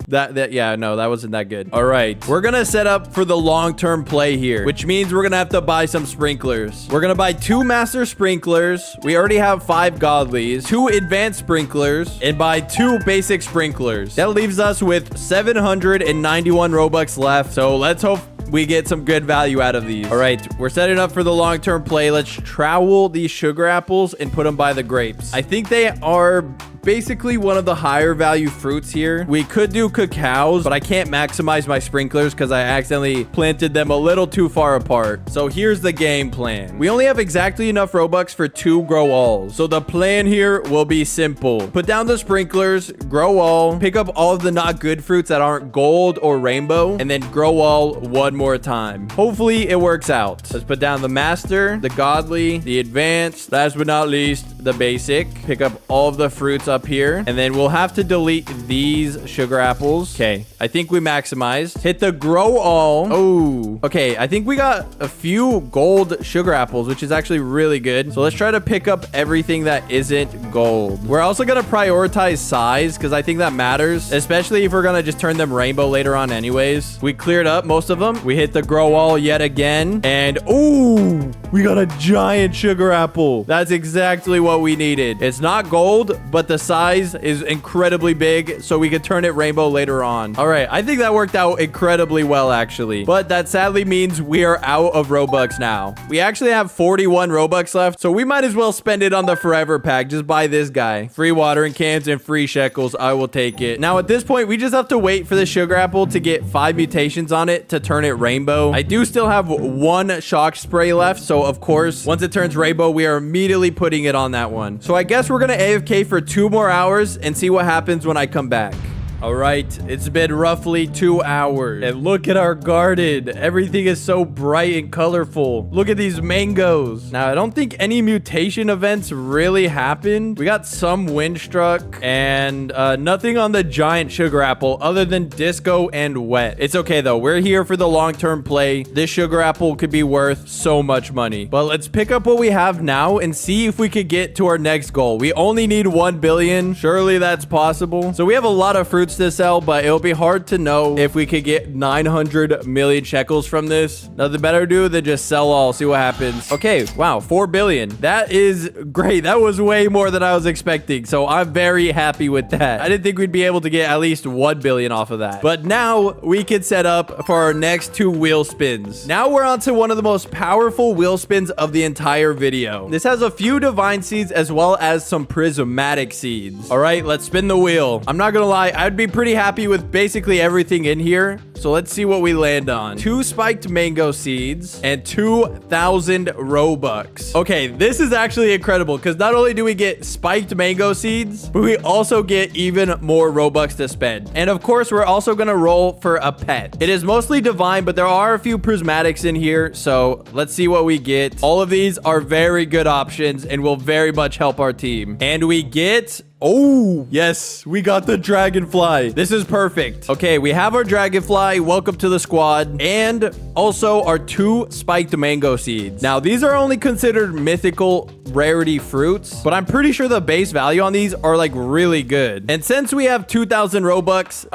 Yeah, no, that wasn't that good. All right, we're gonna set up for the long-term play here, which means we're gonna have to buy some sprinklers. We're gonna buy 2 master sprinklers. We already have 5 godlies, 2 advanced sprinklers, and buy 2 basic sprinklers. That leaves us with 791 Robux left. So let's hope we get some good value out of these. All right, we're setting up for the long-term play. Let's trowel these sugar apples and put them by the grapes. I think they are basically one of the higher value fruits here. We could do cacaos, but I can't maximize my sprinklers because I accidentally planted them a little too far apart. So here's the game plan. We only have exactly enough Robux for 2 grow alls. So the plan here will be simple. Put down the sprinklers, grow all, pick up all of the not good fruits that aren't gold or rainbow, and then grow all one more time. Hopefully it works out. Let's put down the master, the godly, the advanced, last but not least, the basic. Pick up all of the fruits up here, and then we'll have to delete these sugar apples. Okay, I think we maximized. Hit the grow all. Oh, okay, I think we got a few gold sugar apples, which is actually really good. So let's try to pick up everything that isn't gold. We're also gonna prioritize size because I think that matters, especially if we're gonna just turn them rainbow later on anyways. We cleared up most of them. We hit the grow all yet again, and ooh, we got a giant sugar apple. That's exactly what we needed. It's not gold, but the size is incredibly big, so we could turn it rainbow later on. All right, I think that worked out incredibly well, actually. But that sadly means we are out of Robux now. We actually have 41 Robux left, so we might as well spend it on the forever pack. Just buy this guy. Free watering cans and free shekels. I will take it. Now, at this point, we just have to wait for the sugar apple to get 5 mutations on it to turn it rainbow. I do still have 1 shock spray left, so of course, once it turns rainbow, we are immediately putting it on that one. So I guess we're gonna AFK for 2 more hours and see what happens when I come back. All right, it's been roughly 2 hours. And look at our garden. Everything is so bright and colorful. Look at these mangoes. Now, I don't think any mutation events really happened. We got some wind struck and nothing on the giant sugar apple other than disco and wet. It's okay, though. We're here for the long-term play. This sugar apple could be worth so much money. But let's pick up what we have now and see if we could get to our next goal. We only need 1 billion. Surely that's possible. So we have a lot of fruits fruits to sell, but it'll be hard to know if we could get 900 million shekels from this. Nothing better to do than just sell all, see what happens. Okay, wow, 4 billion. That is great. That was way more than I was expecting, so I'm very happy with that. I didn't think we'd be able to get at least 1 billion off of that. But now we can set up for our next 2 wheel spins. Now we're on to one of the most powerful wheel spins of the entire video. This has a few divine seeds as well as some prismatic seeds. All right, let's spin the wheel. I'm not gonna lie, I'd be pretty happy with basically everything in here. So let's see what we land on. 2 spiked mango seeds and 2,000 Robux. Okay, this is actually incredible because not only do we get spiked mango seeds, but we also get even more Robux to spend. And of course, we're also gonna roll for a pet. It is mostly divine, but there are a few prismatics in here. So let's see what we get. All of these are very good options and will very much help our team. And we get... Oh, yes, we got the dragonfly. This is perfect. Okay, we have our dragonfly. Welcome to the squad. And also our 2 spiked mango seeds. Now, these are only considered mythical rarity fruits, but I'm pretty sure the base value on these are like really good. And since we have 2,000 Robux,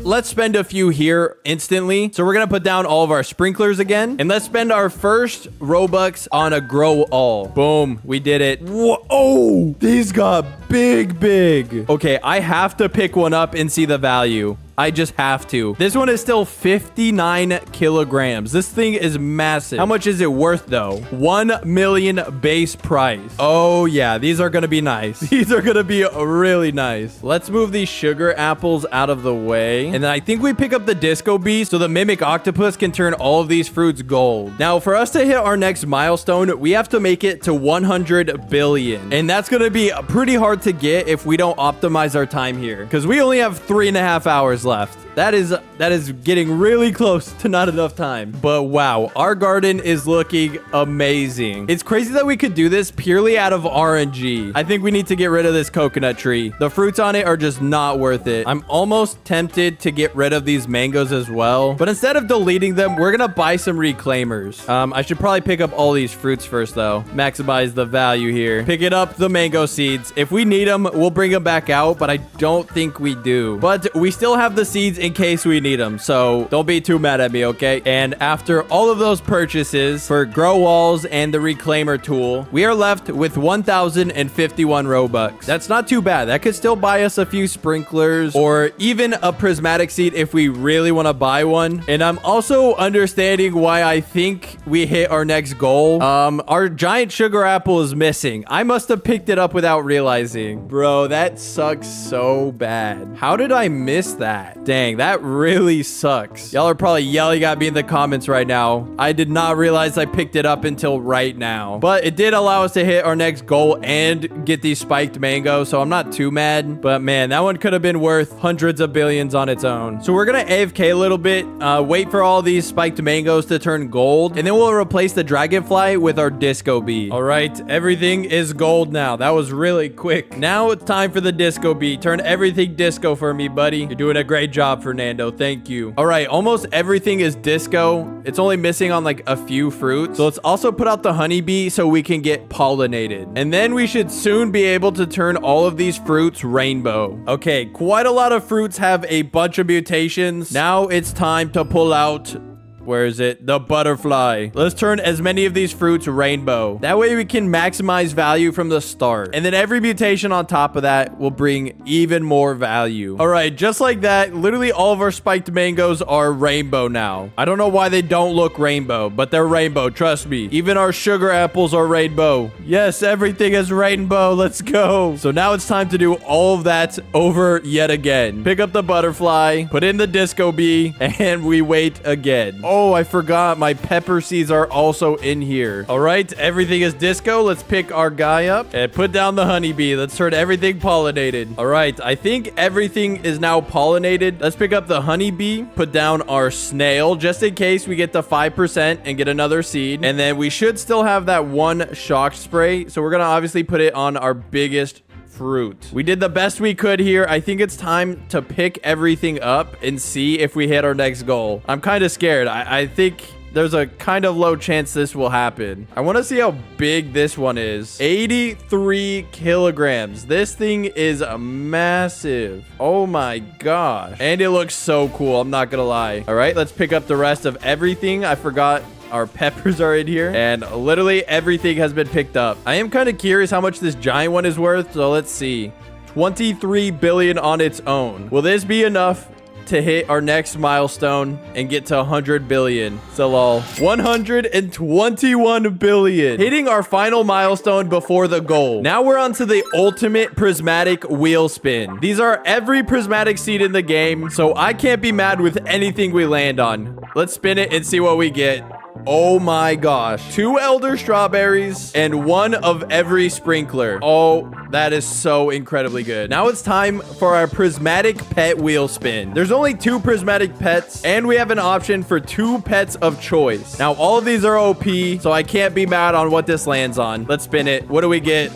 let's spend a few here instantly. So we're gonna put down all of our sprinklers again, and let's spend our first Robux on a grow all. Boom, we did it. Whoa, oh, these got big. Okay, I have to pick one up and see the value. I just have to. This one is still 59 kilograms. This thing is massive. How much is it worth though? 1 million base price. Oh yeah, these are gonna be nice. These are gonna be really nice. Let's move these sugar apples out of the way. And then I think we pick up the disco bee so the mimic octopus can turn all of these fruits gold. Now for us to hit our next milestone, we have to make it to 100 billion. And that's gonna be pretty hard to get if we don't optimize our time here, because we only have 3.5 hours left. That is getting really close to not enough time. But wow, our garden is looking amazing. It's crazy that we could do this purely out of RNG. I think we need to get rid of this coconut tree. The fruits on it are just not worth it. I'm almost tempted to get rid of these mangoes as well. But instead of deleting them, we're gonna buy some reclaimers. I should probably pick up all these fruits first though. Maximize the value here. Picking up the mango seeds. If we need them, we'll bring them back out, but I don't think we do. But we still have the seeds in case we need them, so don't be too mad at me, okay? And after all of those purchases for grow walls and the reclaimer tool, we are left with 1,051 Robux. That's not too bad. That could still buy us a few sprinklers or even a prismatic seed if we really want to buy one. And I'm also understanding why I think we hit our next goal. Our giant sugar apple is missing. I must have picked it up without realizing. Bro, that sucks so bad. How did I miss that? Dang, that really sucks. Y'all are probably yelling at me in the comments right now. I did not realize I picked it up until right now. But it did allow us to hit our next goal and get these spiked mangoes, so I'm not too mad. But man, that one could have been worth hundreds of billions on its own. So we're gonna AFK a little bit, wait for all these spiked mangoes to turn gold, and then we'll replace the dragonfly with our disco bee. All right, everything is gold now. That was really quick. Now it's time for the disco bee. Turn everything disco for me, buddy. You're doing a great job, Fernando. Thank you. All right, almost everything is disco. It's only missing on like a few fruits. So let's also put out the honeybee so we can get pollinated. And then we should soon be able to turn all of these fruits rainbow. Okay, quite a lot of fruits have a bunch of mutations. Now it's time to pull out... Where is it? The butterfly. Let's turn as many of these fruits rainbow. That way we can maximize value from the start. And then every mutation on top of that will bring even more value. All right, just like that, literally all of our spiked mangoes are rainbow now. I don't know why they don't look rainbow, but they're rainbow. Trust me. Even our sugar apples are rainbow. Yes, everything is rainbow. Let's go. So now it's time to do all of that over yet again. Pick up the butterfly, put in the disco bee, and we wait again. Oh, I forgot. My pepper seeds are also in here. All right, everything is disco. Let's pick our guy up and put down the honeybee. Let's turn everything pollinated. All right, I think everything is now pollinated. Let's pick up the honeybee, put down our snail just in case we get the 5% and get another seed. And then we should still have that one shock spray. So we're going to obviously put it on our biggest fruit. We did the best we could here. I think it's time to pick everything up and see if we hit our next goal. I'm kind of scared. I think there's a kind of low chance this will happen. I want to see how big this one is. 83 kilograms. This thing is massive. Oh my gosh. And it looks so cool. I'm not gonna lie. All right, let's pick up the rest of everything. I forgot our peppers are in here, and literally everything has been picked up. I am kind of curious how much this giant one is worth, so let's see. 23 billion on its own. Will this be enough to hit our next milestone and get to 100 billion? So lol. 121 billion. Hitting our final milestone before the goal. Now we're on to the ultimate prismatic wheel spin. These are every prismatic seed in the game, so I can't be mad with anything we land on. Let's spin it and see what we get. Oh my gosh. 2 elder strawberries and 1 of every sprinkler. Oh, that is so incredibly good. Now it's time for our prismatic pet wheel spin. There's only 2 prismatic pets, and we have an option for 2 pets of choice. Now, all of these are OP, so I can't be mad on what this lands on. Let's spin it. What do we get?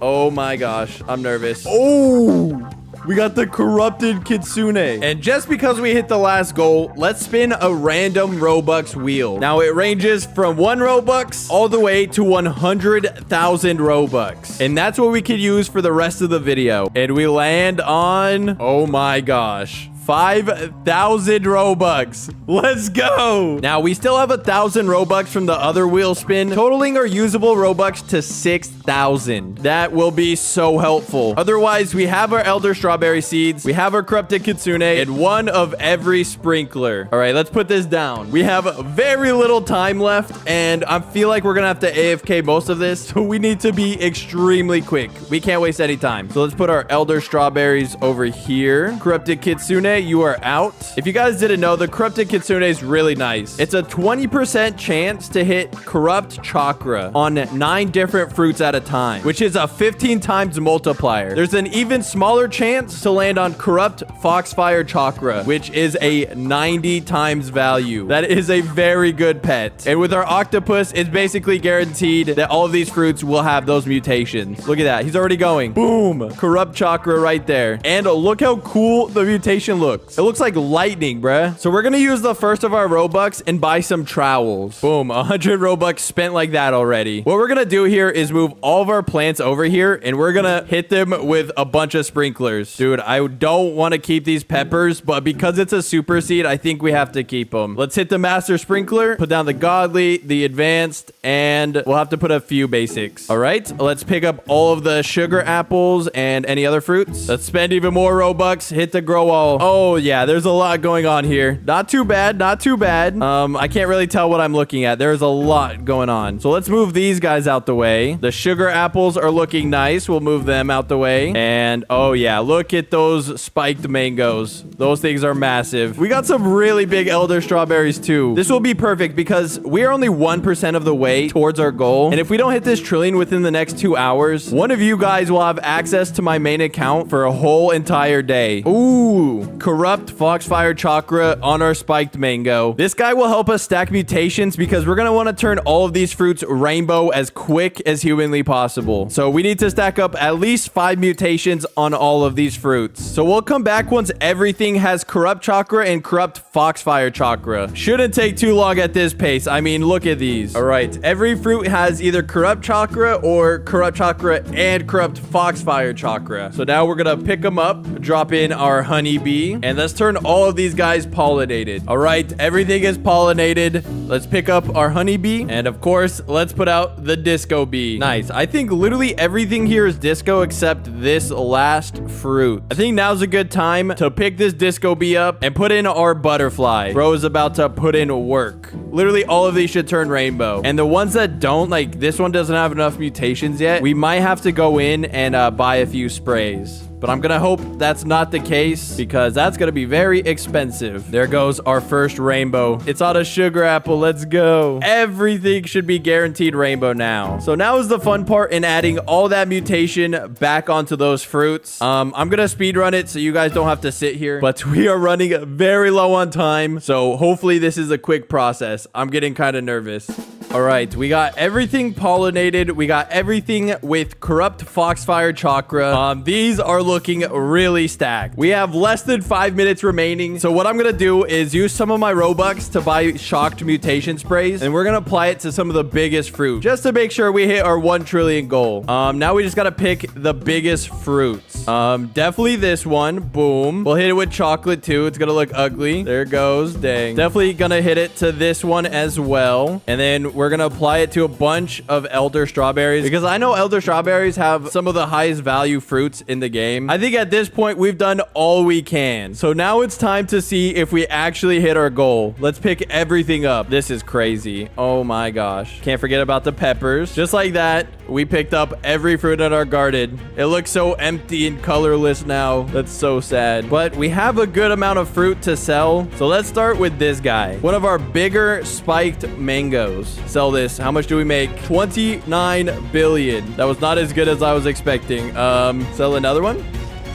Oh my gosh. I'm nervous. Oh! We got the corrupted kitsune. And just because we hit the last goal, let's spin a random Robux wheel. Now it ranges from 1 Robux all the way to 100,000 Robux. And that's what we could use for the rest of the video. And we land on, oh my gosh, 5,000 Robux. Let's go. Now, we still have 1,000 Robux from the other wheel spin, totaling our usable Robux to 6,000. That will be so helpful. Otherwise, we have our elder strawberry seeds, we have our corrupted kitsune, and 1 of every sprinkler. All right, let's put this down. We have very little time left, and I feel like we're gonna have to AFK most of this, so we need to be extremely quick. We can't waste any time. So let's put our elder strawberries over here. Corrupted kitsune, you are out. If you guys didn't know, the corrupted kitsune is really nice. It's a 20% chance to hit corrupt chakra on 9 different fruits at a time, which is a 15 times multiplier. There's an even smaller chance to land on corrupt foxfire chakra, which is a 90 times value. That is a very good pet. And with our octopus, it's basically guaranteed that all of these fruits will have those mutations. Look at that. He's already going. Boom. Corrupt chakra right there. And look how cool the mutation looks. It looks like lightning, bruh. So we're gonna use the first of our Robux and buy some trowels. Boom, 100 Robux spent like that already. What we're gonna do here is move all of our plants over here, and we're gonna hit them with a bunch of sprinklers. Dude, I don't want to keep these peppers, but because it's a super seed, I think we have to keep them. Let's hit the master sprinkler, put down the godly, the advanced, and we'll have to put a few basics. All right, let's pick up all of the sugar apples and any other fruits. Let's spend even more Robux, hit the grow all. Oh yeah, there's a lot going on here. Not too bad, not too bad. I can't really tell what I'm looking at. There's a lot going on. So let's move these guys out the way. The sugar apples are looking nice. We'll move them out the way. And oh yeah, look at those spiked mangoes. Those things are massive. We got some really big elder strawberries too. This will be perfect because we are only 1% of the way towards our goal. And if we don't hit this trillion within the next 2 hours, one of you guys will have access to my main account for a whole entire day. Ooh, corrupt foxfire chakra on our spiked mango. This guy will help us stack mutations because we're going to want to turn all of these fruits rainbow as quick as humanly possible. So we need to stack up at least 5 mutations on all of these fruits. So we'll come back once everything has corrupt chakra and corrupt foxfire chakra. Shouldn't take too long at this pace. I mean, look at these. All right, every fruit has either corrupt chakra or corrupt chakra and corrupt foxfire chakra. So now we're going to pick them up, drop in our honeybee, and let's turn all of these guys pollinated. All right, everything is pollinated. Let's pick up our honeybee, and of course, let's put out the disco bee. Nice. I think literally everything here is disco except this last fruit. I think now's a good time to pick this disco bee up and put in our butterfly. Bro is about to put in work. Literally all of these should turn rainbow, and the ones that don't, like this one doesn't have enough mutations yet, we might have to go in and buy a few sprays. But I'm gonna hope that's not the case because that's gonna be very expensive. There goes our first rainbow. It's on a sugar apple. Let's go. Everything should be guaranteed rainbow now. So now is the fun part in adding all that mutation back onto those fruits. I'm gonna speed run it so you guys don't have to sit here, but we are running very low on time. So hopefully this is a quick process. I'm getting kind of nervous. All right, we got everything pollinated. We got everything with corrupt foxfire chakra. These are looking really stacked. We have less than 5 minutes remaining. So what I'm gonna do is use some of my Robux to buy shocked mutation sprays, and we're gonna apply it to some of the biggest fruit just to make sure we hit our 1 trillion goal. Now we just gotta pick the biggest fruits. Definitely this one. Boom. We'll hit it with chocolate too. It's gonna look ugly. There it goes. Dang. Definitely gonna hit it to this one as well. And then we're gonna apply it to a bunch of elder strawberries because I know elder strawberries have some of the highest value fruits in the game. I think at this point we've done all we can. So now it's time to see if we actually hit our goal. Let's pick everything up. This is crazy. Oh my gosh. Can't forget about the peppers. Just like that, we picked up every fruit in our garden. It looks so empty and colorless now. That's so sad. But we have a good amount of fruit to sell. So let's start with this guy. One of our bigger spiked mangoes. Sell this. How much do we make? 29 billion. That was not as good as I was expecting. Sell another one.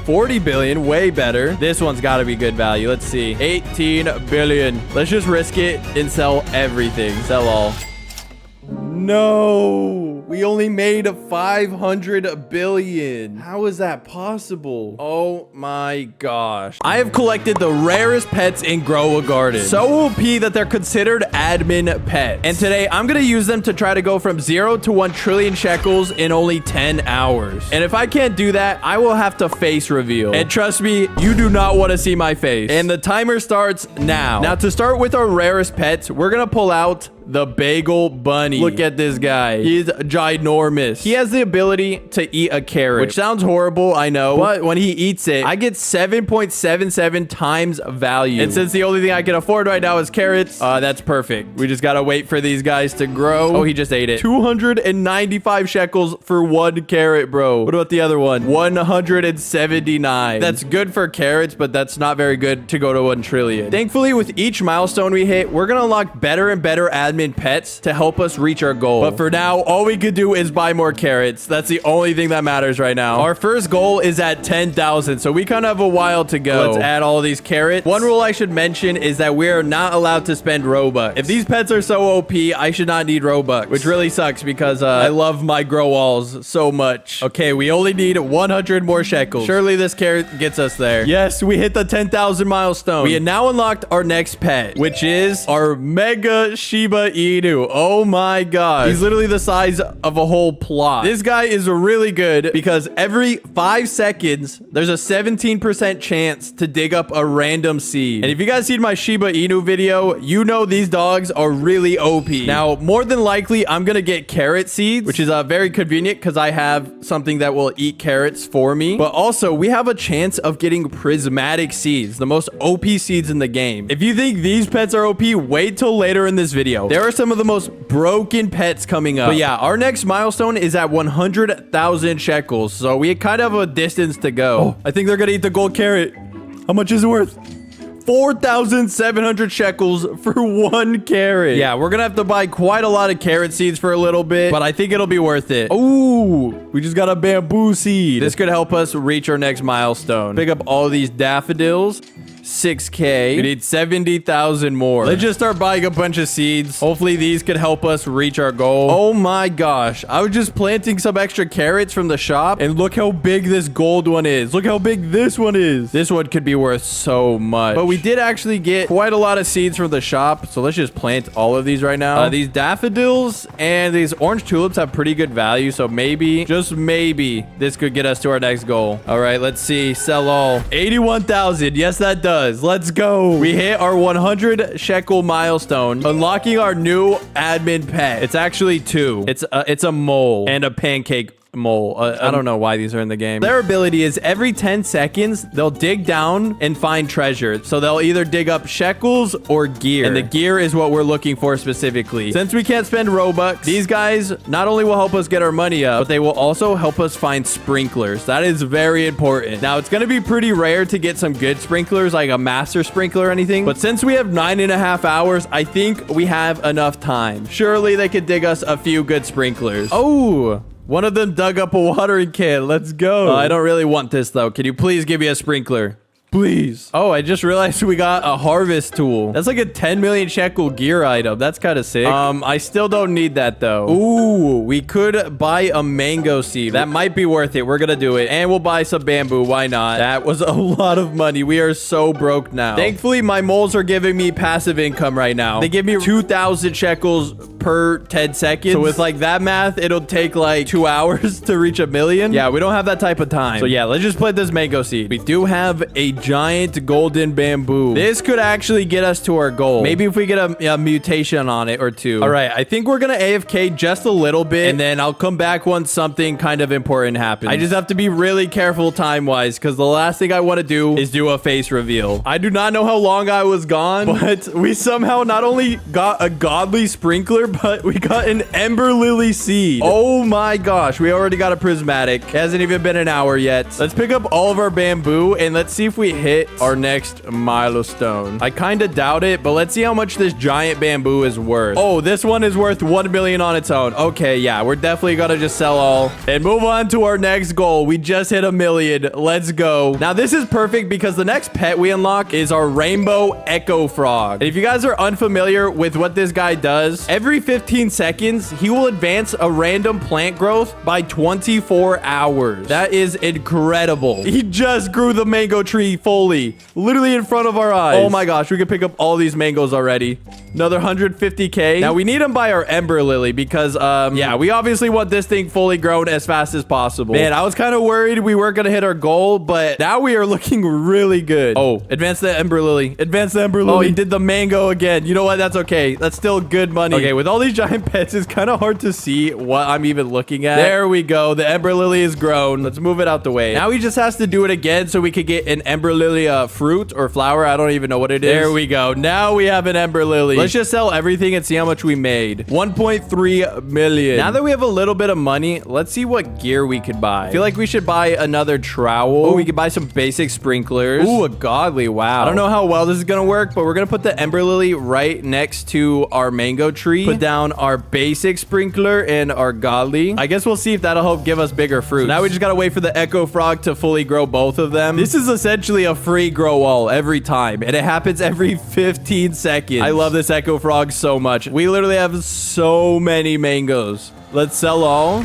40 billion, way better. This one's got to be good value. Let's see. 18 billion. Let's just risk it and sell everything. Sell all. No, we only made 500 billion. How is that possible? Oh my gosh. I have collected the rarest pets in Grow a Garden. So OP that they're considered admin pets. And today I'm going to use them to try to go from 0 to 1 trillion shekels in only 10 hours. And if I can't do that, I will have to face reveal. And trust me, you do not want to see my face. And the timer starts now. Now to start with our rarest pets, we're going to pull out the bagel bunny. Look at this guy. He's ginormous. He has the ability to eat a carrot, which sounds horrible, I know. But when he eats it, I get 7.77 times value. And since the only thing I can afford right now is carrots, that's perfect. We just gotta wait for these guys to grow. Oh, he just ate it. 295 shekels for 1 carrot, bro. What about the other one? 179. That's good for carrots, but that's not very good to go to 1 trillion. Thankfully, with each milestone we hit, we're gonna unlock better and better admin pets to help us reach our goal. But for now, all we could do is buy more carrots. That's the only thing that matters right now. Our first goal is at 10,000, so we kind of have a while to go. Let's add all these carrots. One rule I should mention is that we are not allowed to spend Robux. If these pets are so OP, I should not need Robux, which really sucks because I love my grow walls so much. Okay, we only need 100 more shekels. Surely this carrot gets us there. Yes, we hit the 10,000 milestone. We have now unlocked our next pet, which is our Mega Shiba Inu. Oh my god. He's literally the size of a whole plot. This guy is really good because every 5 seconds, there's a 17% chance to dig up a random seed. And if you guys seen my Shiba Inu video, you know these dogs are really OP. Now, more than likely, I'm gonna get carrot seeds, which is very convenient because I have something that will eat carrots for me. But also, we have a chance of getting prismatic seeds, the most OP seeds in the game. If you think these pets are OP, wait till later in this video. There are some of the most broken pets coming up. But yeah, our next milestone is at 100,000 shekels. So we kind of have a distance to go. Oh, I think they're gonna eat the gold carrot. How much is it worth? 4,700 shekels for 1 carrot. Yeah, we're gonna have to buy quite a lot of carrot seeds for a little bit, but I think it'll be worth it. Ooh, we just got a bamboo seed. This could help us reach our next milestone. Pick up all these daffodils. 6K. We need 70,000 more. Let's just start buying a bunch of seeds. Hopefully these could help us reach our goal. Oh my gosh. I was just planting some extra carrots from the shop, and look how big this gold one is. Look how big this one is. This one could be worth so much. But we did actually get quite a lot of seeds from the shop, so let's just plant all of these right now. These daffodils and these orange tulips have pretty good value, so maybe, just maybe, this could get us to our next goal. All right, let's see. Sell all. 81,000. Yes, that does. Let's go. We hit our 100 shekel milestone, unlocking our new admin pet. It's actually 2. It's a mole and a pancake mole. I don't know why these are in the game. Their ability is every 10 seconds, they'll dig down and find treasure. So they'll either dig up shekels or gear. And the gear is what we're looking for specifically. Since we can't spend Robux, these guys not only will help us get our money up, but they will also help us find sprinklers. That is very important. Now, it's going to be pretty rare to get some good sprinklers, like a master sprinkler or anything. But since we have 9.5 hours, I think we have enough time. Surely they could dig us a few good sprinklers. Oh, one of them dug up a watering can. Let's go. I don't really want this, though. Can you please give me a sprinkler? Please. Oh, I just realized we got a harvest tool. That's like a 10 million shekel gear item. That's kind of sick. I still don't need that though. Ooh, we could buy a mango seed. That might be worth it. We're gonna do it. And we'll buy some bamboo. Why not? That was a lot of money. We are so broke now. Thankfully, my moles are giving me passive income right now. They give me 2,000 shekels per 10 seconds. So with like that math, it'll take like 2 hours to reach 1 million. Yeah, we don't have that type of time. So yeah, let's just plant this mango seed. We do have a giant golden bamboo. This could actually get us to our goal. Maybe if we get a mutation on it or two. All right, I think we're gonna AFK just a little bit, and then I'll come back once something kind of important happens. I just have to be really careful time-wise, because the last thing I want to do is do a face reveal. I do not know how long I was gone, but we somehow not only got a godly sprinkler, but we got an ember lily seed. Oh my gosh, we already got a prismatic. It hasn't even been an hour yet. Let's pick up all of our bamboo, and let's see if we hit our next milestone. I kind of doubt it, but let's see how much this giant bamboo is worth. Oh, this one is worth 1 million on its own. Okay, yeah, we're definitely gonna just sell all and move on to our next goal. We just hit 1 million. Let's go. Now, this is perfect because the next pet we unlock is our rainbow echo frog. And if you guys are unfamiliar with what this guy does, every 15 seconds, he will advance a random plant growth by 24 hours. That is incredible. He just grew the mango tree fully, literally in front of our eyes. Oh my gosh, we can pick up all these mangoes already. Another 150k. Now we need them by our ember lily because yeah, we obviously want this thing fully grown as fast as possible. Man, I was kind of worried we weren't gonna hit our goal, but now we are looking really good. Oh, advance the ember lily. Advance the ember lily. Oh, he did the mango again. You know what? That's okay. That's still good money. Okay, with all these giant pets, it's kind of hard to see what I'm even looking at. There we go. The ember lily is grown. Let's move it out the way. Now he just has to do it again so we could get an ember lily fruit or flower. I don't even know what it is. There we go. Now we have an ember lily. Let's just sell everything and see how much we made. 1.3 million. Now that we have a little bit of money, let's see what gear we could buy. I feel like we should buy another trowel. Oh, we could buy some basic sprinklers. Ooh, a godly. Wow. I don't know how well this is gonna work, but we're gonna put the ember lily right next to our mango tree. Put down our basic sprinkler and our godly. I guess we'll see if that'll help give us bigger fruit. So now we just gotta wait for the echo frog to fully grow both of them. This is essentially a free grow wall every time, and it happens every 15 seconds. I love this echo frog so much. We literally have so many mangoes. Let's sell all.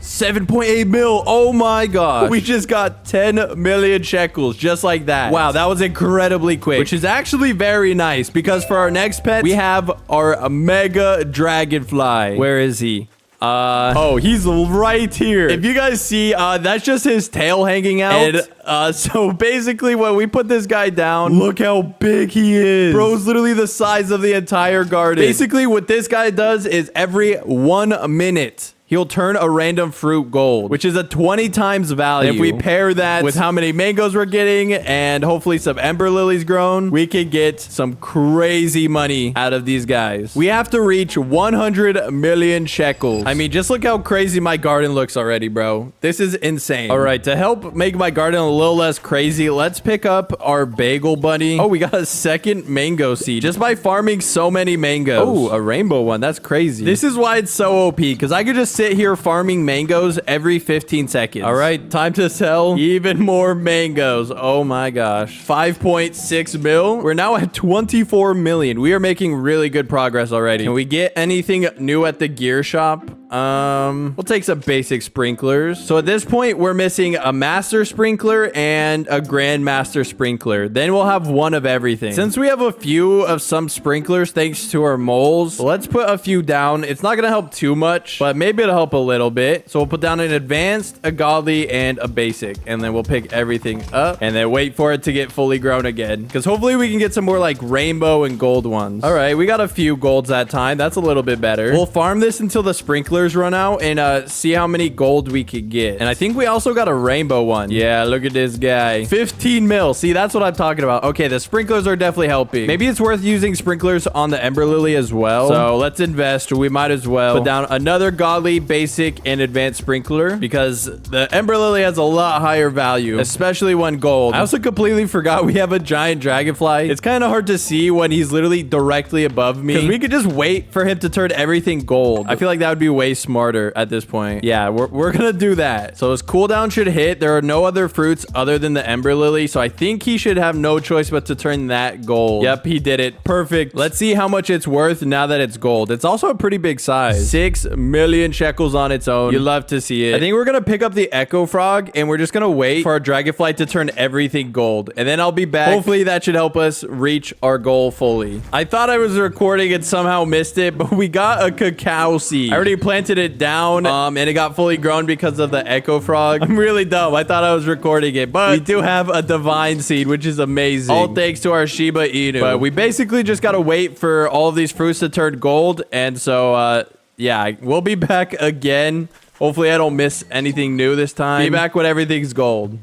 7.8 mil. Oh my gosh. We just got 10 million shekels just like that. Wow, that was incredibly quick, which is actually very nice because for our next pet, we have our mega dragonfly. Where is he? Oh, he's right here. If you guys see, that's just his tail hanging out. And, so basically when we put this guy down, look how big he is. Bro's literally the size of the entire garden. Basically what this guy does is every 1 minute, he'll turn a random fruit gold, which is a 20 times value. If we pair that with how many mangoes we're getting and hopefully some ember lilies grown, we could get some crazy money out of these guys. We have to reach 100 million shekels. I mean, just look how crazy my garden looks already, bro. This is insane. All right, to help make my garden a little less crazy, let's pick up our bagel bunny. Oh, we got a second mango seed just by farming so many mangoes. Oh, a rainbow one. That's crazy. This is why it's so OP, because I could just sit here farming mangoes every 15 seconds. All right, time to sell even more mangoes. Oh my gosh. 5.6 mil. We're now at 24 million. We are making really good progress already. Can we get anything new at the gear shop? We'll take some basic sprinklers. So at this point, we're missing a master sprinkler and a grandmaster sprinkler. Then we'll have one of everything. Since we have a few of some sprinklers, thanks to our moles, let's put a few down. It's not gonna help too much, but maybe it'll help a little bit. So we'll put down an advanced, a godly, and a basic. And then we'll pick everything up and then wait for it to get fully grown again. Because hopefully we can get some more like rainbow and gold ones. All right, we got a few golds that time. That's a little bit better. We'll farm this until the sprinklers run out and see how many gold we could get. And I think we also got a rainbow one. Yeah, look at this guy. 15 mil. See, that's what I'm talking about. Okay, the sprinklers are definitely helping. Maybe it's worth using sprinklers on the ember lily as well. So let's invest. We might as well put down another godly, basic, and advanced sprinkler because the ember lily has a lot higher value, especially when gold. I also completely forgot we have a giant dragonfly. It's kind of hard to see when he's literally directly above me because we could just wait for him to turn everything gold. I feel like that would be way way smarter at this point. Yeah, we're gonna do that. So his cooldown should hit. There are no other fruits other than the Ember Lily. So I think he should have no choice but to turn that gold. Yep, he did it. Perfect. Let's see how much it's worth now that it's gold. It's also a pretty big size. 6 million shekels on its own. You love to see it. I think we're gonna pick up the Echo Frog and we're just gonna wait for our Dragonfly to turn everything gold. And then I'll be back. Hopefully that should help us reach our goal fully. I thought I was recording and somehow missed it, but we got a cacao seed. I already planted it down and it got fully grown because of the Echo Frog. I'm really dumb. I thought I was recording it, but we do have a divine seed, which is amazing. All thanks to our Shiba Inu. But we basically just gotta wait for all of these fruits to turn gold. And so, yeah, we'll be back again. Hopefully I don't miss anything new this time. Be back when everything's gold.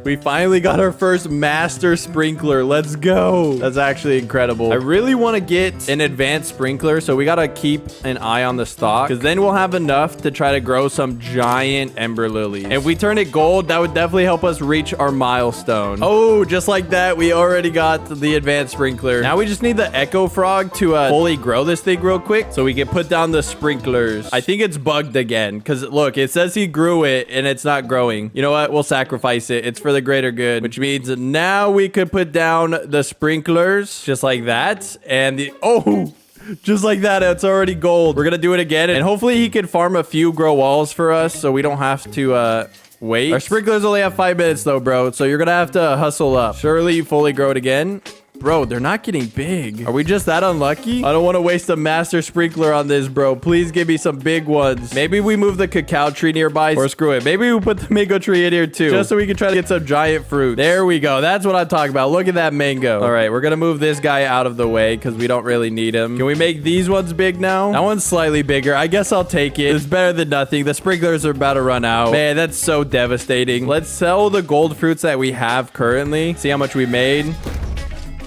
We finally got our first master sprinkler. Let's go. That's actually incredible. I really want to get an advanced sprinkler, so we got to keep an eye on the stock, because then we'll have enough to try to grow some giant Ember Lilies. If we turn it gold, that would definitely help us reach our milestone. Oh, just like that, we already got the advanced sprinkler. Now we just need the Echo Frog to fully grow this thing real quick, so we can put down the sprinklers. I think it's bugged again, because look, it says he grew it, and it's not growing. You know what? We'll sacrifice it. It's for the greater good, which means now we could put down the sprinklers just like that. And just like that, it's already gold. We're gonna do it again, and hopefully he can farm a few grow walls for us so we don't have to wait. Our sprinklers only have 5 minutes though, bro, so you're gonna have to hustle up. Surely you fully grow it again. Bro, they're not getting big. Are we just that unlucky? I don't want to waste a master sprinkler on this, bro. Please give me some big ones. Maybe we move the cacao tree nearby, or screw it. Maybe we put the mango tree in here too, just so we can try to get some giant fruit. There we go. That's what I'm talking about. Look at that mango. All right, we're gonna move this guy out of the way because we don't really need him. Can we make these ones big now? That one's slightly bigger. I guess I'll take it. It's better than nothing. The sprinklers are about to run out. Man, that's so devastating. Let's sell the gold fruits that we have currently. See how much we made.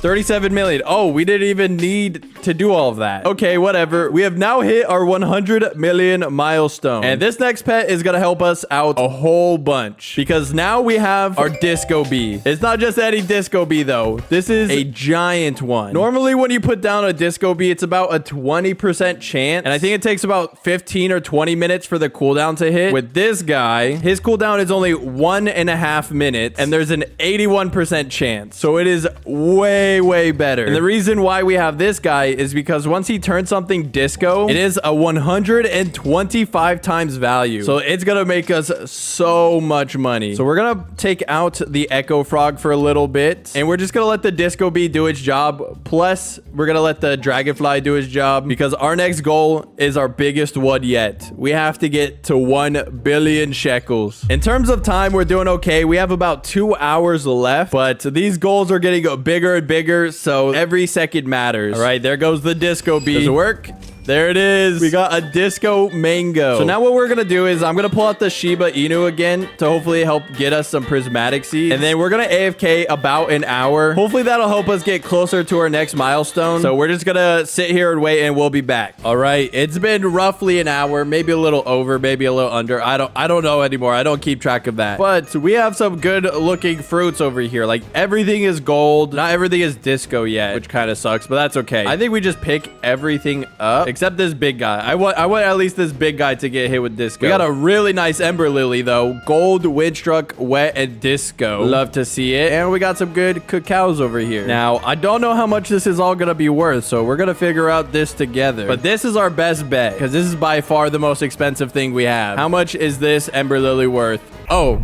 37 million. Oh, we didn't even need to do all of that. Okay, whatever. We have now hit our 100 million milestone. And this next pet is gonna help us out a whole bunch, because now we have our disco bee. It's not just any disco bee though. This is a giant one. Normally when you put down a disco bee, it's about a 20% chance. And I think it takes about 15 or 20 minutes for the cooldown to hit. With this guy, his cooldown is only 1.5 minutes, and there's an 81% chance. So it is way better. And the reason why we have this guy is because once he turns something disco, it is a 125 times value. So it's gonna make us so much money. So we're gonna take out the Echo Frog for a little bit, and we're just gonna let the disco bee do its job. Plus, we're gonna let the dragonfly do its job, because our next goal is our biggest one yet. We have to get to 1 billion shekels. In terms of time, we're doing okay. We have about 2 hours left, but these goals are getting bigger and bigger, so every second matters. All right, there goes the disco bee. Does it work? There it is. We got a disco mango. So now what we're gonna do is I'm gonna pull out the Shiba Inu again to hopefully help get us some prismatic seeds. And then we're gonna AFK about an hour. Hopefully that'll help us get closer to our next milestone. So we're just gonna sit here and wait, and we'll be back. All right, it's been roughly an hour, maybe a little over, maybe a little under. I don't know anymore. I don't keep track of that. But we have some good looking fruits over here. Like everything is gold. Not everything is disco yet, which kind of sucks, but that's okay. I think we just pick everything up except this big guy. I want at least this big guy to get hit with disco. We got a really nice Ember Lily though. Gold, Windstruck, Wet, and Disco. Love to see it. And we got some good cacaos over here. Now, I don't know how much this is all gonna be worth, so we're gonna figure out this together. But this is our best bet, because this is by far the most expensive thing we have. How much is this Ember Lily worth? Oh,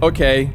okay.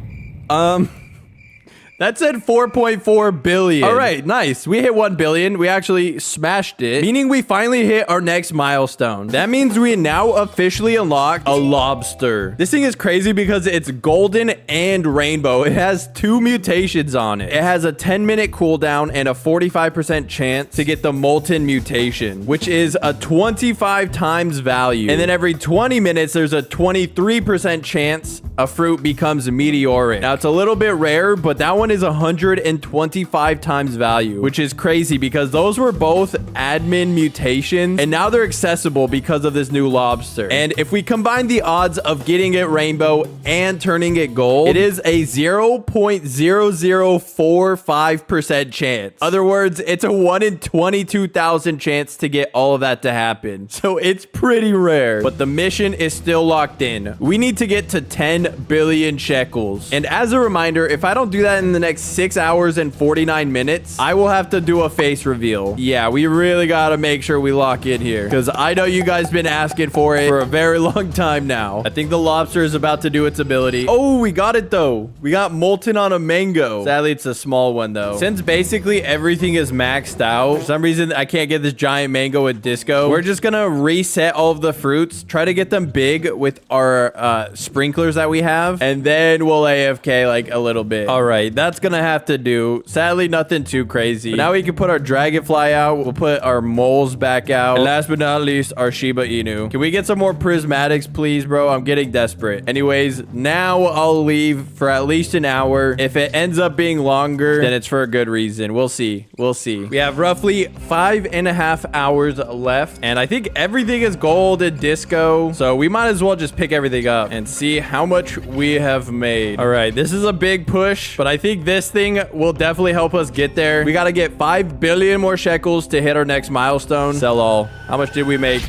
That said 4.4 billion. All right, nice. We hit 1 billion. We actually smashed it, meaning we finally hit our next milestone. That means we now officially unlocked a lobster. This thing is crazy because it's golden and rainbow. It has 2 mutations on it. It has a 10-minute cooldown and a 45% chance to get the molten mutation, which is a 25 times value. And then every 20 minutes, there's a 23% chance a fruit becomes meteoric. Now, it's a little bit rare, but that one one is 125 times value, which is crazy because those were both admin mutations, and now they're accessible because of this new lobster. And if we combine the odds of getting it rainbow and turning it gold, it is a 0.0045% chance. Other words, it's a 1 in 22,000 chance to get all of that to happen. So it's pretty rare, but the mission is still locked in. We need to get to 10 billion shekels. And as a reminder, if I don't do that in the next 6 hours and 49 minutes, I will have to do a face reveal. Yeah, we really got to make sure we lock in here because I know you guys been asking for it for a very long time now. I think the lobster is about to do its ability. Oh, we got it though. We got molten on a mango. Sadly, it's a small one though. Since basically everything is maxed out, for some reason I can't get this giant mango with disco. We're just gonna reset all of the fruits, try to get them big with our sprinklers that we have, and then we'll AFK like a little bit. All right, that's gonna have to do. Sadly, nothing too crazy. But now we can put our dragonfly out. We'll put our moles back out. And last but not least, our Shiba Inu. Can we get some more prismatics, please, bro? I'm getting desperate. Anyways, now I'll leave for at least an hour. If it ends up being longer, then it's for a good reason. We'll see. We'll see. We have roughly 5.5 hours left, and I think everything is gold and disco, so we might as well just pick everything up and see how much we have made. All right, this is a big push, but I think this thing will definitely help us get there. We got to get 5 billion more shekels to hit our next milestone. Sell all. How much did we make?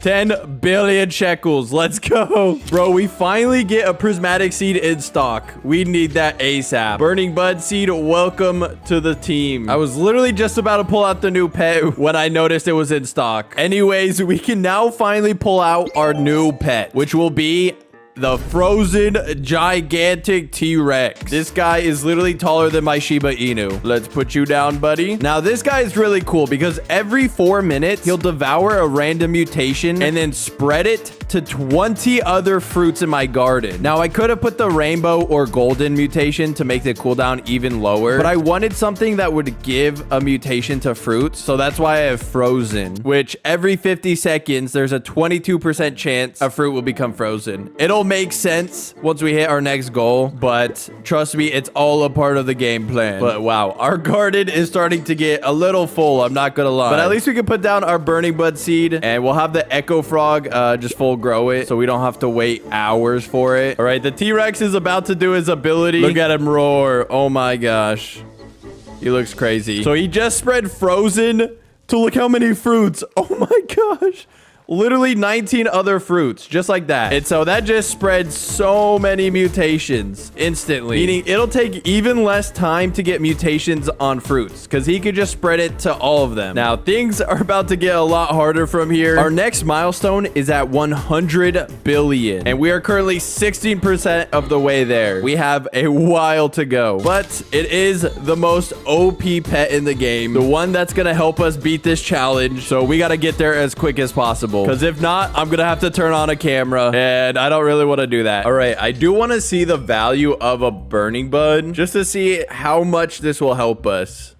10 billion shekels. Let's go. Bro, we finally get a prismatic seed in stock. We need that ASAP. Burning bud seed, welcome to the team. I was literally just about to pull out the new pet when I noticed it was in stock. Anyways, we can now finally pull out our new pet, which will be the frozen gigantic T-Rex. This guy is literally taller than my Shiba Inu. Let's put you down, buddy. Now, this guy is really cool because every 4 minutes, he'll devour a random mutation and then spread it to 20 other fruits in my garden. Now, I could have put the rainbow or golden mutation to make the cooldown even lower, but I wanted something that would give a mutation to fruits. So that's why I have frozen, which every 50 seconds, there's a 22% chance a fruit will become frozen. It'll make sense once we hit our next goal, but trust me, it's all a part of the game plan. But wow, our garden is starting to get a little full, I'm not gonna lie. But at least we can put down our burning bud seed, and we'll have the echo frog just full grow it, so we don't have to wait hours for it. All right, the T-Rex is about to do his ability. Look at him roar. Oh my gosh, he looks crazy. So he just spread frozen to look how many fruits. Oh my gosh, literally 19 other fruits, just like that. And so that just spread so many mutations instantly, meaning it'll take even less time to get mutations on fruits because he could just spread it to all of them. Now, things are about to get a lot harder from here. Our next milestone is at 100 billion, and we are currently 16% of the way there. We have a while to go, but it is the most OP pet in the game, the one that's gonna help us beat this challenge. So we got to get there as quick as possible, because if not, I'm gonna have to turn on a camera, and I don't really want to do that. All right, I do want to see the value of a burning bud just to see how much this will help us.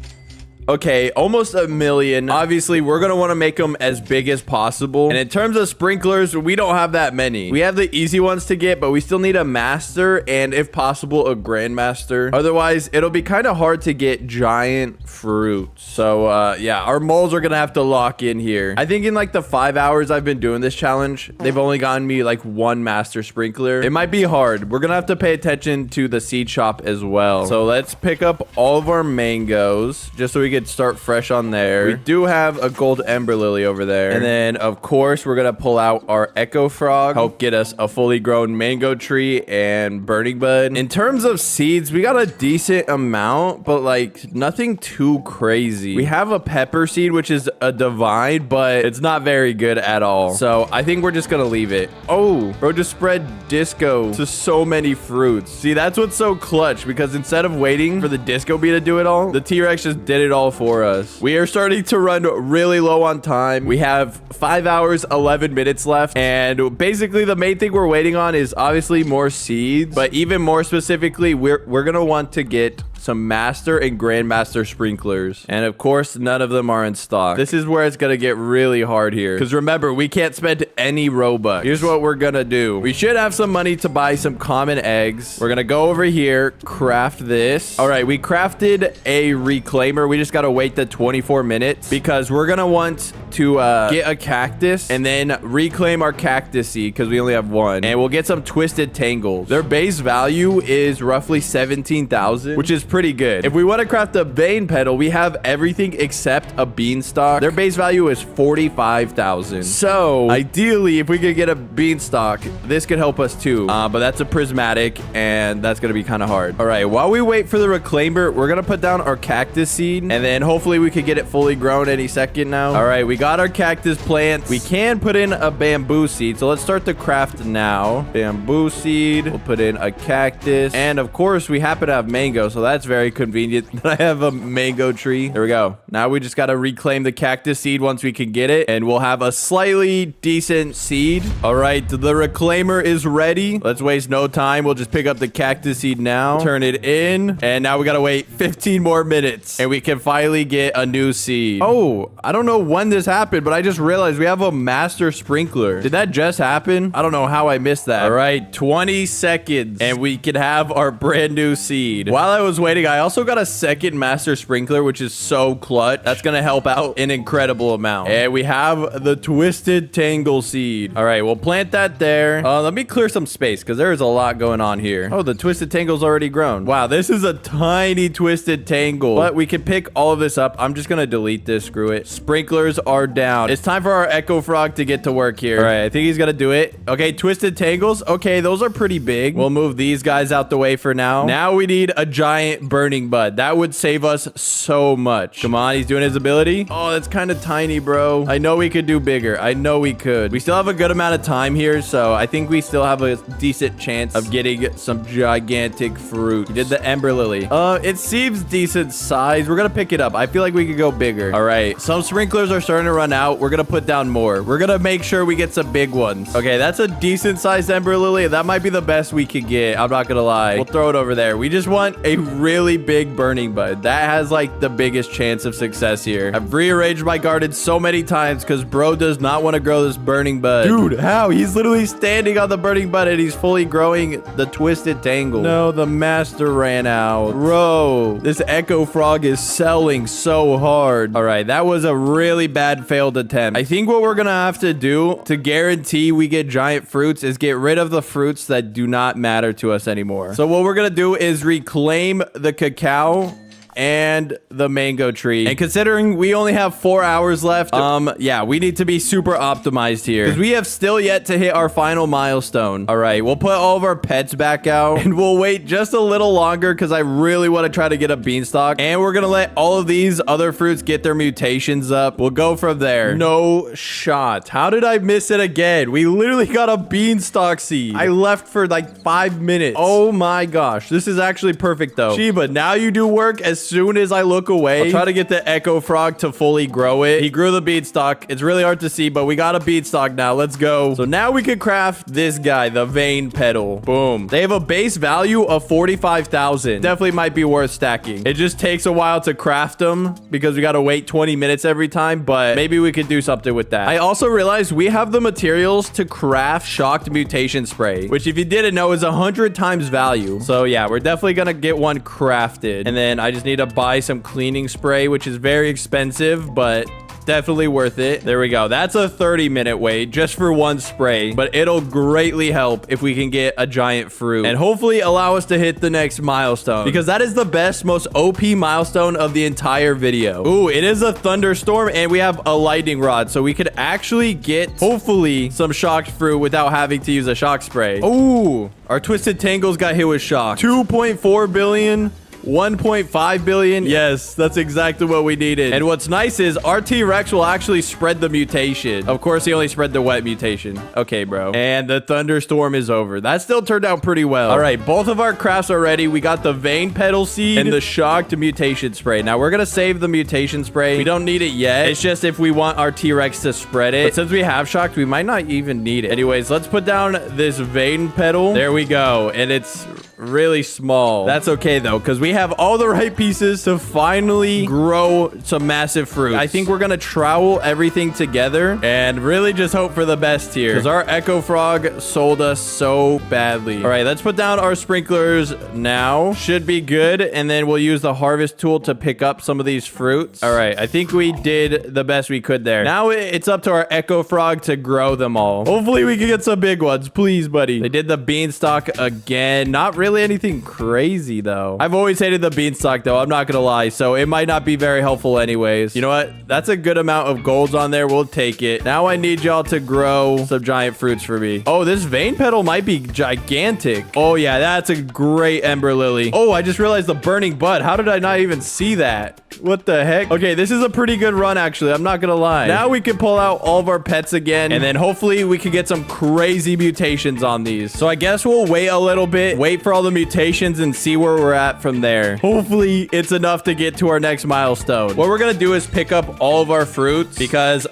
Okay, almost 1 million. Obviously, we're going to want to make them as big as possible. And in terms of sprinklers, we don't have that many. We have the easy ones to get, but we still need a master and, if possible, a grandmaster. Otherwise, it'll be kind of hard to get giant fruits. So, yeah, our moles are going to have to lock in here. I think in like the 5 hours I've been doing this challenge, they've only gotten me like 1 master sprinkler. It might be hard. We're going to have to pay attention to the seed shop as well. So let's pick up all of our mangoes just so we can start fresh on there. We do have a gold ember lily over there, and then of course we're gonna pull out our echo frog, help get us a fully grown mango tree and burning bud. In terms of seeds, we got a decent amount, but like nothing too crazy. We have a pepper seed, which is a divine, but it's not very good at all, so I think we're just gonna leave it. Oh, bro just spread disco to so many fruits. See, that's what's so clutch, because instead of waiting for the disco bee to do it all, the T-Rex just did it all for us. We are starting to run really low on time. We have 5 hours, 11 minutes left. And basically the main thing we're waiting on is obviously more seeds, but even more specifically, we're going to want to get some master and grandmaster sprinklers. And of course, none of them are in stock. This is where it's gonna get really hard here. Because remember, we can't spend any Robux. Here's what we're gonna do. We should have some money to buy some common eggs. We're gonna go over here, craft this. All right, we crafted a reclaimer. We just gotta wait the 24 minutes because we're gonna want to get a cactus and then reclaim our cactus seed because we only have one. And we'll get some twisted tangles. Their base value is roughly 17,000, which is pretty good. If we want to craft a vein petal, we have everything except a beanstalk. Their base value is 45,000. So ideally, if we could get a beanstalk, this could help us too. But that's a prismatic and that's going to be kind of hard. All right, while we wait for the reclaimer, we're going to put down our cactus seed and then hopefully we could get it fully grown any second now. All right, we got our cactus plant. We can put in a bamboo seed. So let's start the craft now. Bamboo seed. We'll put in a cactus. And of course, we happen to have mango. So that's very convenient that I have a mango tree. There we go. Now we just got to reclaim the cactus seed once we can get it. And we'll have a slightly decent seed. All right, the reclaimer is ready. Let's waste no time. We'll just pick up the cactus seed now. Turn it in. And now we got to wait 15 more minutes. And we can finally get a new seed. Oh, I don't know when this happened, but I just realized we have a master sprinkler. Did that just happen? I don't know how I missed that. All right, 20 seconds and we can have our brand new seed. While I was waiting, I also got a second master sprinkler, which is so clutch. That's gonna help out an incredible amount. And we have the twisted tangle seed. All right, we'll plant that there. Let me clear some space because there is a lot going on here. Oh, the twisted tangle's already grown. Wow, this is a tiny twisted tangle, but we can pick all of this up. I'm just gonna delete this. Screw it. Sprinklers are down. It's time for our echo frog to get to work here. All right, I think he's gonna do it. Okay, twisted tangles. Okay, those are pretty big. We'll move these guys out the way for now. Now we need a giant burning bud. That would save us so much. Come on, he's doing his ability. Oh, that's kind of tiny, bro. I know we could do bigger. I know we could. We still have a good amount of time here, so I think we still have a decent chance of getting some gigantic fruit. We did the ember lily. It seems decent size. We're gonna pick it up. I feel like we could go bigger. All right, some sprinklers are starting to run out. We're gonna put down more. We're gonna make sure we get some big ones. Okay, that's a decent sized ember lily. That might be the best we could get. I'm not gonna lie. We'll throw it over there. We just want a really big burning bud. That has like the biggest chance of success here. I've rearranged my garden so many times because bro does not want to grow this burning bud. Dude, how? He's literally standing on the burning bud and he's fully growing the twisted tangle. No, the master ran out. Bro, this echo frog is selling so hard. All right, that was a really bad failed attempt. I think what we're gonna have to do to guarantee we get giant fruits is get rid of the fruits that do not matter to us anymore. So what we're gonna do is reclaim the cacao and the mango tree. And considering we only have 4 hours left, yeah, we need to be super optimized here because we have still yet to hit our final milestone. All right, we'll put all of our pets back out and we'll wait just a little longer because I really want to try to get a beanstalk. And we're gonna let all of these other fruits get their mutations up. We'll go from there. No shot. How did I miss it again? We literally got a beanstalk seed. I left for like 5 minutes. Oh my gosh, this is actually perfect though. Shiba, now you do work as soon as I look away. I'll try to get the echo frog to fully grow it. He grew the beanstalk. It's really hard to see, but we got a beanstalk now. Let's go. So now we can craft this guy, the vein petal. Boom. They have a base value of 45,000. Definitely might be worth stacking. It just takes a while to craft them because we got to wait 20 minutes every time, but maybe we could do something with that. I also realized we have the materials to craft shocked mutation spray, which if you didn't know is 100 times value. So yeah, we're definitely going to get one crafted. And then I just need to buy some cleaning spray, which is very expensive, but definitely worth it. There we go. That's a 30-minute wait just for one spray, but it'll greatly help if we can get a giant fruit and hopefully allow us to hit the next milestone because that is the best, most OP milestone of the entire video. Ooh, it is a thunderstorm and we have a lightning rod, so we could actually get hopefully some shocked fruit without having to use a shock spray. Ooh, our twisted tangles got hit with shock. 2.4 billion. 1.5 billion. Yes, that's exactly what we needed. And what's nice is our T-Rex will actually spread the mutation. Of course, he only spread the wet mutation. Okay, bro. And the thunderstorm is over. That still turned out pretty well. All right, both of our crafts are ready. We got the vein petal seed and the shocked mutation spray. Now, we're going to save the mutation spray. We don't need it yet. It's just if we want our T-Rex to spread it. But since we have shocked, we might not even need it. Anyways, let's put down this vein petal. There we go. And it's really small. That's okay, though, because we have all the right pieces to finally grow some massive fruits. I think we're gonna trowel everything together and really just hope for the best here, because our Echo Frog sold us so badly. All right, let's put down our sprinklers now. Should be good. And then we'll use the harvest tool to pick up some of these fruits. All right, I think we did the best we could there. Now it's up to our Echo Frog to grow them all. Hopefully we can get some big ones. Please, buddy. They did the beanstalk again. Not really anything crazy, though. I've always hated the beanstalk, though. I'm not gonna lie. So it might not be very helpful anyways. You know what? That's a good amount of golds on there. We'll take it. Now I need y'all to grow some giant fruits for me. Oh, this vein petal might be gigantic. Oh, yeah. That's a great ember lily. Oh, I just realized the burning bud. How did I not even see that? What the heck? Okay, this is a pretty good run, actually. I'm not gonna lie. Now we can pull out all of our pets again, and then hopefully we can get some crazy mutations on these. So I guess we'll wait a little bit, wait for all the mutations, and see where we're at from there. Hopefully it's enough to get to our next milestone. What we're gonna do is pick up all of our fruits, because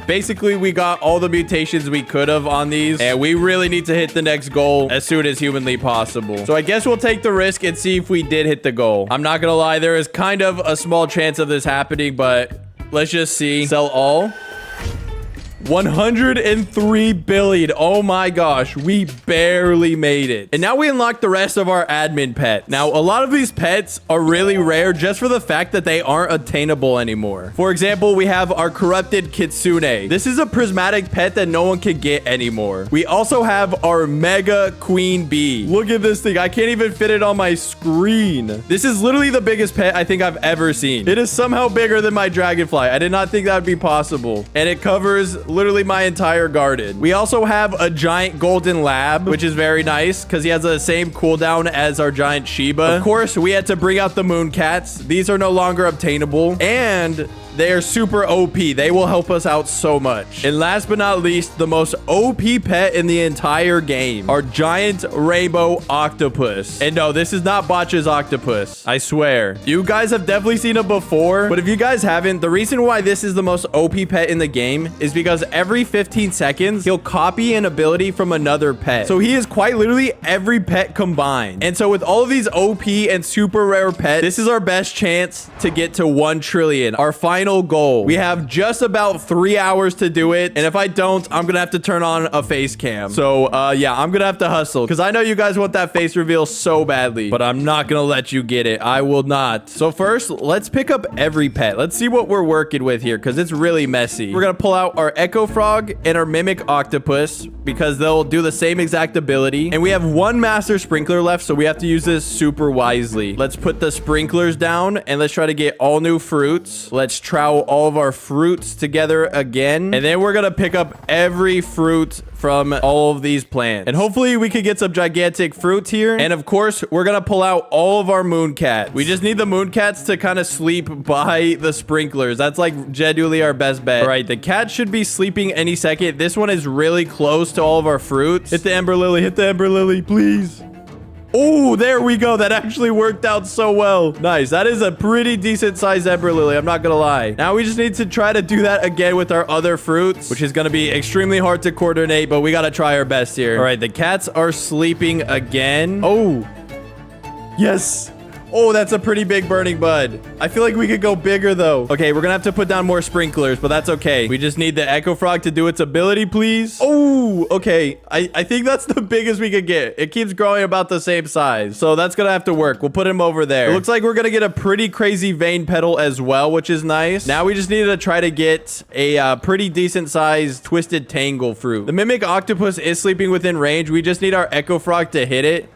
basically we got all the mutations we could have on these, and we really need to hit the next goal as soon as humanly possible. So I guess we'll take the risk and see if we did hit the goal. I'm not gonna lie, there is kind of a small chance of this happening, but let's just see. Sell all. 103 billion. Oh my gosh, we barely made it. And now we unlock the rest of our admin pets. Now, a lot of these pets are really rare just for the fact that they aren't attainable anymore. For example, we have our corrupted kitsune. This is a prismatic pet that no one can get anymore. We also have our mega queen bee. Look at this thing. I can't even fit it on my screen. This is literally the biggest pet I think I've ever seen. It is somehow bigger than my dragonfly. I did not think that would be possible. And it covers literally my entire garden. We also have a giant golden lab, which is very nice because he has the same cooldown as our giant Shiba. Of course, we had to bring out the moon cats. These are no longer obtainable, and they are super OP. They will help us out so much. And last but not least, the most OP pet in the entire game, our giant rainbow octopus. And no, this is not Botch's octopus. I swear. You guys have definitely seen it before, but if you guys haven't, the reason why this is the most OP pet in the game is because every 15 seconds, he'll copy an ability from another pet. So he is quite literally every pet combined. And so with all of these OP and super rare pets, this is our best chance to get to 1 trillion, our final goal. We have just about 3 hours to do it, and if I don't, I'm gonna have to turn on a face cam. So yeah, I'm gonna have to hustle because I know you guys want that face reveal so badly, but I'm not gonna let you get it. I will not. So first, let's pick up every pet. Let's see what we're working with here because it's really messy. We're gonna pull out our Echo Frog and our Mimic Octopus because they'll do the same exact ability, and we have 1 Master Sprinkler left, so we have to use this super wisely. Let's put the sprinklers down and let's try to get all new fruits. Let's trowel all of our fruits together again, and then we're gonna pick up every fruit from all of these plants, and hopefully we could get some gigantic fruits here. And of course, we're gonna pull out all of our moon cats. We just need the moon cats to kind of sleep by the sprinklers. That's like genuinely our best bet. All right, the cat should be sleeping any second. This one is really close to all of our fruits. Hit the ember lily. Hit the ember lily, please. Oh, there we go. That actually worked out so well. Nice. That is a pretty decent sized ember lily. I'm not gonna lie. Now we just need to try to do that again with our other fruits, which is gonna be extremely hard to coordinate, but we gotta try our best here. All right, the cats are sleeping again. Oh, yes. Oh, that's a pretty big burning bud. I feel like we could go bigger, though. Okay, we're gonna have to put down more sprinklers, but that's okay. We just need the Echo Frog to do its ability, please. Oh, okay. I think that's the biggest we could get. It keeps growing about the same size, so that's gonna have to work. We'll put him over there. It looks like we're gonna get a pretty crazy vein petal as well, which is nice. Now we just need to try to get a pretty decent sized twisted tangle fruit. The Mimic Octopus is sleeping within range. We just need our Echo Frog to hit it.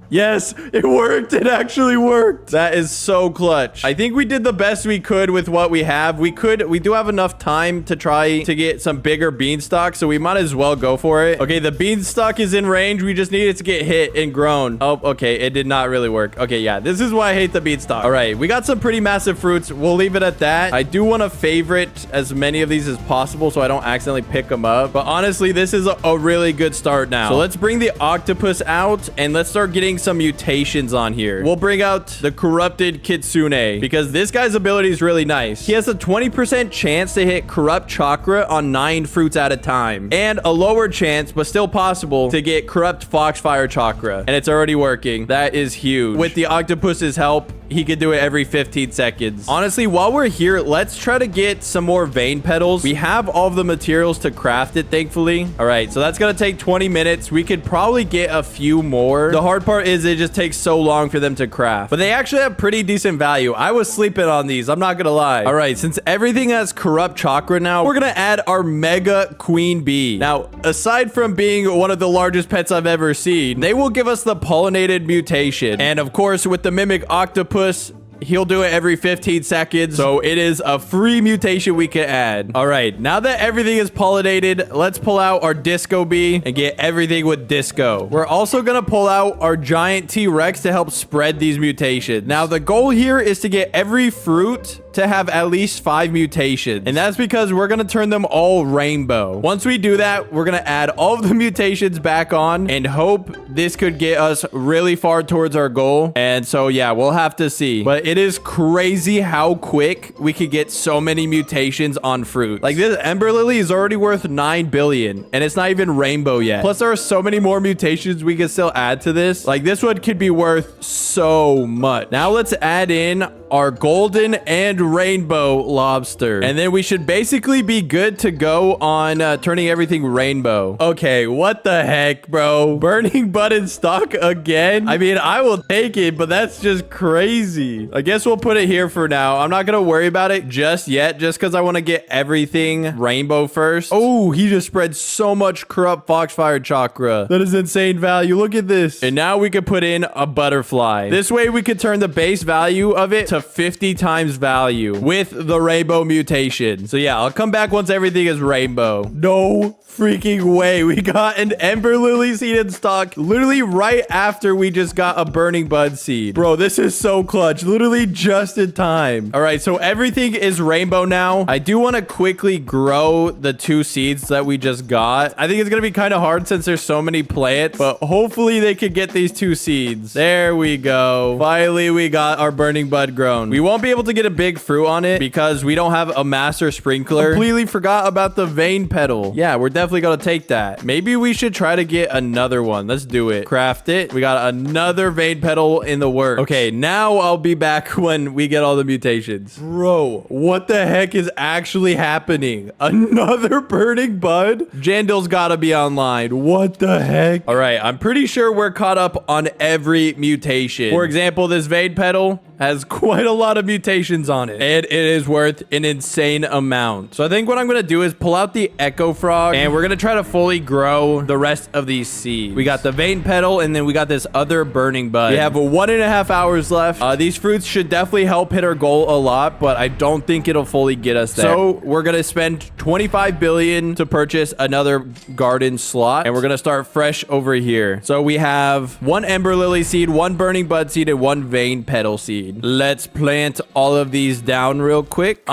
Yes, it worked. It actually worked. That is so clutch. I think we did the best we could with what we have. We do have enough time to try to get some bigger beanstalk, so we might as well go for it. Okay, the beanstalk is in range. We just need it to get hit and grown. Oh, okay. It did not really work. Okay, yeah. This is why I hate the beanstalk. All right, we got some pretty massive fruits. We'll leave it at that. I do want to favorite as many of these as possible so I don't accidentally pick them up. But honestly, this is a really good start now. So let's bring the octopus out and let's start getting some mutations on here. We'll bring out the corrupted kitsune because this guy's ability is really nice. He has a 20% chance to hit corrupt chakra on 9 fruits at a time, and a lower chance, but still possible, to get corrupt foxfire chakra. And it's already working. That is huge. With the octopus's help, he could do it every 15 seconds. Honestly, while we're here, let's try to get some more vein petals. We have all of the materials to craft it, thankfully. All right, so that's gonna take 20 minutes. We could probably get a few more. The hard part is it just takes so long for them to craft, but they actually have pretty decent value. I was sleeping on these, I'm not gonna lie. All right, since everything has corrupt chakra now, we're gonna add our mega queen bee. Now, aside from being one of the largest pets I've ever seen, they will give us the pollinated mutation. And of course, with the mimic octopus, he'll do it every 15 seconds. So it is a free mutation we can add. All right, now that everything is pollinated, let's pull out our disco bee and get everything with disco. We're also gonna pull out our giant T-Rex to help spread these mutations. Now, the goal here is to get every fruit to have at least 5 mutations, and that's because we're gonna turn them all rainbow. Once we do that, we're gonna add all of the mutations back on and hope this could get us really far towards our goal. And so yeah, we'll have to see, but it is crazy how quick we could get so many mutations on fruit. Like, this Ember Lily is already worth 9 billion and it's not even rainbow yet. Plus there are so many more mutations we can still add to this. Like, this one could be worth so much. Now let's add in our golden and rainbow lobster, and then we should basically be good to go on turning everything rainbow. Okay, what the heck, bro? Burning button stock again? I mean, I will take it, but that's just crazy. I guess we'll put it here for now. I'm not gonna worry about it just yet, just because I want to get everything rainbow first. Oh, he just spread so much corrupt foxfire chakra. That is insane value. Look at this. And now we could put in a butterfly. This way we could turn the base value of it to 50 times value with the rainbow mutation. So yeah, I'll come back once everything is rainbow. No freaking way. We got an Ember Lily seed in stock literally right after we just got a Burning Bud seed. Bro, this is so clutch. Literally just in time. All right, so everything is rainbow now. I do want to quickly grow the 2 seeds that we just got. I think it's going to be kind of hard since there's so many plants, but hopefully they could get these 2 seeds. There we go. Finally, we got our Burning Bud grown. We won't be able to get a big fruit on it because we don't have a master sprinkler. Completely forgot about the vein petal. Yeah, we're definitely gonna take that. Maybe we should try to get another one. Let's do it. Craft it. We got another vein petal in the works. Okay, now I'll be back when we get all the mutations. Bro, what the heck is actually happening? Another burning bud? Jandil's gotta be online. What the heck? All right, I'm pretty sure we're caught up on every mutation. For example, this vein petal has quite a lot of mutations on it, and it is worth an insane amount. So I think what I'm gonna do is pull out the Echo Frog, and we're gonna try to fully grow the rest of these seeds. We got the vein petal, and then we got this other burning bud. We have 1.5 hours left. These fruits should definitely help hit our goal a lot, but I don't think it'll fully get us there. So we're gonna spend 25 billion to purchase another garden slot, and we're gonna start fresh over here. So we have 1 Ember Lily seed, 1 burning bud seed, and 1 vein petal seed. Let's plant all of these down real quick.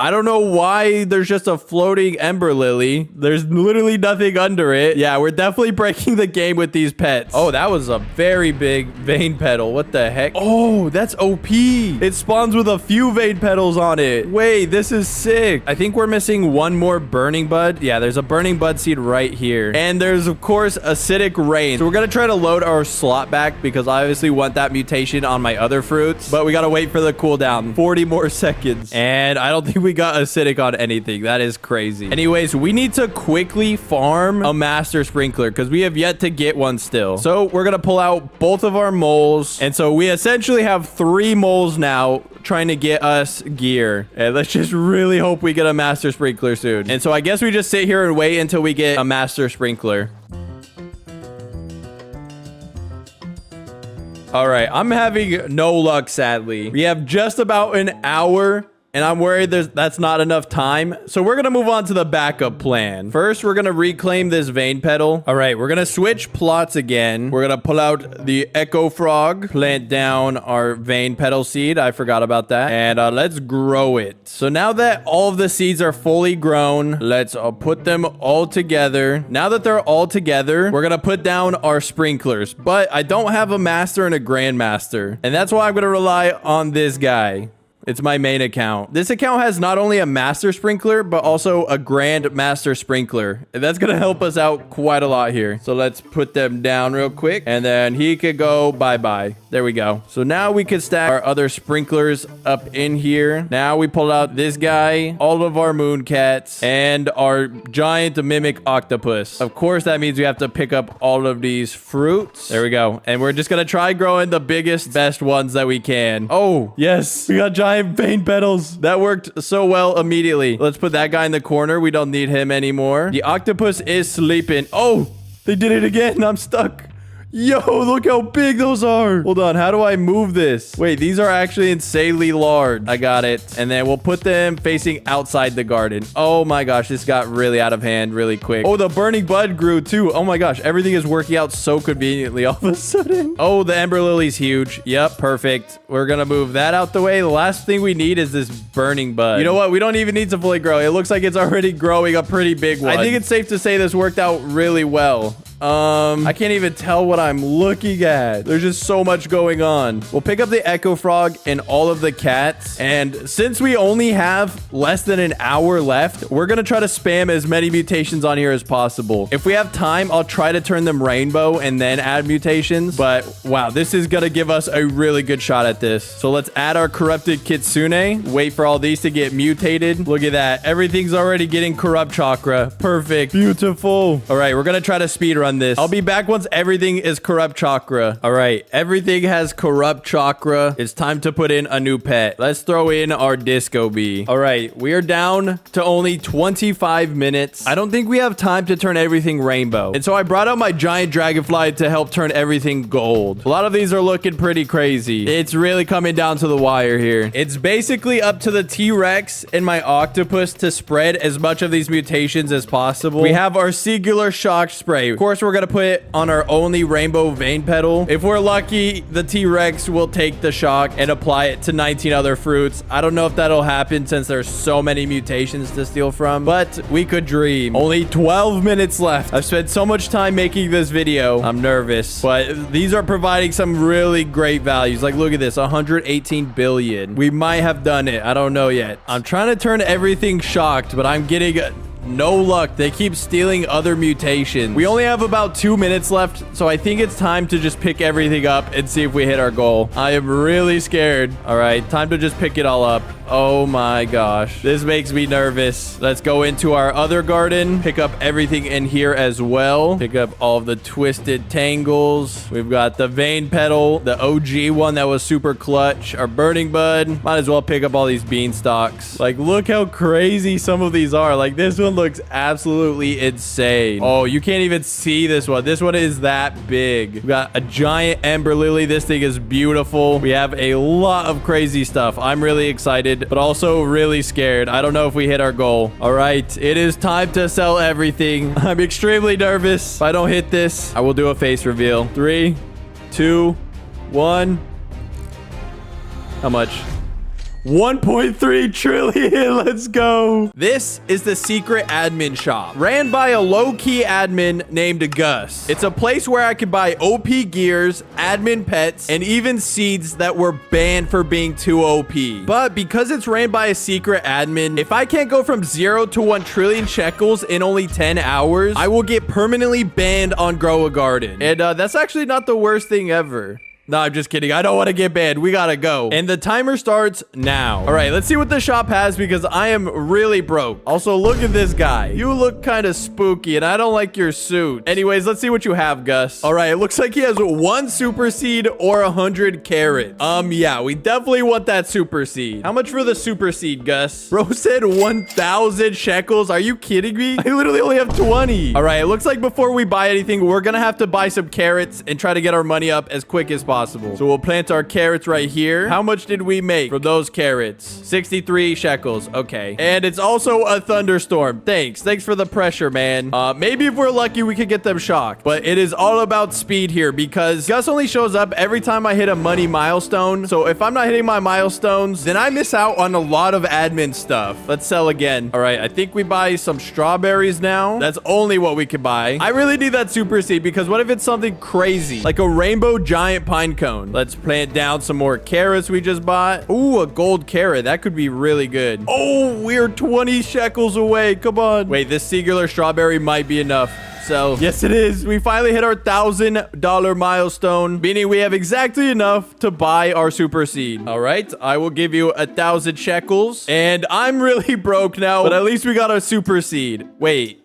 I don't know why there's just a floating Ember Lily. There's literally nothing under it. Yeah, we're definitely breaking the game with these pets. Oh, that was a very big vein petal. What the heck? Oh, that's OP. It spawns with a few vein petals on it. Wait, this is sick. I think we're missing 1 more burning bud. Yeah, there's a burning bud seed right here. And there's, of course, acidic rain. So we're going to try to load our slot back because I obviously want that mutation on my other fruits. But we got to wait for the cooldown. 40 more seconds. And I don't think we got acidic on anything. That is crazy. Anyways, we need to quickly farm a master sprinkler because we have yet to get one still. So we're gonna pull out both of our moles, and so we essentially have 3 moles now trying to get us gear. And let's just really hope we get a master sprinkler soon. And so I guess we just sit here and wait until we get a master sprinkler. All right, I'm having no luck, sadly. We have just about an hour, and I'm worried that's not enough time. So we're going to move on to the backup plan. First, we're going to reclaim this vein petal. All right, we're going to switch plots again. We're going to pull out the Echo Frog, plant down our vein petal seed. I forgot about that. And let's grow it. So now that all of the seeds are fully grown, let's put them all together. Now that they're all together, we're going to put down our sprinklers. But I don't have a master and a grandmaster. And that's why I'm going to rely on this guy. It's my main account. This account has not only a master sprinkler, but also a grand master sprinkler. And that's going to help us out quite a lot here. So let's put them down real quick. And then he could go bye-bye. There we go. So now we can stack our other sprinklers up in here. Now we pull out this guy, all of our moon cats, and our giant mimic octopus. Of course, that means we have to pick up all of these fruits. There we go. And we're just going to try growing the biggest, best ones that we can. Oh, yes. We got giant vein petals. That worked so well immediately. Let's put that guy in the corner. We don't need him anymore. The octopus is sleeping. Oh, they did it again. I'm stuck. Yo, look how big those are. Hold on. How do I move this? Wait, these are actually insanely large. I got it. And then we'll put them facing outside the garden. Oh my gosh, this got really out of hand really quick. Oh, the burning bud grew too. Oh my gosh, everything is working out so conveniently all of a sudden. Oh, the ember lily's huge. Yep, perfect. We're gonna move that out the way. The last thing we need is this burning bud. You know what? We don't even need to fully grow. It looks like it's already growing a pretty big one. I think it's safe to say this worked out really well. I can't even tell what I'm looking at. There's just so much going on. We'll pick up the echo frog and all of the cats. And since we only have less than an hour left, we're going to try to spam as many mutations on here as possible. If we have time, I'll try to turn them rainbow and then add mutations. But wow, this is going to give us a really good shot at this. So let's add our corrupted kitsune. Wait for all these to get mutated. Look at that. Everything's already getting corrupt chakra. Perfect. Beautiful. All right, we're going to try to speed run this. I'll be back once everything is corrupt chakra. All right, everything has corrupt chakra. It's time to put in a new pet. Let's throw in our disco bee. All right, we are down to only 25 minutes. I don't think we have time to turn everything rainbow. And so I brought out my giant dragonfly to help turn everything gold. A lot of these are looking pretty crazy. It's really coming down to the wire here. It's basically up to the T-Rex and my octopus to spread as much of these mutations as possible. We have our singular shock spray. Of course, we're going to put it on our only rainbow vein petal. If we're lucky, the T-Rex will take the shock and apply it to 19 other fruits. I don't know if that'll happen since there's so many mutations to steal from, but we could dream. Only 12 minutes left. I've spent so much time making this video. I'm nervous, but these are providing some really great values. Like, look at this, 118 billion. We might have done it. I don't know yet. I'm trying to turn everything shocked, but I'm getting no luck. They keep stealing other mutations. We only have about 2 minutes left, so I think it's time to just pick everything up and see if we hit our goal. I am really scared. All right, time to just pick it all up. Oh my gosh. This makes me nervous. Let's go into our other garden. Pick up everything in here as well. Pick up all of the twisted tangles. We've got the vein petal, the OG one that was super clutch, our burning bud. Might as well pick up all these beanstalks. Like, look how crazy some of these are. Like, this one looks absolutely insane. Oh, you can't even see this one. This one is that big. We've got a giant ember lily. This thing is beautiful. We have a lot of crazy stuff. I'm really excited, but also really scared. I don't know if we hit our goal. All right, it is time to sell everything. I'm extremely nervous. If I don't hit this, I will do a face reveal. 3, 2, 1. How much? 1.3 trillion. Let's go. This is the secret admin shop ran by a low-key admin named Gus. It's a place where I could buy OP gears, admin pets, and even seeds that were banned for being too OP. But because it's ran by a secret admin, if I can't go from 0 to 1 trillion shekels in only 10 hours, I will get permanently banned on Grow a Garden. And that's actually not the worst thing ever. No, I'm just kidding. I don't want to get banned. We gotta go. And the timer starts now. All right, let's see what the shop has because I am really broke. Also, look at this guy. You look kind of spooky and I don't like your suit. Anyways, let's see what you have, Gus. All right, it looks like he has 1 super seed or 100 carrots. Yeah, we definitely want that super seed. How much for the super seed, Gus? Bro said 1,000 shekels. Are you kidding me? I literally only have 20. All right, it looks like before we buy anything, we're gonna have to buy some carrots and try to get our money up as quick as possible. So we'll plant our carrots right here. How much did we make from those carrots? 63 shekels. Okay. And it's also a thunderstorm. Thanks for the pressure, man. Maybe if we're lucky, we could get them shocked. But it is all about speed here because Gus only shows up every time I hit a money milestone. So if I'm not hitting my milestones, then I miss out on a lot of admin stuff. Let's sell again. All right. I think we buy some strawberries now. That's only what we could buy. I really need that super seed because what if it's something crazy like a rainbow giant pineapple pine cone. Let's plant down some more carrots we just bought. Ooh, a gold carrot. That could be really good. Oh, we're 20 shekels away. Come on. Wait, this singular strawberry might be enough. So, yes, it is. We finally hit our $1,000 milestone, meaning we have exactly enough to buy our super seed. All right, I will give you 1,000 shekels. And I'm really broke now, but at least we got our super seed. Wait.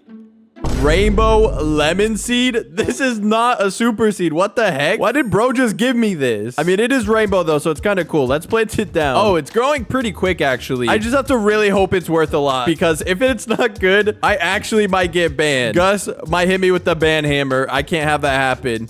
Rainbow lemon seed? This is not a super seed. What the heck? Why did bro just give me this? I mean, it is rainbow though, so it's kind of cool. Let's plant it down. Oh, it's growing pretty quick actually. I just have to really hope it's worth a lot, because if it's not good, I actually might get banned. Gus might hit me with the ban hammer. I can't have that happen.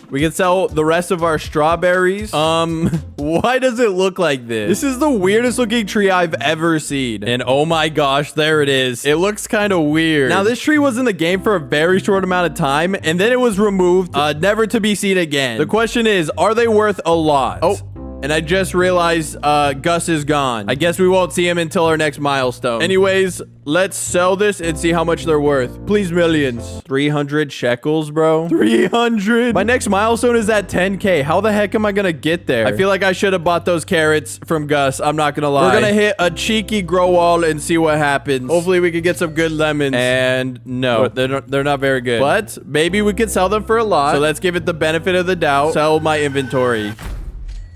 We can sell the rest of our strawberries. Why does it look like this? This is the weirdest looking tree I've ever seen. And oh my gosh, there it is. It looks kind of weird. Now, this tree was in the game for a very short amount of time, and then it was removed, never to be seen again. The question is, are they worth a lot? Oh. And I just realized Gus is gone. I guess we won't see him until our next milestone. Anyways, let's sell this and see how much they're worth. Please, millions. 300 shekels, bro. 300. My next milestone is at 10K. How the heck am I gonna get there? I feel like I should have bought those carrots from Gus. I'm not gonna lie. We're gonna hit a cheeky grow wall and see what happens. Hopefully, we can get some good lemons. And no, they're not very good. But maybe we could sell them for a lot. So let's give it the benefit of the doubt. Sell my inventory.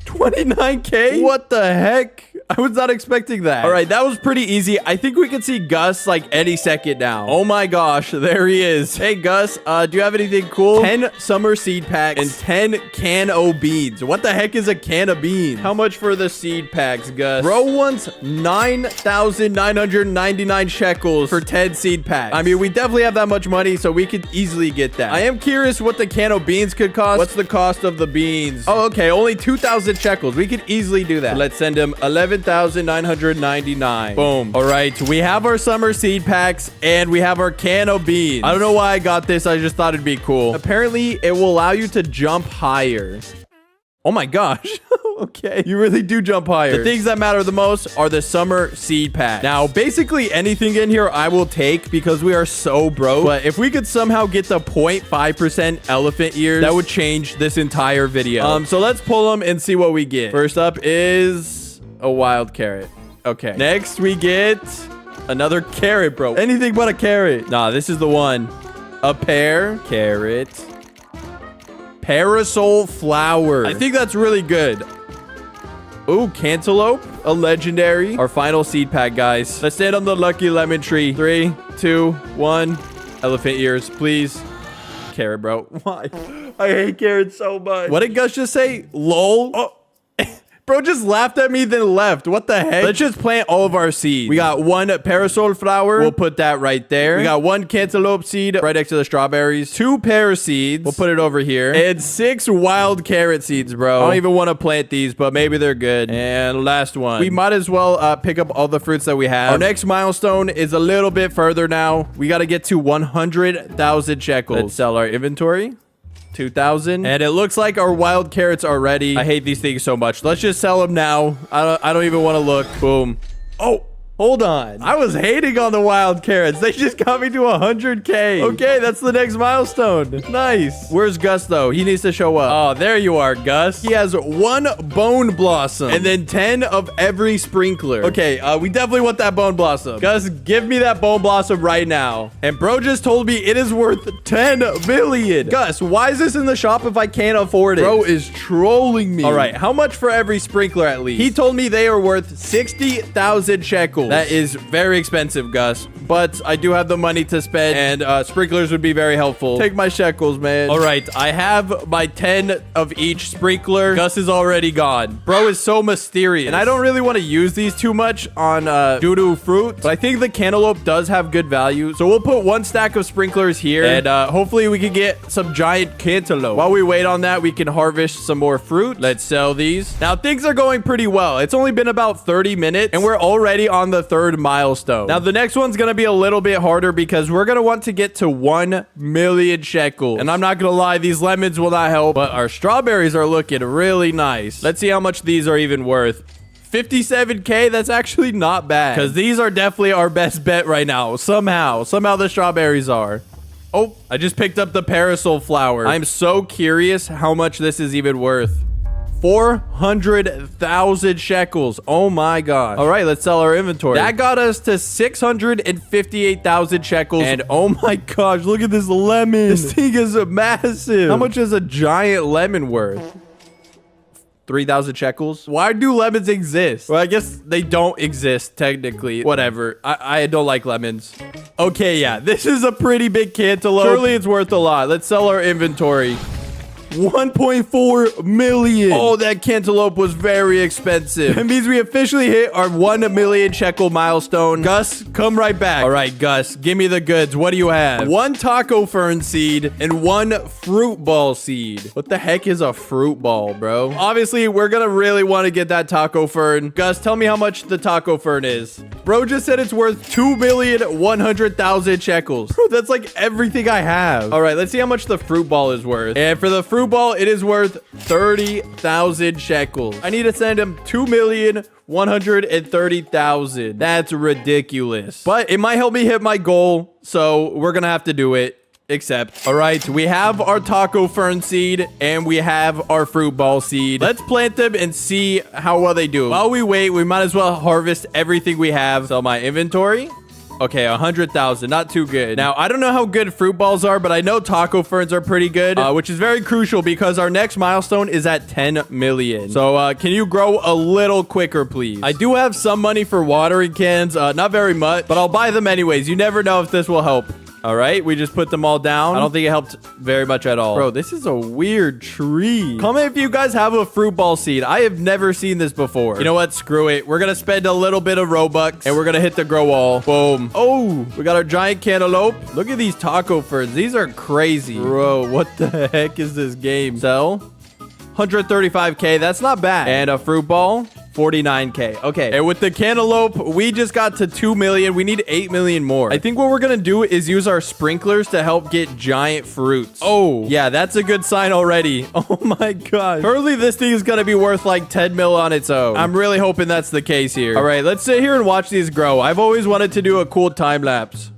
29K? What the heck? I was not expecting that. All right, that was pretty easy. I think we can see Gus like any second now. Oh my gosh, there he is. Hey, Gus, do you have anything cool? 10 summer seed packs and 10 can o' beans. What the heck is a can of beans? How much for the seed packs, Gus? Bro wants 9,999 shekels for 10 seed packs. I mean, we definitely have that much money, so we could easily get that. I am curious what the can o' beans could cost. What's the cost of the beans? Oh, okay, only 2,000 shekels. We could easily do that. Let's send him 11,999. Boom. All right, we have our summer seed packs and we have our can of beans. I don't know why I got this. I just thought it'd be cool. Apparently, it will allow you to jump higher. Oh my gosh. Okay, you really do jump higher. The things that matter the most are the summer seed pack. Now, basically anything in here I will take because we are so broke. But if we could somehow get the 0.5% elephant ears, that would change this entire video. So let's pull them and see what we get. First up is a wild carrot. Okay. Next, we get another carrot, bro. Anything but a carrot. Nah, this is the one. A pear, carrot, parasol flower. I think that's really good. Ooh, cantaloupe, a legendary. Our final seed pack, guys. Let's stand on the lucky lemon tree. 3, 2, 1. Elephant ears, please. Carrot, bro. Why? I hate carrots so much. What did Gus just say? LOL? Oh. Bro just laughed at me, then left. What the heck? Let's just plant all of our seeds. We got one parasol flower. We'll put that right there. We got one cantaloupe seed right next to the strawberries. 2 pear seeds. We'll put it over here. And 6 wild carrot seeds, bro. I don't even want to plant these, but maybe they're good. And last one. We might as well pick up all the fruits that we have. Our next milestone is a little bit further now. We got to get to 100,000 shekels. Let's sell our inventory. 2,000. And it looks like our wild carrots are ready. I hate these things so much. Let's just sell them now. I don't even want to look. Boom. Oh, hold on. I was hating on the wild carrots. They just got me to 100K. Okay, that's the next milestone. Nice. Where's Gus, though? He needs to show up. Oh, there you are, Gus. He has 1 bone blossom and then 10 of every sprinkler. Okay, we definitely want that bone blossom. Gus, give me that bone blossom right now. And bro just told me it is worth 10 million. Gus, why is this in the shop if I can't afford it? Bro is trolling me. All right, how much for every sprinkler at least? He told me they are worth 60,000 shekels. That is very expensive, Gus, but I do have the money to spend, and sprinklers would be very helpful. Take my shekels, man. All right, I have my 10 of each sprinkler. Gus is already gone. Bro is so mysterious, and I don't really want to use these too much on doo-doo fruit, but I think the cantaloupe does have good value, so we'll put 1 stack of sprinklers here, and hopefully we can get some giant cantaloupe. While we wait on that, we can harvest some more fruit. Let's sell these. Now, things are going pretty well. It's only been about 30 minutes, and we're already on the 3rd milestone. Now, the next one's gonna be a little bit harder because we're gonna want to get to 1 million shekels. And I'm not gonna lie, these lemons will not help, but our strawberries are looking really nice. Let's see how much these are even worth. 57K, that's actually not bad because these are definitely our best bet right now. Somehow the strawberries are. Oh, I just picked up the parasol flower. I'm so curious how much this is even worth. 400,000 shekels. Oh my gosh. All right, let's sell our inventory. That got us to 658,000 shekels. And oh my gosh, look at this lemon. This thing is massive. How much is a giant lemon worth? 3,000 shekels. Why do lemons exist? Well, I guess they don't exist technically. Whatever. I don't like lemons. Okay, yeah, this is a pretty big cantaloupe. Surely it's worth a lot. Let's sell our inventory. 1.4 million. Oh, that cantaloupe was very expensive. It means we officially hit our 1 million shekel milestone. Gus, come right back. All right, Gus, give me the goods. What do you have? 1 taco fern seed and 1 fruit ball seed. What the heck is a fruit ball, bro? Obviously, we're gonna really want to get that taco fern. Gus, tell me how much the taco fern is. Bro just said it's worth 2,100,000 shekels. Bro, that's like everything I have. All right, let's see how much the fruit ball is worth. And for the fruit ball, it is worth 30,000 shekels. I need to send him 2,130,000. That's ridiculous. But it might help me hit my goal, so we're gonna have to do it. Accept. All right, we have our taco fern seed and we have our fruit ball seed. Let's plant them and see how well they do. While we wait, we might as well harvest everything we have. So my inventory. Okay, 100,000. Not too good. Now, I don't know how good fruit balls are, but I know taco ferns are pretty good, which is very crucial because our next milestone is at 10 million. So, can you grow a little quicker, please? I do have some money for watering cans. Not very much, but I'll buy them anyways. You never know if this will help. All right, we just put them all down. I don't think it helped very much at all. Bro, this is a weird tree. Comment if you guys have a fruit ball seed. I have never seen this before. You know what? Screw it. We're going to spend a little bit of Robux and we're going to hit the grow wall. Boom. Oh, we got our giant cantaloupe. Look at these taco ferns. These are crazy. Bro, what the heck is this game? Sell. 135K. That's not bad. And a fruit ball. 49K. Okay. And with the cantaloupe, we just got to 2 million. We need 8 million more. I think what we're going to do is use our sprinklers to help get giant fruits. Oh, yeah, that's a good sign already. Oh my gosh. Currently, this thing is going to be worth like 10 mil on its own. I'm really hoping that's the case here. All right, let's sit here and watch these grow. I've always wanted to do a cool time lapse.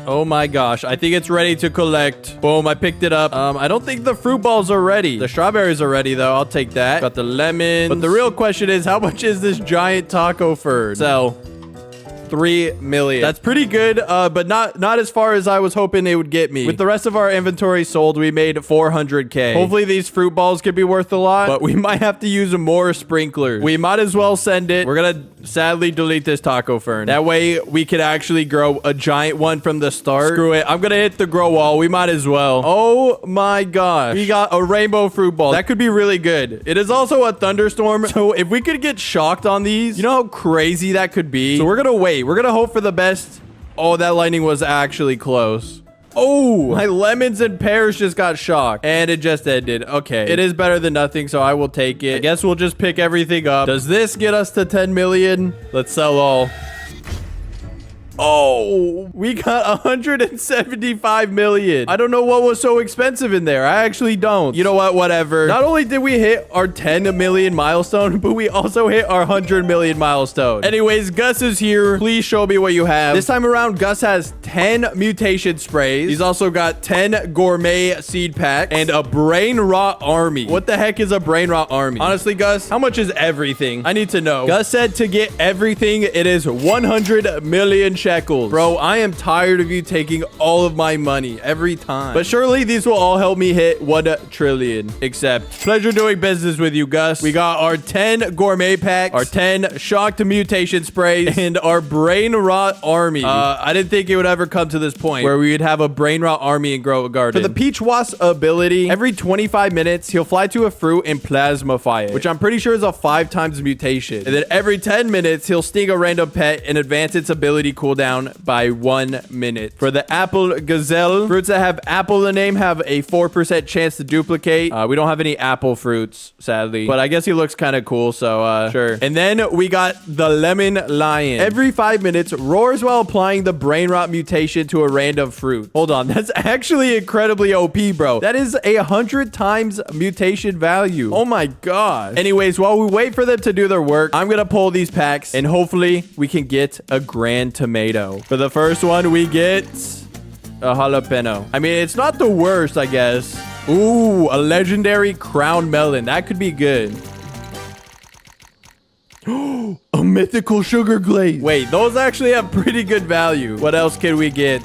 Oh my gosh, I think it's ready to collect. Boom, I picked it up. I don't think the fruit balls are ready. The strawberries are ready though. I'll take that. Got the lemon. But the real question is, how much is this giant taco fern? Sell. 3 million. That's pretty good, but not as far as I was hoping it would get me. With the rest of our inventory sold, we made 400K. Hopefully these fruit balls could be worth a lot, but we might have to use more sprinklers. We might as well send it. We're gonna sadly delete this taco fern. That way we could actually grow a giant one from the start. Screw it. I'm gonna hit the grow wall. We might as well. Oh my gosh. We got a rainbow fruit ball. That could be really good. It is also a thunderstorm, so if we could get shocked on these, you know how crazy that could be? So we're gonna wait. We're gonna hope for the best. Oh, that lightning was actually close. Oh, my lemons and pears just got shocked. And it just ended. Okay. It is better than nothing, so I will take it. I guess we'll just pick everything up. Does this get us to 10 million? Let's sell all. Oh, we got 175 million. I don't know what was so expensive in there. I actually don't. You know what? Whatever. Not only did we hit our 10 million milestone, but we also hit our 100 million milestone. Anyways, Gus is here. Please show me what you have. This time around, Gus has 10 mutation sprays. He's also got 10 gourmet seed packs and a brain rot army. What the heck is a brain rot army? Honestly, Gus, how much is everything? I need to know. Gus said to get everything, it is 100 million shekels. Bro, I am tired of you taking all of my money every time. But surely these will all help me hit 1 trillion. Except, pleasure doing business with you, Gus. We got our 10 gourmet packs, our 10 shocked mutation sprays, and our brain rot army. I didn't think it would ever come to this point where we would have a brain rot army and grow a garden. For the peach wasp ability, every 25 minutes, he'll fly to a fruit and plasmify it, which I'm pretty sure is a 5 times mutation. And then every 10 minutes, he'll sting a random pet and advance its ability cooldown cooldown by 1 minute. For the apple gazelle, fruits that have apple in the name have a 4% chance to duplicate. We don't have any apple fruits, sadly, but I guess he looks kind of cool, so sure. And then we got the lemon lion. Every 5 minutes, roars while applying the brain rot mutation to a random fruit. Hold on, that's actually incredibly OP, bro. That is 100 times mutation value. Oh my god. Anyways, while we wait for them to do their work, I'm gonna pull these packs and hopefully we can get a grand tomato. For the first one, we get a jalapeno. I mean, it's not the worst, I guess. Ooh, a legendary crown melon. That could be good. A mythical sugar glaze. Wait, those actually have pretty good value. What else can we get?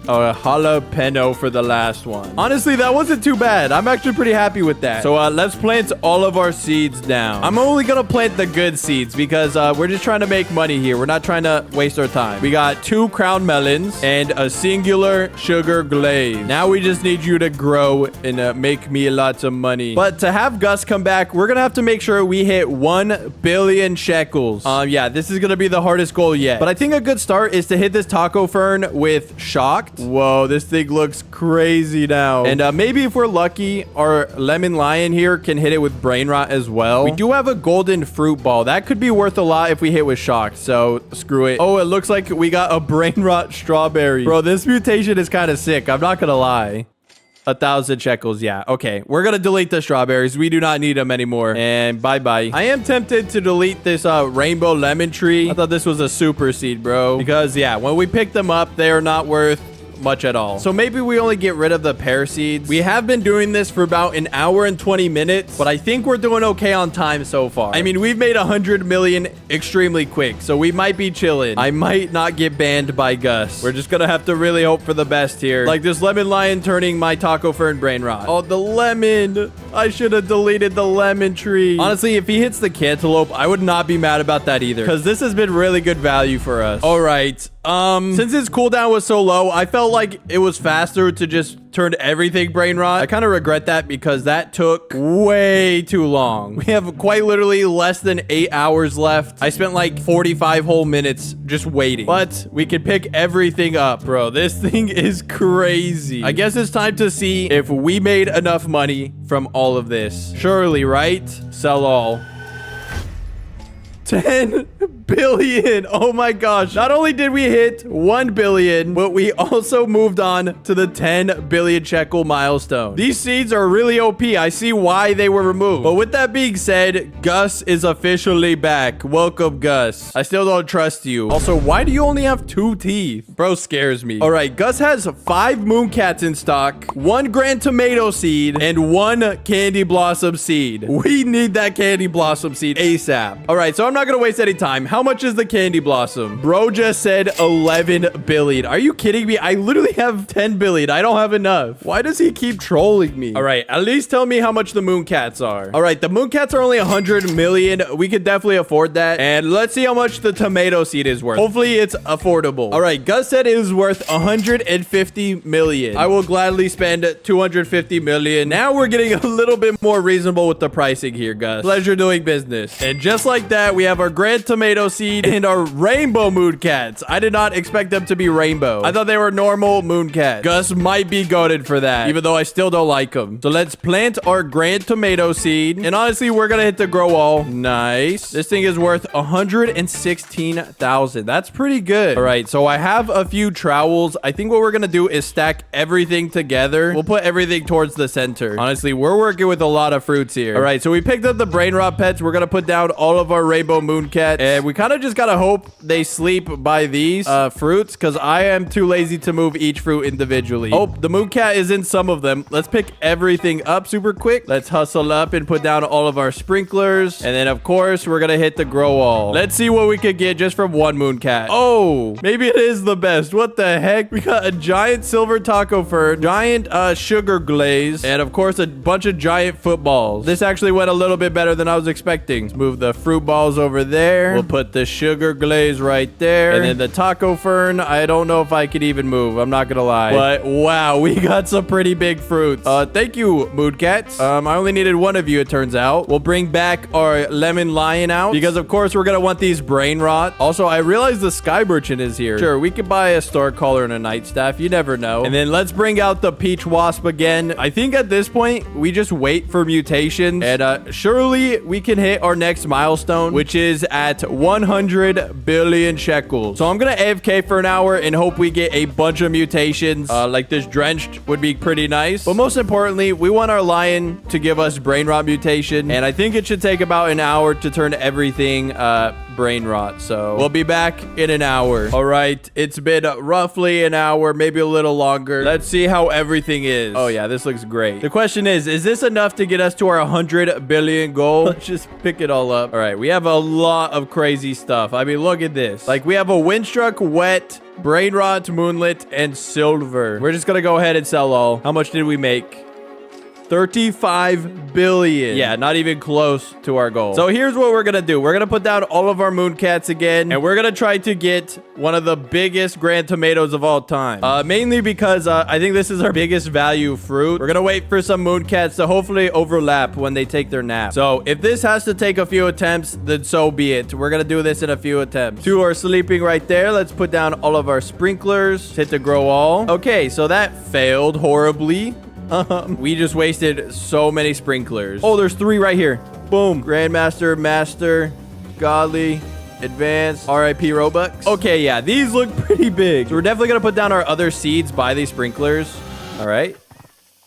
Oh, a jalapeno for the last one. Honestly, that wasn't too bad. I'm actually pretty happy with that. So let's plant all of our seeds down. I'm only gonna plant the good seeds because we're just trying to make money here. We're not trying to waste our time. We got 2 crown melons and a singular sugar glaze. Now we just need you to grow and make me lots of money. But to have Gus come back, we're gonna have to make sure we hit 1 billion shekels. Yeah, this is gonna be the hardest goal yet. But I think a good start is to hit this taco fern with shocked. Whoa, this thing looks crazy now. And maybe if we're lucky, our lemon lion here can hit it with brain rot as well. We do have a golden fruit ball. That could be worth a lot if we hit with shock. So screw it. Oh, it looks like we got a brain rot strawberry. Bro, this mutation is kind of sick. I'm not gonna lie. 1,000 shekels. Yeah. Okay. We're going to delete the strawberries. We do not need them anymore. And bye-bye. I am tempted to delete this rainbow lemon tree. I thought this was a super seed, bro. Because, yeah, when we pick them up, they are not worth much at all. So maybe we only get rid of the pear seeds. We have been doing this for about an hour and 20 minutes, but I think we're doing okay on time so far. I mean, we've made 100 million extremely quick, so we might be chilling. I might not get banned by Gus. We're just gonna have to really hope for the best here. Like this lemon lion turning my taco fern brain rot. Oh, the lemon. I should have deleted the lemon tree. Honestly, if he hits the cantaloupe, I would not be mad about that either, because this has been really good value for us. All right. Since his cooldown was so low, I felt like it was faster to just turn everything brain rot. I kind of regret that because that took way too long. We have quite literally less than 8 hours left. I spent like 45 whole minutes just waiting, but we can pick everything up, bro. This thing is crazy. I guess it's time to see if we made enough money from all of this. Surely, right? Sell all. 10 billion. Oh my gosh. Not only did we hit 1 billion, but we also moved on to the 10 billion shekel milestone. These seeds are really OP. I see why they were removed. But with that being said, Gus is officially back. Welcome, Gus. I still don't trust you. Also, why do you only have 2 teeth? Bro scares me. All right, Gus has 5 mooncats in stock, 1 grand tomato seed, and 1 candy blossom seed. We need that candy blossom seed ASAP. All right, so I'm not gonna waste any time. How much is the candy blossom? Bro just said 11 billion. Are you kidding me? I literally have 10 billion. I don't have enough. Why does he keep trolling me? All right, at least tell me how much the mooncats are. All right, the mooncats are only 100 million. We could definitely afford that. And let's see how much the tomato seed is worth. Hopefully it's affordable. All right, Gus said it is worth 150 million. I will gladly spend 250 million. Now we're getting a little bit more reasonable with the pricing here, Gus. Pleasure doing business. And just like that, we have our grand tomato seed and our rainbow mooncats. I did not expect them to be rainbow. I thought they were normal mooncats. Gus might be goated for that, even though I still don't like them. So let's plant our grand tomato seed. And honestly, we're gonna hit the grow all. Nice. This thing is worth 116,000. That's pretty good. All right, so I have a few trowels. I think what we're gonna do is stack everything together. We'll put everything towards the center. Honestly, we're working with a lot of fruits here. All right, so we picked up the brain rot pets. We're gonna put down all of our rainbow mooncats, and we kind of just gotta hope they sleep by these fruits, because I am too lazy to move each fruit individually. Oh, the mooncat is in some of them. Let's pick everything up super quick. Let's hustle up and put down all of our sprinklers, and then of course we're gonna hit the grow wall. Let's see what we could get just from 1 mooncat. Oh, maybe it is the best. What the heck? We got a giant silver taco fern, giant sugar glaze, and of course a bunch of giant footballs. This actually went a little bit better than I was expecting. Let's move the fruit balls over there. We'll put put the sugar glaze right there. And then the taco fern. I don't know if I could even move. I'm not gonna lie. But wow, we got some pretty big fruits. Thank you, mood cats. I only needed one of you, it turns out. We'll bring back our lemon lion out because of course we're gonna want these brain rot. Also, I realize the sky merchant is here. Sure, we could buy a star collar and a night staff. You never know. And then let's bring out the peach wasp again. I think at this point we just wait for mutations, and surely we can hit our next milestone, which is at 100 billion shekels. So I'm gonna AFK for an hour and hope we get a bunch of mutations. Like this drenched would be pretty nice. But most importantly, we want our lion to give us brain rot mutation, and I think it should take about an hour to turn everything brain rot. So we'll be back in an hour. All right, it's been roughly an hour, maybe a little longer. Let's see how everything is. Oh yeah, this looks great. The question is this enough to get us to our 100 billion goal? Let's just pick it all up. All right, we have a lot of crazy stuff. I mean, look at this. Like, we have a windstruck, wet, brain rot, moonlit, and silver. We're just gonna go ahead and sell all. How much did we make? 35 billion. Yeah, not even close to our goal. So here's what we're gonna do. We're gonna put down all of our moon cats again, and we're gonna try to get one of the biggest grand tomatoes of all time. Mainly because I think this is our biggest value fruit. We're gonna wait for some moon cats to hopefully overlap when they take their nap. So if this has to take a few attempts, then so be it. We're gonna do this in a few attempts. Two are sleeping right there. Let's put down all of our sprinklers. Hit the grow all. Okay, so that failed horribly. We just wasted so many sprinklers. Oh, there's 3 right here. Boom. Grandmaster, Master, Godly, Advanced, RIP Robux. Okay, yeah, these look pretty big. So we're definitely gonna put down our other seeds by these sprinklers. All right.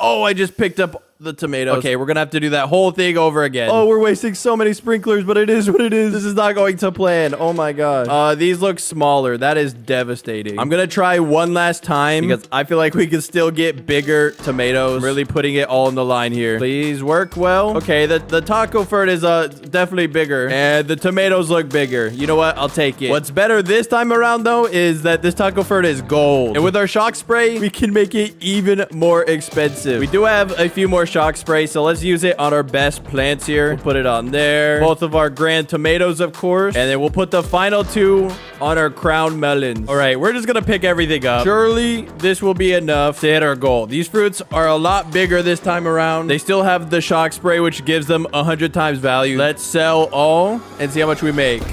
Oh, I just picked up the tomatoes. Okay, we're gonna have to do that whole thing over again. Oh, we're wasting so many sprinklers, but it is what it is. This is not going to plan. Oh my god. These look smaller. That is devastating. I'm gonna try one last time because I feel like we can still get bigger tomatoes. I'm really putting it all in the line here. Please work well. Okay, the taco fern is definitely bigger, and the tomatoes look bigger. You know what? I'll take it. What's better this time around though is that this taco fern is gold, and with our shock spray, we can make it even more expensive. We do have a few more shock spray, so let's use it on our best plants here. We'll put it on there. Both of our grand tomatoes, of course, and then we'll put the final 2 on our crown melons. All right, we're just gonna pick everything up. Surely this will be enough to hit our goal. These fruits are a lot bigger this time around. They still have the shock spray, which gives them 100 times value. Let's sell all and see how much we make.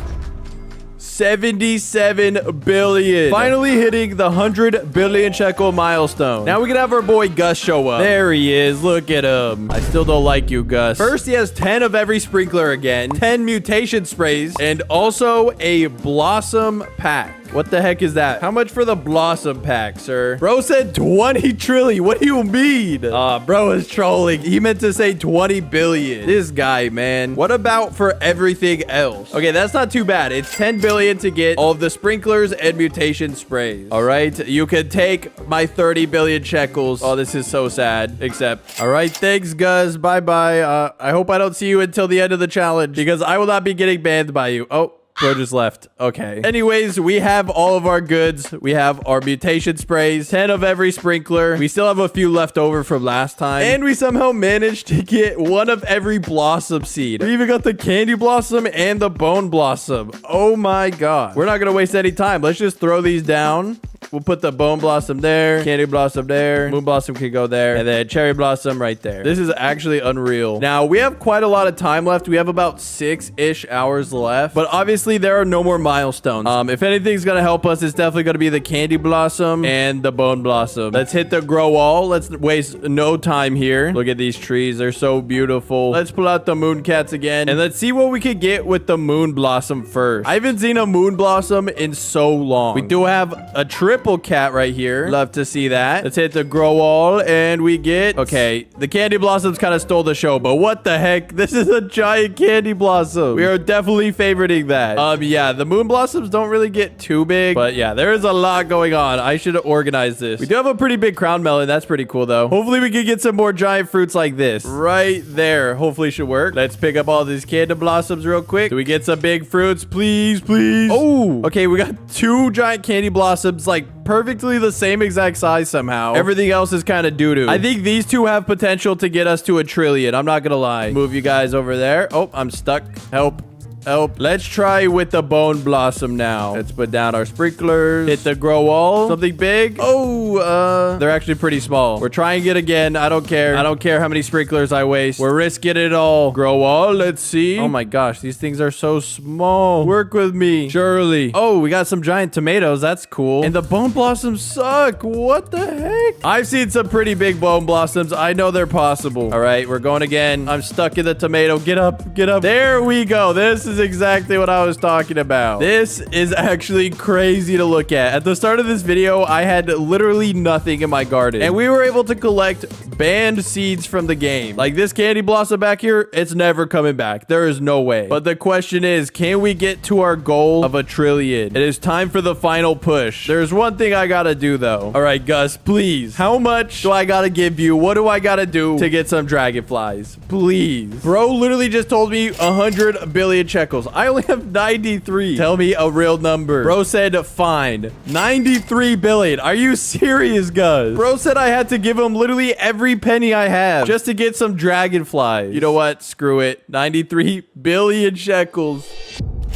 77 billion. Finally hitting the 100 billion shekel milestone. Now we can have our boy Gus show up. There he is. Look at him. I still don't like you, Gus. First, he has 10 of every sprinkler again, 10 mutation sprays, and also a blossom pack. What the heck is that? How much for the blossom pack, sir? Bro said 20 trillion. What do you mean? Bro is trolling. He meant to say 20 billion. This guy, man. What about for everything else? Okay, that's not too bad. It's 10 billion to get all of the sprinklers and mutation sprays. All right, you can take my 30 billion shekels. Oh, this is so sad. Except, all right, thanks, Gus. Bye-bye. I hope I don't see you until the end of the challenge because I will not be getting banned by you. Oh. Bro just left. Okay. Anyways, we have all of our goods. We have our mutation sprays, 10 of every sprinkler. We still have a few left over from last time. And we somehow managed to get 1 of every blossom seed. We even got the candy blossom and the bone blossom. Oh my god. We're not going to waste any time. Let's just throw these down. We'll put the bone blossom there, candy blossom there, moon blossom can go there, and then cherry blossom right there. This is actually unreal. Now, we have quite a lot of time left. We have about 6-ish hours left, but obviously there are no more milestones. If anything's gonna help us, it's definitely gonna be the candy blossom and the bone blossom. Let's hit the grow all. Let's waste no time here. Look at these trees. They're so beautiful. Let's pull out the moon cats again, and let's see what we could get with the moon blossom first. I haven't seen a moon blossom in so long. We do have a triple cat right here. Love to see that. Let's hit the grow all, and we get... Okay, the candy blossoms kind of stole the show, but what the heck? This is a giant candy blossom. We are definitely favoriting that. Yeah, the moon blossoms don't really get too big, but yeah, there is a lot going on. I should organize this. We do have a pretty big crown melon. That's pretty cool, though. Hopefully, we can get some more giant fruits like this. Right there. Hopefully, should work. Let's pick up all these candy blossoms real quick. Do we get some big fruits? Please, please. Oh, okay. We got 2 giant candy blossoms, like perfectly the same exact size somehow. Everything else is kind of doo-doo. I think these 2 have potential to get us to 1 trillion. I'm not gonna lie. Move you guys over there. Oh, I'm stuck. Help. help. Let's try with the bone blossom now. Let's put down our sprinklers. Hit the grow wall. Something big. Oh, they're actually pretty small. We're trying it again. I don't care. I don't care how many sprinklers I waste. We're risking it all. Grow wall. Let's see. Oh my gosh, these things are so small. Work with me, Shirley. Oh, we got some giant tomatoes. That's cool. And the bone blossoms suck. What the heck? I've seen some pretty big bone blossoms. I know they're possible. All right, we're going again. I'm stuck in the tomato. Get up. Get up. There we go. This is exactly what I was talking about. This is actually crazy to look at. At the start of this video, I had literally nothing in my garden, and we were able to collect banned seeds from the game. Like this candy blossom back here, it's never coming back. There is no way. But the question is, can we get to our goal of 1 trillion? It is time for the final push. There's one thing I gotta do though. All right, Gus, please. How much do I gotta give you? What do I gotta do to get some dragonflies? Please. Bro literally just told me 100 billion shekels. I only have 93. Tell me a real number. Bro said fine. 93 billion. Are you serious, Gus? Bro said I had to give him literally every penny I have just to get some dragonflies. You know what? Screw it. 93 billion shekels.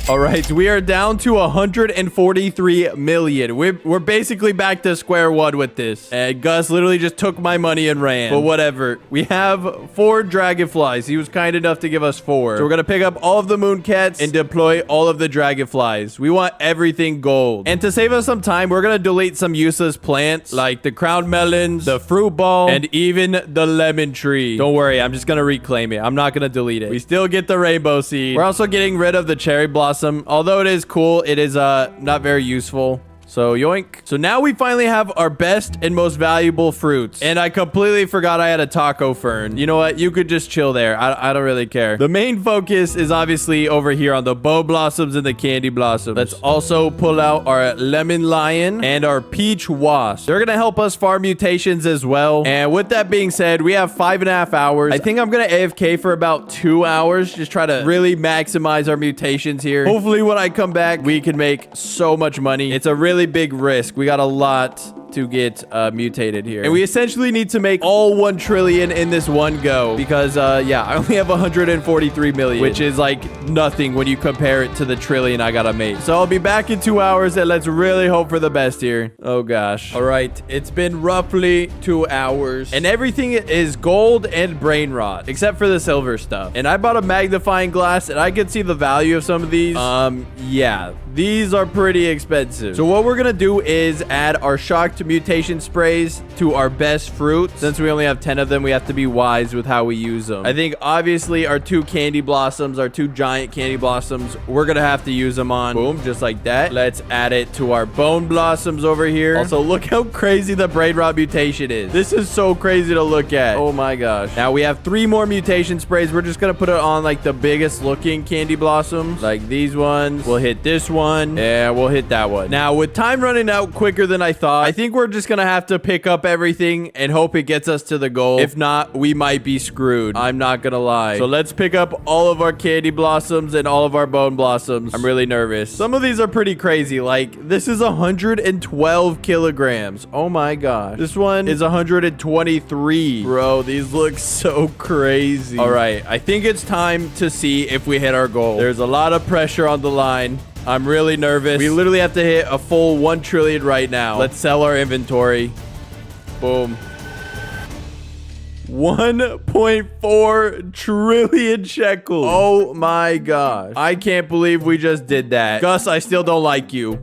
All right, we are down to 143 million. We're basically back to square one with this. And Gus literally just took my money and ran. But whatever. We have 4 dragonflies. He was kind enough to give us 4. So we're going to pick up all of the mooncats and deploy all of the dragonflies. We want everything gold. And to save us some time, we're going to delete some useless plants like the crown melons, the fruit ball, and even the lemon tree. Don't worry, I'm just going to reclaim it. I'm not going to delete it. We still get the rainbow seed. We're also getting rid of the cherry blossom. Although it is cool, it is not very useful. So yoink. So now we finally have our best and most valuable fruits. And I completely forgot I had a taco fern. You know what? You could just chill there. I don't really care. The main focus is obviously over here on the bow blossoms and the candy blossoms. Let's also pull out our lemon lion and our peach wasp. They're gonna help us farm mutations as well. And with that being said, we have 5.5 hours. I think I'm gonna AFK for about 2 hours. Just try to really maximize our mutations here. Hopefully when I come back, we can make so much money. It's a really big risk. We got a lot to get mutated here, and we essentially need to make all 1 trillion in this one go because yeah, I only have 143 million, which is like nothing when you compare it to the trillion I gotta make. So I'll be back in 2 hours, and let's really hope for the best here. Oh gosh. All right, it's been roughly 2 hours, and everything is gold and brain rot except for the silver stuff. And I bought a magnifying glass, and I can see the value of some of these. Yeah, these are pretty expensive. So what we're gonna do is add our shocked mutation sprays to our best fruit. Since we only have 10 of them, we have to be wise with how we use them. I think obviously our 2 candy blossoms, our 2 giant candy blossoms, we're gonna have to use them on. Boom, just like that. Let's add it to our bone blossoms over here. Also, look how crazy the brain rot mutation is. This is so crazy to look at. Oh my gosh. Now we have 3 more mutation sprays. We're just gonna put it on like the biggest looking candy blossoms, like these ones. We'll hit this one, and we'll hit that one. Now with time running out quicker than I thought, I think we're just gonna have to pick up everything and hope it gets us to the goal. If not, we might be screwed. I'm not gonna lie. So let's pick up all of our candy blossoms and all of our bone blossoms. I'm really nervous. Some of these are pretty crazy. Like this is 112 kilograms. Oh my gosh. This one is 123. Bro, these look so crazy. All right, I think it's time to see if we hit our goal. There's a lot of pressure on the line. I'm really nervous. We literally have to hit a full 1 trillion right now. Let's sell our inventory. Boom. 1.4 trillion shekels. Oh my gosh. I can't believe we just did that. Gus, I still don't like you.